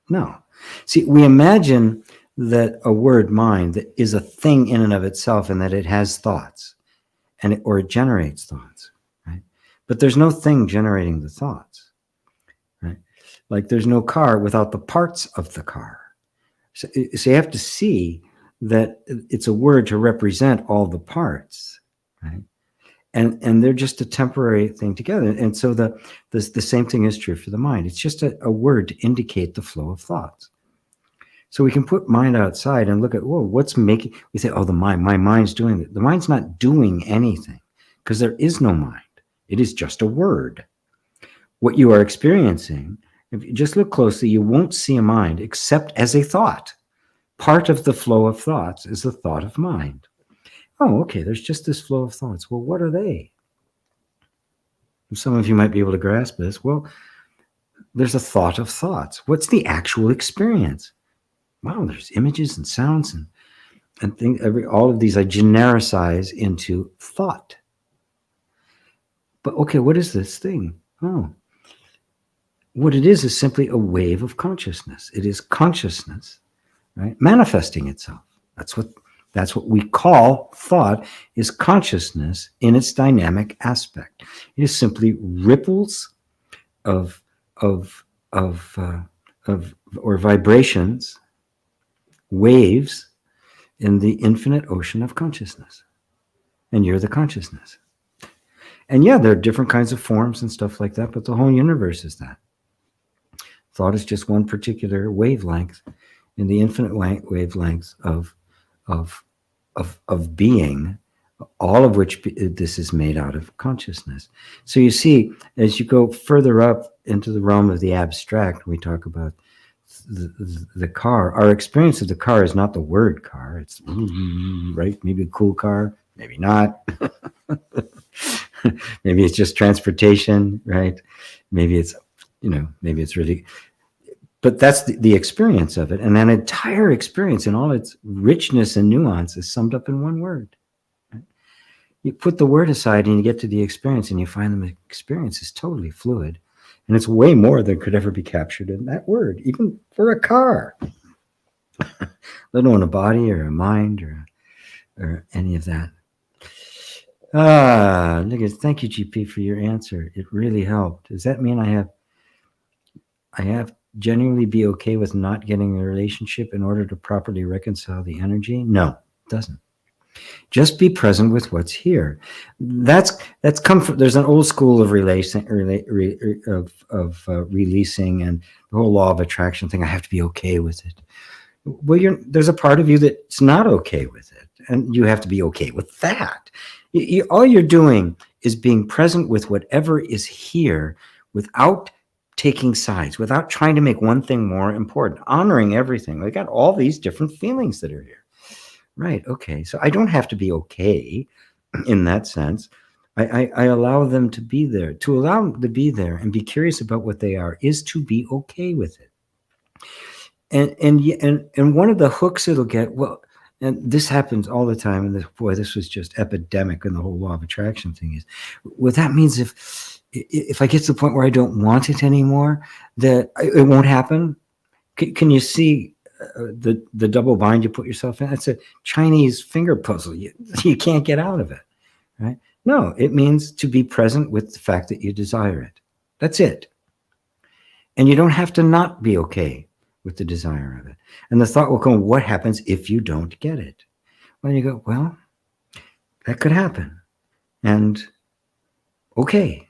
No. See, we imagine that a word, mind, that is a thing in and of itself and that it has thoughts. Or it generates thoughts, right? But there's no thing generating the thoughts, right? Like there's no car without the parts of the car. So you have to see that it's a word to represent all the parts, right? And they're just a temporary thing together. And so the same thing is true for the mind. It's just a word to indicate the flow of thoughts. So we can put mind outside and look at, whoa, what's making, we say, oh, the mind, my mind's doing it. The mind's not doing anything because there is no mind. It is just a word. What you are experiencing, if you just look closely, you won't see a mind except as a thought. Part of the flow of thoughts is the thought of mind. Oh, okay, there's just this flow of thoughts. Well, what are they? Some of you might be able to grasp this. Well, there's a thought of thoughts. What's the actual experience? Wow, there's images and sounds and things. All of these I genericize into thought. But okay, what is this thing? Oh, what it is simply a wave of consciousness. It is consciousness, right, manifesting itself. That's what we call thought, is consciousness in its dynamic aspect. It is simply ripples of or vibrations, waves in the infinite ocean of consciousness. And you're the consciousness. And yeah, there are different kinds of forms and stuff like that, but the whole universe is that. Thought is just one particular wavelength in the infinite wavelengths of being, all of which this is made out of consciousness. So you see, as you go further up into the realm of the abstract, we talk about the car. Our experience of the car is not the word car. It's right, maybe a cool car, maybe not. Maybe it's just transportation, right? Maybe it's, maybe it's really, but that's the experience of it. And that entire experience in all its richness and nuance is summed up in one word. Right? You put the word aside and you get to the experience, and you find the experience is totally fluid. And it's way more than could ever be captured in that word, even for a car, let alone a body or a mind or any of that. Thank you, GP, for your answer. It really helped. Does that mean I have genuinely be okay with not getting a relationship in order to properly reconcile the energy? No, it doesn't. Just be present with what's here. That's come from. There's an old school of releasing and the whole law of attraction thing. I have to be okay with it. Well, there's a part of you that's not okay with it, and you have to be okay with that. All you're doing is being present with whatever is here, without taking sides, without trying to make one thing more important, honoring everything. We got all these different feelings that are here. Right. Okay. So I don't have to be okay in that sense. I allow them to be there. To allow them to be there and be curious about what they are is to be okay with it. And one of the hooks it'll get, well, and this happens all the time, and this was just epidemic in the whole law of attraction thing, is, well, that means if I get to the point where I don't want it anymore, that it won't happen. Can you see the double bind you put yourself in? It's a Chinese finger puzzle. You can't get out of it, right? No, it means to be present with the fact that you desire it. That's it. And you don't have to not be okay with the desire of it. And the thought will come, what happens if you don't get it? Well, you go, well, that could happen. And okay,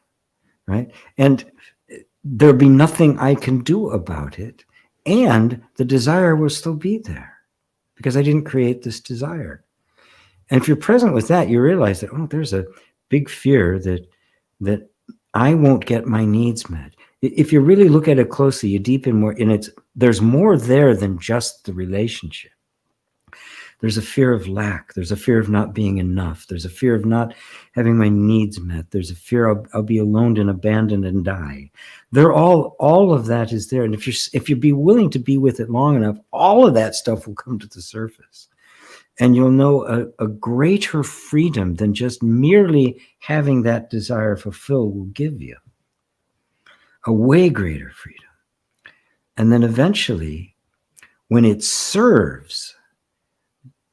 right? And there'll be nothing I can do about it. And the desire will still be there because I didn't create this desire. And if you're present with that, you realize that, oh, there's a big fear that I won't get my needs met. If you really look at it closely, you deepen more in it. There's more there than just the relationship. There's a fear of lack. There's a fear of not being enough. There's a fear of not having my needs met. There's a fear I'll be alone and abandoned and die. All of that is there. And if you be willing to be with it long enough, all of that stuff will come to the surface. And you'll know a greater freedom than just merely having that desire fulfilled will give you. A way greater freedom. And then eventually, when it serves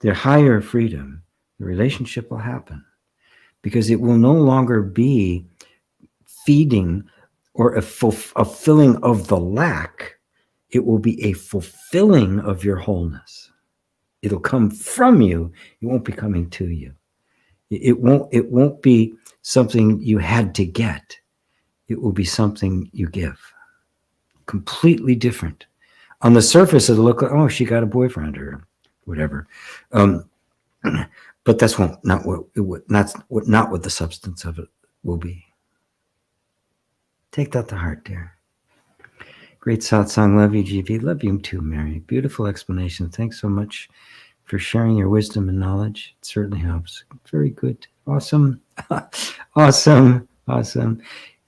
their higher freedom, the relationship will happen, because it will no longer be feeding or a filling of the lack. It will be a fulfilling of your wholeness. It'll come from you. It won't be coming to you. It won't be something you had to get. It will be something you give. Completely different. On the surface, it'll look like, oh, she got a boyfriend or whatever. But that's not what the substance of it will be. Take that to heart, dear. Great satsang. Love you, GV. Love you too, Mary. Beautiful explanation. Thanks so much for sharing your wisdom and knowledge. It certainly helps. Very good. Awesome. Awesome.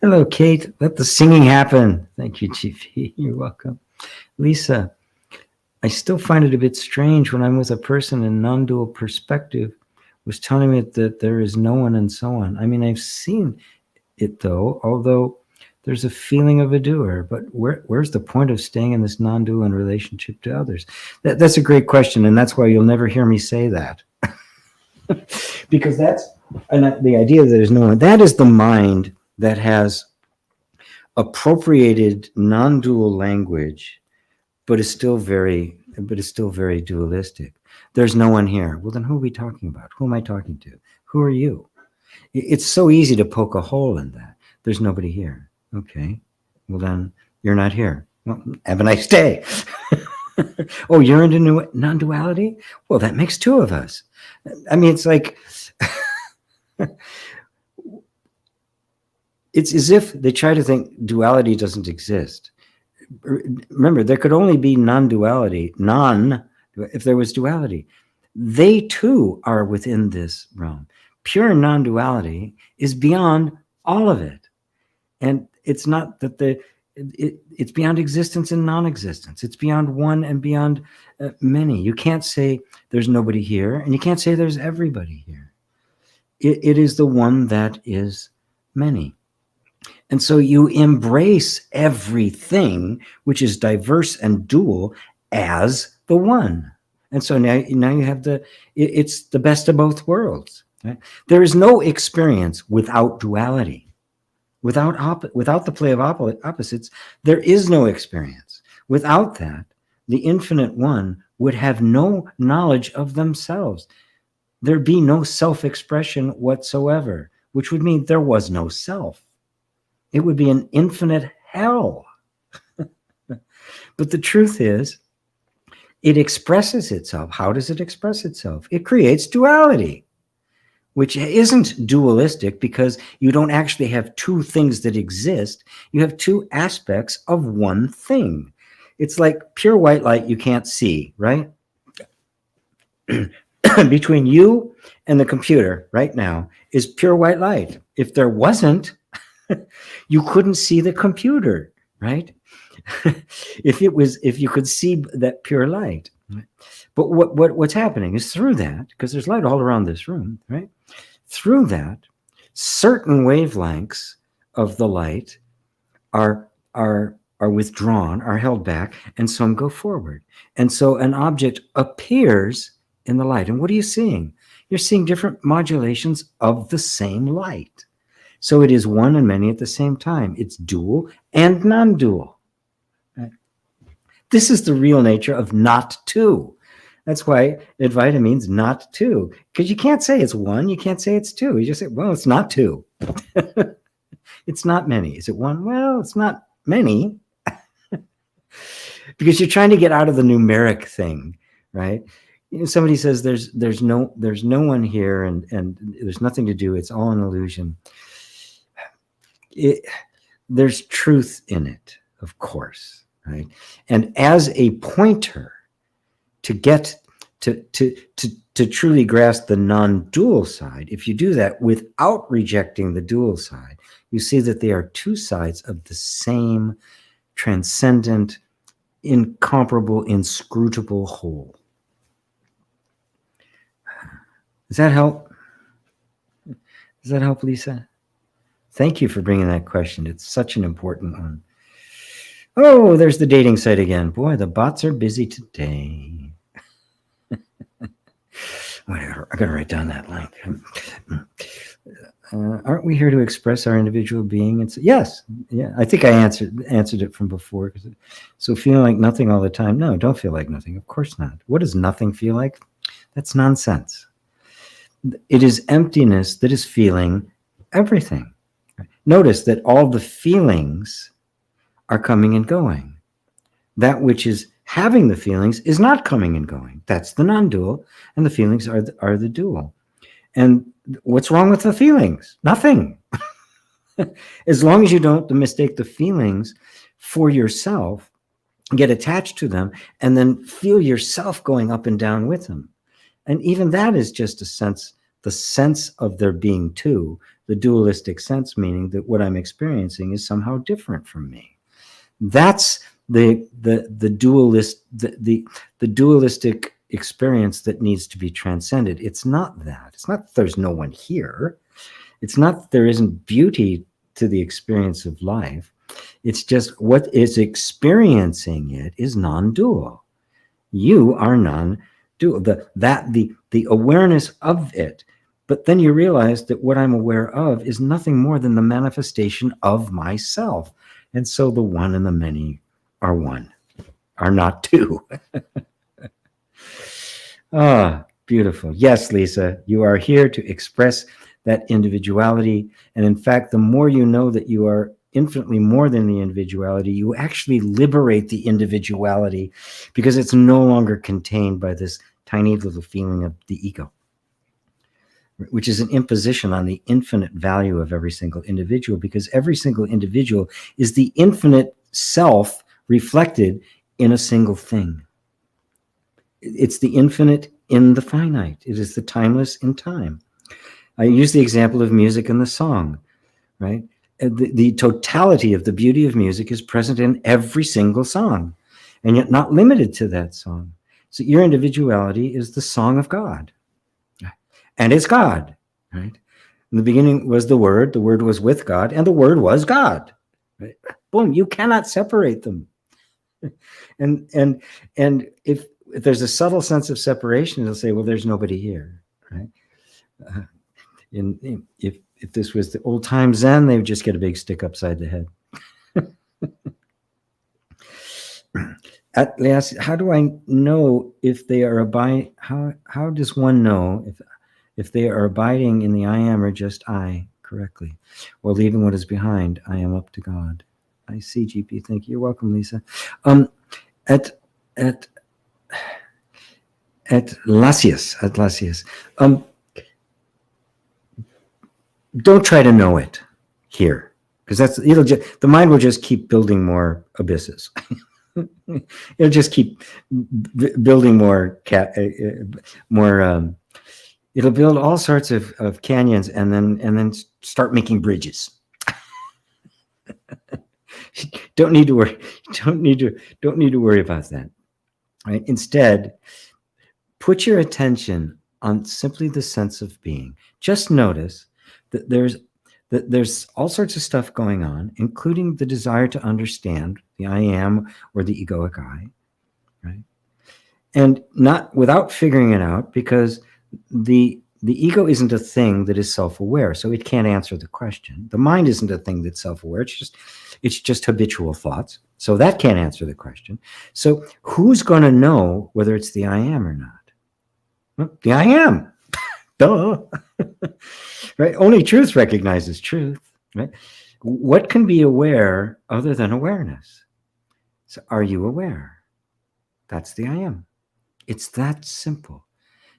Hello, Kate. Let the singing happen. Thank you, GV. You're welcome. Lisa, I still find it a bit strange when I'm with a person in non-dual perspective was telling me that there is no one and so on. I mean, I've seen it though, although there's a feeling of a doer, but where's the point of staying in this non-dual in relationship to others? That's a great question, and that's why you'll never hear me say that. Because that's the idea that there's no one. That is the mind that has appropriated non-dual language, but is still very dualistic. There's no one here. Well, then who are we talking about? Who am I talking to? Who are you? It's so easy to poke a hole in that. There's nobody here. Okay. Well, then you're not here. Well, have a nice day. Oh, you're into non-duality? Well, that makes two of us. I mean, it's like, it's as if they try to think duality doesn't exist. Remember, there could only be non-duality, if there was duality. They too are within this realm. Pure non-duality is beyond all of it. And it's not that it's beyond existence and non-existence. It's beyond one and beyond many. You can't say there's nobody here, and you can't say there's everybody here. It is the one that is many. And so you embrace everything which is diverse and dual as the one. And so now you have it's the best of both worlds. Right? There is no experience without duality. Without the play of opposites, there is no experience. Without that, the infinite one would have no knowledge of themselves. There'd be no self-expression whatsoever, which would mean there was no self. It would be an infinite hell. But the truth is, it expresses itself. How does it express itself? It creates duality, which isn't dualistic because you don't actually have two things that exist. You have two aspects of one thing. It's like pure white light you can't see, right? Between you and the computer right now is pure white light. If there wasn't, you couldn't see the computer, right? If you could see that pure light. But what's happening is through that, because there's light all around this room, right? Through that, certain wavelengths of the light are withdrawn, are held back, and some go forward. And so an object appears in the light. And what are you seeing? You're seeing different modulations of the same light. So it is one and many at the same time. It's dual and non-dual. Right? This is the real nature of not two. That's why Advaita means not two. Because you can't say it's one, you can't say it's two. You just say, well, it's not two. It's not many. Is it one? Well, it's not many. Because you're trying to get out of the numeric thing, right? You know, somebody says there's no one here and there's nothing to do. It's all an illusion. There's truth in it, of course, right? And as a pointer to get to truly grasp the non-dual side, if you do that without rejecting the dual side, you see that they are two sides of the same transcendent, incomparable, inscrutable whole. Does that help? Does that help, Lisa? Thank you for bringing that question. It's such an important one. Oh, there's the dating site again. Boy, the bots are busy today. I gotta write down that link. Aren't we here to express our individual being? Yes. Yeah, I think I answered it from before. So feeling like nothing all the time? No, don't feel like nothing. Of course not. What does nothing feel like? That's nonsense. It is emptiness that is feeling everything. Notice that all the feelings are coming and going. That which is having the feelings is not coming and going. That's the non-dual, and the feelings are the dual. And what's wrong with the feelings? Nothing. As long as you don't mistake the feelings for yourself, get attached to them, and then feel yourself going up and down with them. And even that is just the sense of there being two, the dualistic sense, meaning that what I'm experiencing is somehow different from me. That's the dualistic experience that needs to be transcended. It's not that. It's not that there's no one here. It's not that there isn't beauty to the experience of life. It's just what is experiencing it is non-dual. You are non-dual. The awareness of it. But then you realize that what I'm aware of is nothing more than the manifestation of myself. And so the one and the many are one, are not two. Beautiful. Yes, Lisa, you are here to express that individuality. And in fact, the more you know that you are infinitely more than the individuality, you actually liberate the individuality because it's no longer contained by this tiny little feeling of the ego, which is an imposition on the infinite value of every single individual, because every single individual is the infinite self reflected in a single thing. It's the infinite in the finite. It is the timeless in time. I use the example of music and the song, right? The totality of the beauty of music is present in every single song, and yet not limited to that song. So your individuality is the song of God, and it's God, right? In the beginning was the Word was with God, and the Word was God. Right? Boom, you cannot separate them. And if there's a subtle sense of separation, it'll say, well, there's nobody here, right? If this was the old time Zen, they would just get a big stick upside the head. How do I know if they are abiding? How does one know if they are abiding in the I am or just I correctly, or leaving what is behind? I am up to God. I see, GP. Thank you. You're welcome, Lisa. At Lasius. Don't try to know it here, because the mind will just keep building more abysses. It'll just keep building more it'll build all sorts of canyons and then start making bridges. Don't need to worry. Don't need to worry about that. Right? Instead, put your attention on simply the sense of being. Just notice that there's all sorts of stuff going on, including the desire to understand the I am or the egoic I, right? And not without figuring it out, because the ego isn't a thing that is self-aware, so it can't answer the question. The mind isn't a thing that's self-aware. It's just habitual thoughts, so that can't answer the question. So who's going to know whether it's the I am or not? Well, the I am. Duh. Right? Only truth recognizes truth, right? What can be aware other than awareness? So are you aware? That's the I am. It's that simple.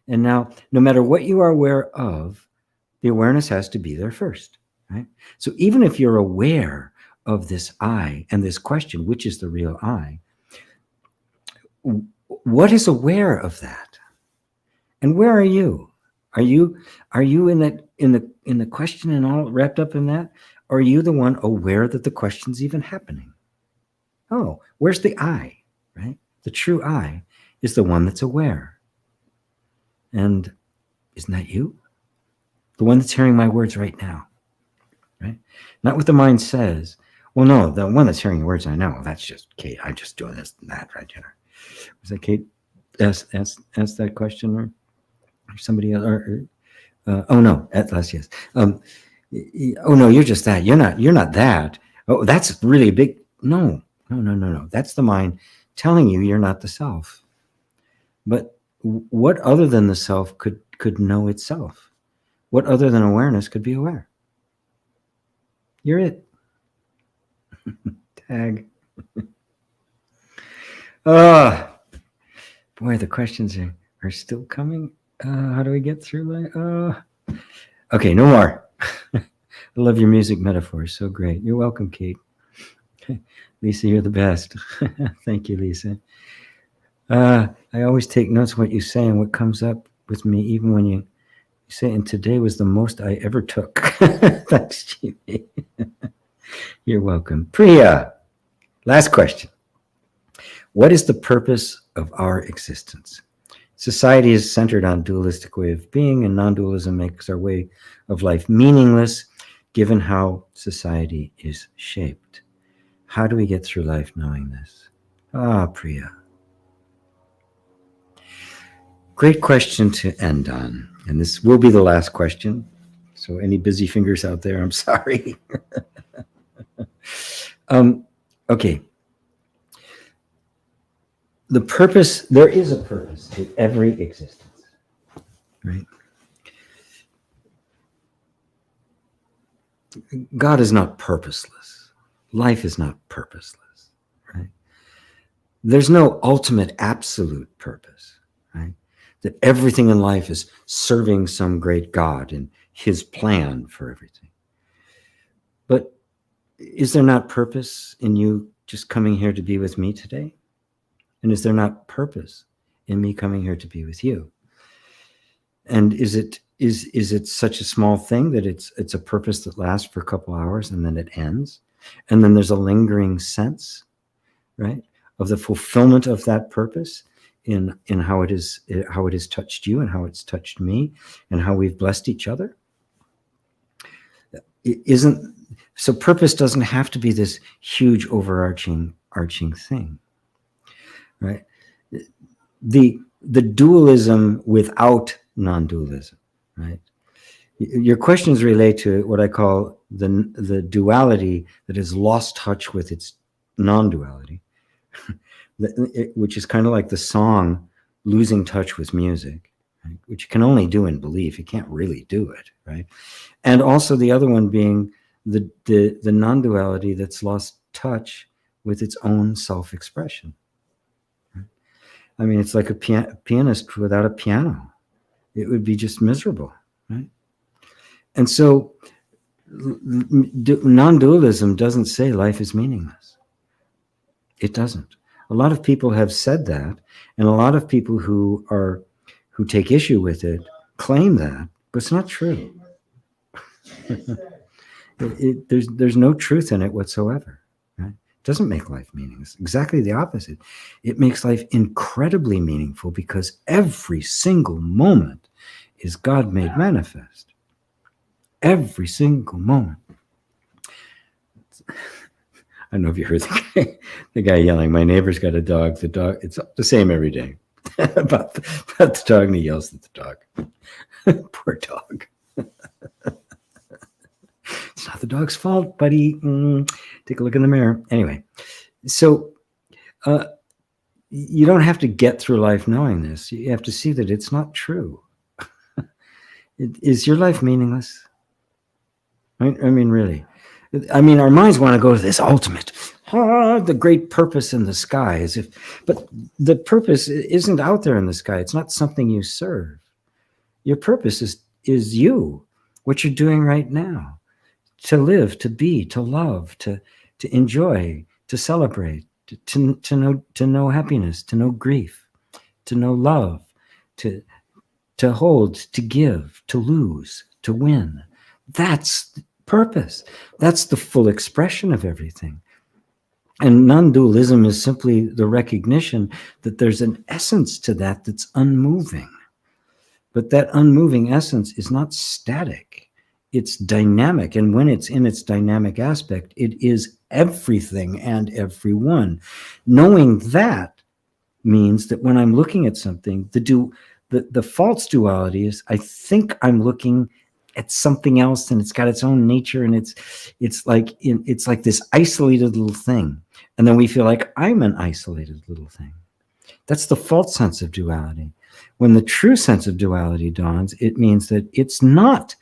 And now, no matter what you are aware of, the awareness has to be there first, right? So even if you're aware of this I and this question, which is the real I, what is aware of that? And where are you? Are you in the question and all wrapped up in that? Or are you the one aware that the question's even happening? Oh, where's the I, right? The true I is the one that's aware. And isn't that you? The one that's hearing my words right now, right? Not what the mind says. Well, no, the one that's hearing the words I know, that's just Kate. I'm just doing this and that right here. Was that Kate asked that question, or somebody else? Oh no, at last, yes. Oh no, you're just that. You're not that. Oh, that's really big. No. That's the mind telling you you're not the self. But what other than the self could know itself? What other than awareness could be aware? You're it. Tag. Oh, boy, the questions are still coming. How do we get through? Okay, no more. I love your music metaphors. So great. You're welcome, Kate. Lisa, you're the best. Thank you, Lisa. I always take notes of what you say and what comes up with me, even when you say, and today was the most I ever took. Thanks, Jimmy. You're welcome. Priya, last question. What is the purpose of our existence? Society is centered on dualistic way of being, and non-dualism makes our way of life meaningless, given how society is shaped. How do we get through life knowing this? Priya. Great question to end on. And this will be the last question. So any busy fingers out there, I'm sorry. Okay. The purpose, there is a purpose to every existence, right? God is not purposeless. life is not purposeless, right? There's no ultimate absolute purpose, right? That everything in life is serving some great God and his plan for everything. But is there not purpose in you just coming here to be with me today? And is there not purpose in me coming here to be with you? And is it such a small thing that it's a purpose that lasts for a couple hours and then it ends? And then there's a lingering sense, right, of the fulfillment of that purpose in how it has touched you and how it's touched me and how we've blessed each other. So purpose doesn't have to be this huge overarching thing, right? The dualism without non-dualism, right? Your questions relate to what I call the duality that has lost touch with its non-duality, which is kind of like the song losing touch with music, right? Which you can only do in belief. You can't really do it, right? And also the other one being the non-duality that's lost touch with its own self-expression. I mean, it's like a pianist without a piano. It would be just miserable, right? And so non-dualism doesn't say life is meaningless. It doesn't. A lot of people have said that, and a lot of people who take issue with it claim that, but it's not true. There's no truth in it whatsoever. Right? It doesn't make life meaningless. Exactly the opposite. It makes life incredibly meaningful because every single moment is God made manifest. Every single moment. I don't know if you heard the guy yelling. My neighbor's got a dog. The dog, it's the same every day about the dog, and he yells at the dog. Poor dog. It's not the dog's fault, buddy. Take a look in the mirror. Anyway, so you don't have to get through life knowing this. You have to see that it's not true. Is your life meaningless? I mean, really. I mean, our minds want to go to this ultimate, the great purpose in the sky, but the purpose isn't out there in the sky. It's not something you serve. Your purpose is you, what you're doing right now, to live, to be, to love, to enjoy, to celebrate, to know happiness, to know grief, to know love, to hold, to give, to lose, to win. That's purpose. That's the full expression of everything. And non-dualism is simply the recognition that there's an essence to that that's unmoving. But that unmoving essence is not static. It's dynamic. And when it's in its dynamic aspect, it is everything and everyone. Knowing that means that when I'm looking at something, the false duality is I think I'm looking at something else and it's got its own nature and it's like this isolated little thing. And then we feel like I'm an isolated little thing. That's the false sense of duality. When the true sense of duality dawns, it means that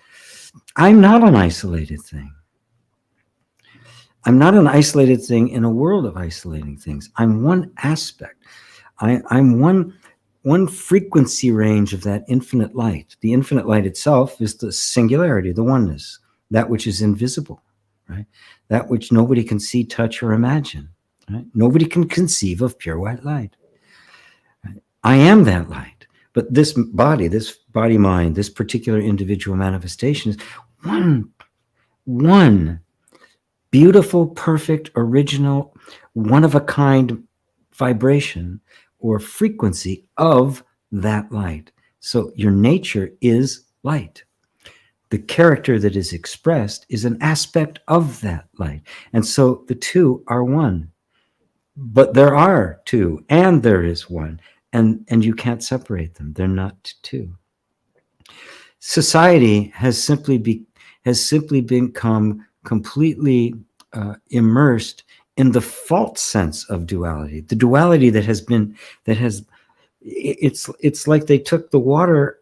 I'm not an isolated thing. I'm not an isolated thing in a world of isolating things. I'm one aspect. I'm one frequency range of that infinite light. The infinite light itself is the singularity, the oneness, that which is invisible, right? That which nobody can see, touch, or imagine, right? Nobody can conceive of pure white light. Right? I am that light, but this body mind, this particular individual manifestation is one beautiful, perfect, original, one-of-a-kind vibration or frequency of that light. So your nature is light. The character that is expressed is an aspect of that light. And so the two are one. But there are two, and there is one. And you can't separate them. They're not two. Society has simply become completely immersed in the false sense of duality, the duality it's like they took the water,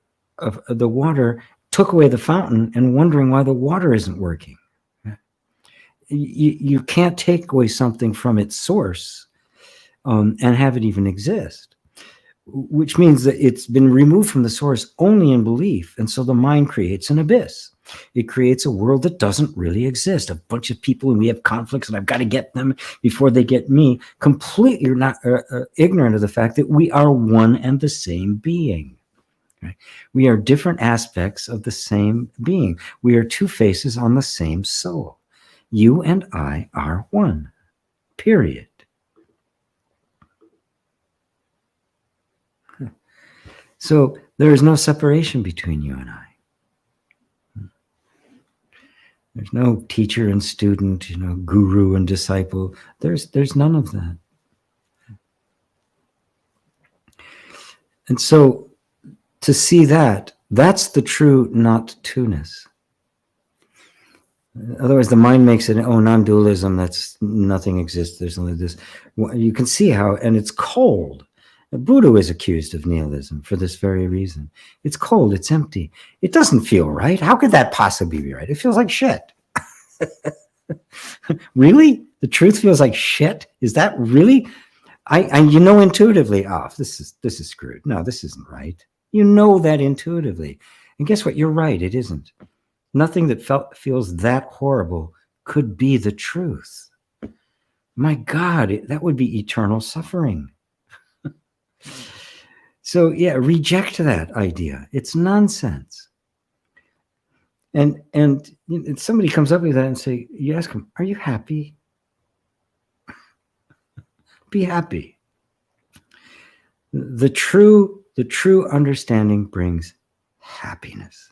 took away the fountain and wondering why the water isn't working. you can't take away something from its source and have it even exist, which means that it's been removed from the source only in belief. And so the mind creates an abyss. It creates a world that doesn't really exist. A bunch of people, and we have conflicts, and I've got to get them before they get me. Completely not ignorant of the fact that we are one and the same being. Right? We are different aspects of the same being. We are two faces on the same soul. You and I are one. Period. So there is no separation between you and I. There's no teacher and student, guru and disciple. There's none of that. And so to see that's the true not two-ness. Otherwise, the mind makes it, non-dualism, that's nothing exists. There's only this. You can see how, and it's cold. Buddha is accused of nihilism for this very reason. It's cold, it's empty. It doesn't feel right. How could that possibly be right? It feels like shit. Really? The truth feels like shit? Is that really? Intuitively, this is screwed. No, this isn't right. You know that intuitively. And guess what? You're right, it isn't. Nothing that feels that horrible could be the truth. My God, that would be eternal suffering. So yeah, reject that idea. It's nonsense. And somebody comes up with that and you ask them, are you happy? Be happy. The true understanding brings happiness,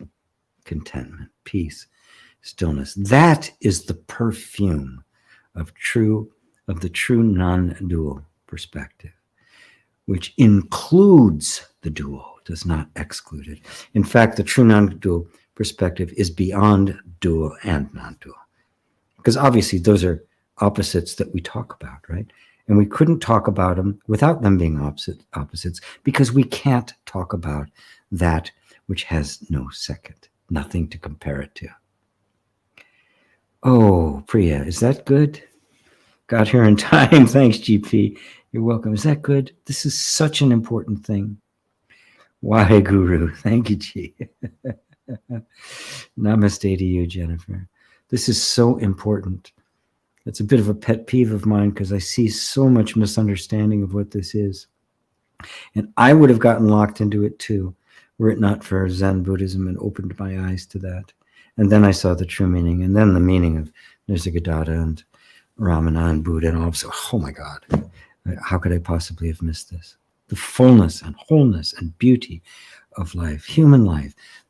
contentment, peace, stillness. That is the perfume of the true non-dual perspective, which includes the dual, does not exclude it. In fact, the true non-dual perspective is beyond dual and non-dual, because obviously those are opposites that we talk about, right? And we couldn't talk about them without them being opposites, because we can't talk about that which has no second, nothing to compare it to. Oh, Priya, is that good? Got here in time. Thanks, GP. You're welcome. Is that good? This is such an important thing. Why, Guru? Thank you, G. Namaste to you, Jennifer. This is so important. It's a bit of a pet peeve of mine because I see so much misunderstanding of what this is. And I would have gotten locked into it too, were it not for Zen Buddhism and opened my eyes to that. And then I saw the true meaning, and then the meaning of Nisargadatta and Ramana and Buddha and all. So, oh my God, how could I possibly have missed this? The fullness and wholeness and beauty of life,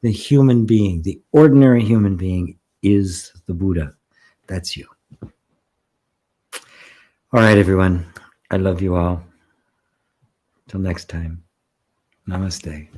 the human being, the ordinary human being is the Buddha. That's you. All right, everyone. I love you all. Till next time. Namaste.